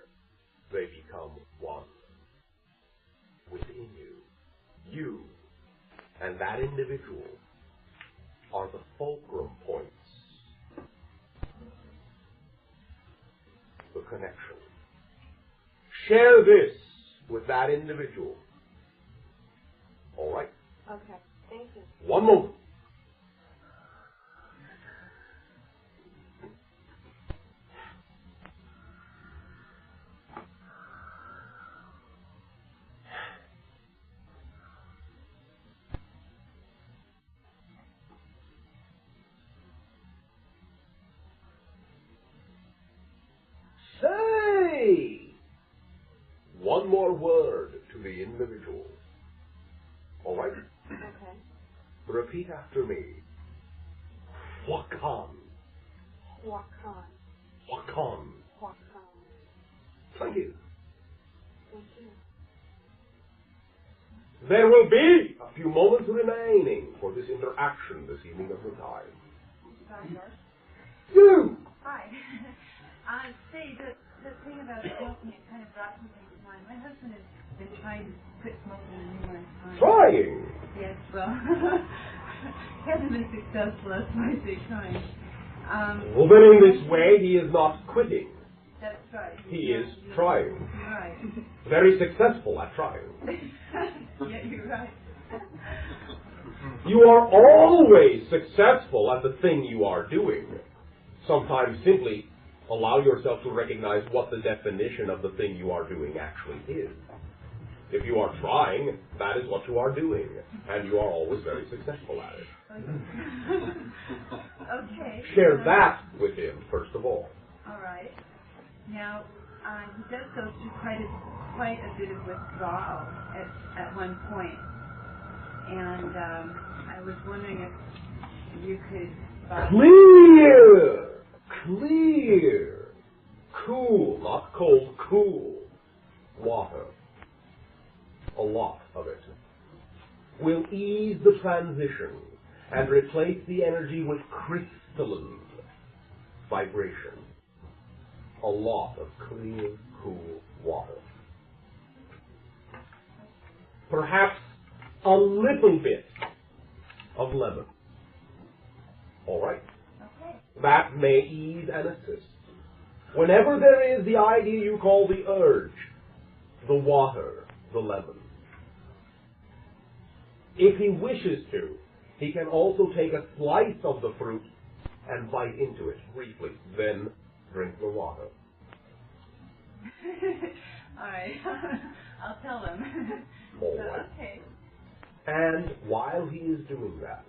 they become one. Within you. You and that individual are the fulcrum points. The connection. Share this with that individual. All right? Okay. Thank you. One moment. Say one more word to the individual. All right? Okay. Repeat after me. Wakan. Wakan. Wakan. Wakan. Thank you. Thank you. There will be a few moments remaining for this interaction this evening of the time. Bashar. You! Hi. Say, the thing about smoking, it kind of brought something to mind. My husband has been trying to quit smoking numerous times. Trying? Yes, well, he hasn't been successful, that's why I say trying. Well, then in this way, he is not quitting. That's right. He is trying. You're right. Very successful at trying. Yeah, you're right. You are always successful at the thing you are doing. Sometimes simply allow yourself to recognize what the definition of the thing you are doing actually is. If you are trying, that is what you are doing, and you are always very successful at it. Okay. Share that with him, first of all. All right. Now, he does go through quite a bit of withdrawal at one point. And I was wondering if you could... Clear! Cool, not cold, cool. Water. A lot of it. Will ease the transition and replace the energy with crystalline vibration. A lot of clear, cool water. Perhaps a little bit of lemon. All right? Okay. That may ease and assist. Whenever there is the idea you call the urge, the water, the lemon. If he wishes to, he can also take a slice of the fruit and bite into it briefly, then drink the water. All right. I'll tell him. All right. Okay. And while he is doing that,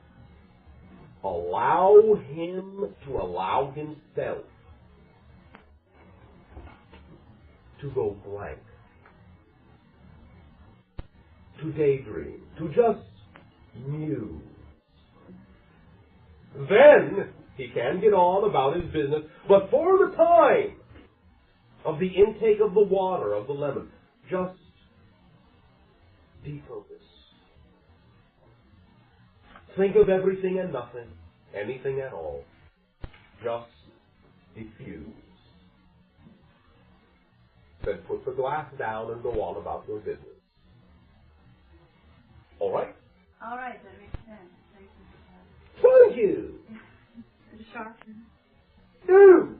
allow him to allow himself to go blank, to daydream, to just muse. Then he can get on about his business, but for the time of the intake of the water, of the lemon, just defocus. Think of everything and nothing, anything at all. Just diffuse. Then put the glass down and go on about your business. All right? All right, that makes sense. Thank you. Thank you. Bashar, Do.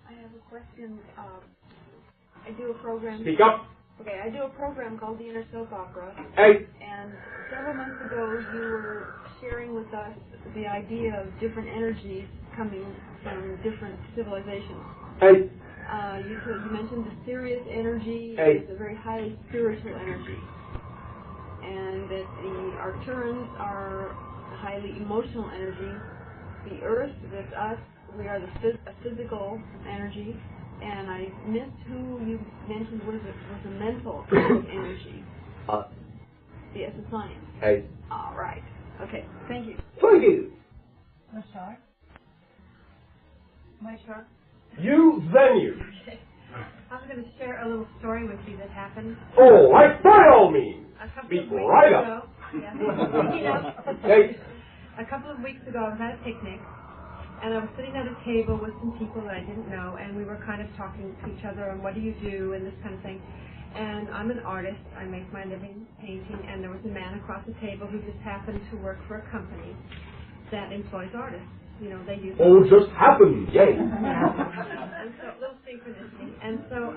I have a question. I do a program. Speak up. Okay, I do a program called The Inner Soap Opera. Hey. And several months ago, you were sharing with us the idea of different energies coming from different civilizations. Hey. You mentioned the serious energy. Hey. It's a very highly spiritual energy. and that the Arcturans are highly emotional energy. The Earth, that's us, we are the physical energy, and I missed who you mentioned was a mental energy. Yes, a science. Hey. All right. Okay. Thank you. Thank you. Bashar? My turn? You, then you. Okay. I was going to share a little story with you that happened. Oh, right, by all means. Speak right up. Hey. A couple of weeks ago, I was at a picnic, and I was sitting at a table with some people that I didn't know, and we were kind of talking to each other on what do you do and this kind of thing. And I'm an artist. I make my living painting, and there was a man across the table who just happened to work for a company that employs artists. You know, they use... Oh, just happened, yay. And so, a little synchronicity. And so,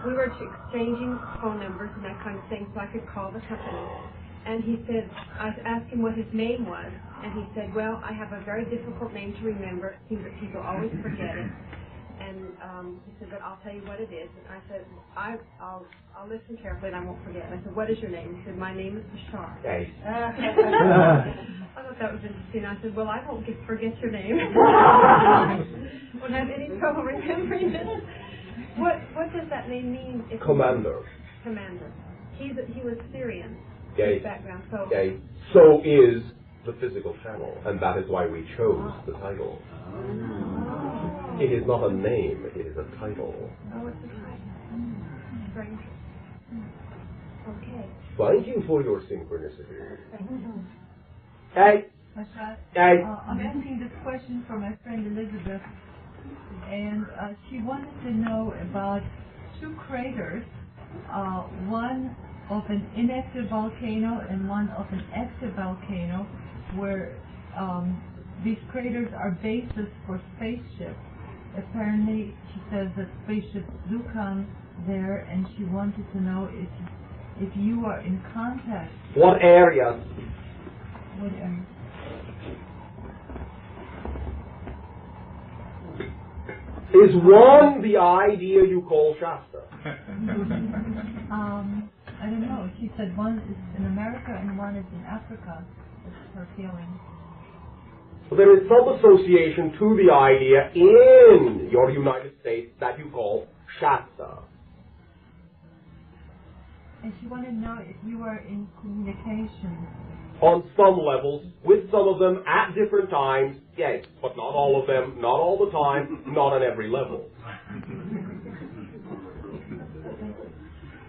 we were exchanging phone numbers and that kind of thing, so I could call the company. And he said, I asked him what his name was, and he said, well, I have a very difficult name to remember. It seems that people always forget it. And he said, but I'll tell you what it is. And I said, I'll listen carefully and I won't forget. And I said, what is your name? He said, my name is Bashar. Hey. I thought that was interesting. I said, well, I won't forget your name. Won't have any trouble remembering it. What does that name mean? Commander. Commander. He was Syrian. Yay. His background. So. Yay. So is the physical channel, and that is why we chose the title. It is not a name, it is a title. Oh, it's a title. Very interesting. Okay. Thank you for your synchronicity. Thank you. Hey. Bashar? Hey. I'm asking this question for my friend Elizabeth, and she wanted to know about two craters, one of an inactive volcano and one of an active volcano, where these craters are bases for spaceships. Apparently, she says that spaceships do come there, and she wanted to know if you are in contact. What areas? What area? Is one the idea you call Shasta? I don't know. She said one is in America and one is in Africa. That's her feeling. There is some association to the idea in your United States that you call Shasta. And she wanted to know if you are in communication. On some levels, with some of them at different times, yes, but not all of them, not all the time, not on every level.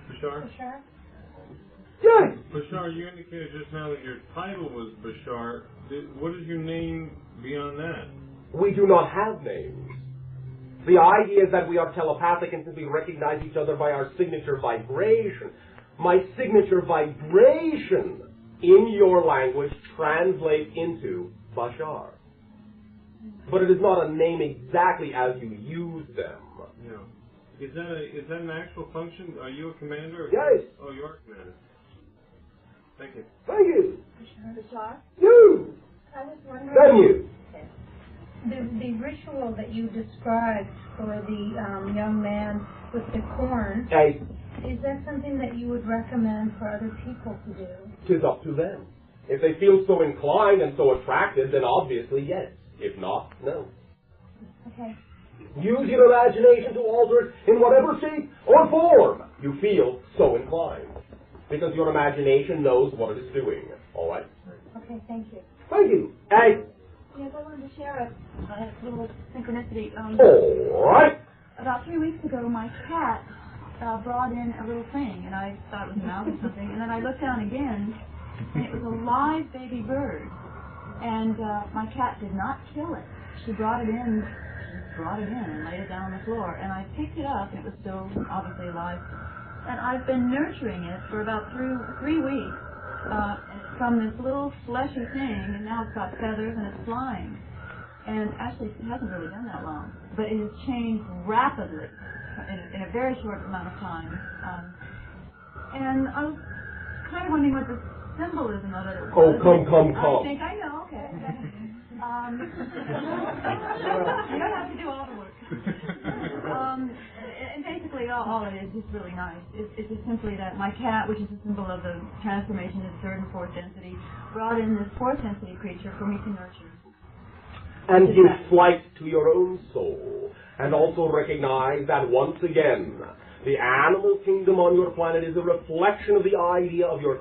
Bashar? Yes. Bashar, you indicated just now that your title was Bashar. What is your name beyond that? We do not have names. The idea is that we are telepathic and simply recognize each other by our signature vibration. My signature vibration in your language translates into Bashar. But it is not a name exactly as you use them. No. Is that an actual function? Are you a commander? Yes. Oh, you are a commander. Thank you. Thank you. Bashar? You. I was wondering. Then you. The ritual that you described for the young man with the corn, Hey. is that something that you would recommend for other people to do? Tis up to them. If they feel so inclined and so attracted, then obviously yes. If not, no. Okay. Use your imagination to alter it in whatever shape or form you feel so inclined. Because your imagination knows what it is doing. All right? Okay, thank you. Thank you. Hey. Yes, I wanted to share a little synchronicity. All right. About 3 weeks ago, my cat brought in a little thing, and I thought it was a mouse or something, and then I looked down again, and it was a live baby bird. And my cat did not kill it. She brought it in and laid it down on the floor, and I picked it up, and it was still obviously alive. And I've been nurturing it for about 3 weeks, and it's from this little fleshy thing, and now it's got feathers and it's flying. And actually, it hasn't really been that long, but it has changed rapidly in a very short amount of time. And I was kind of wondering what the symbolism of it was. Oh, come. I think I know, okay. You don't have to do all the work. And basically, all it is just really nice. It's just simply that my cat, which is a symbol of the transformation of third and fourth density, brought in this fourth density creature for me to nurture. And give flight to your own soul. And also recognize that once again, the animal kingdom on your planet is a reflection of the idea of your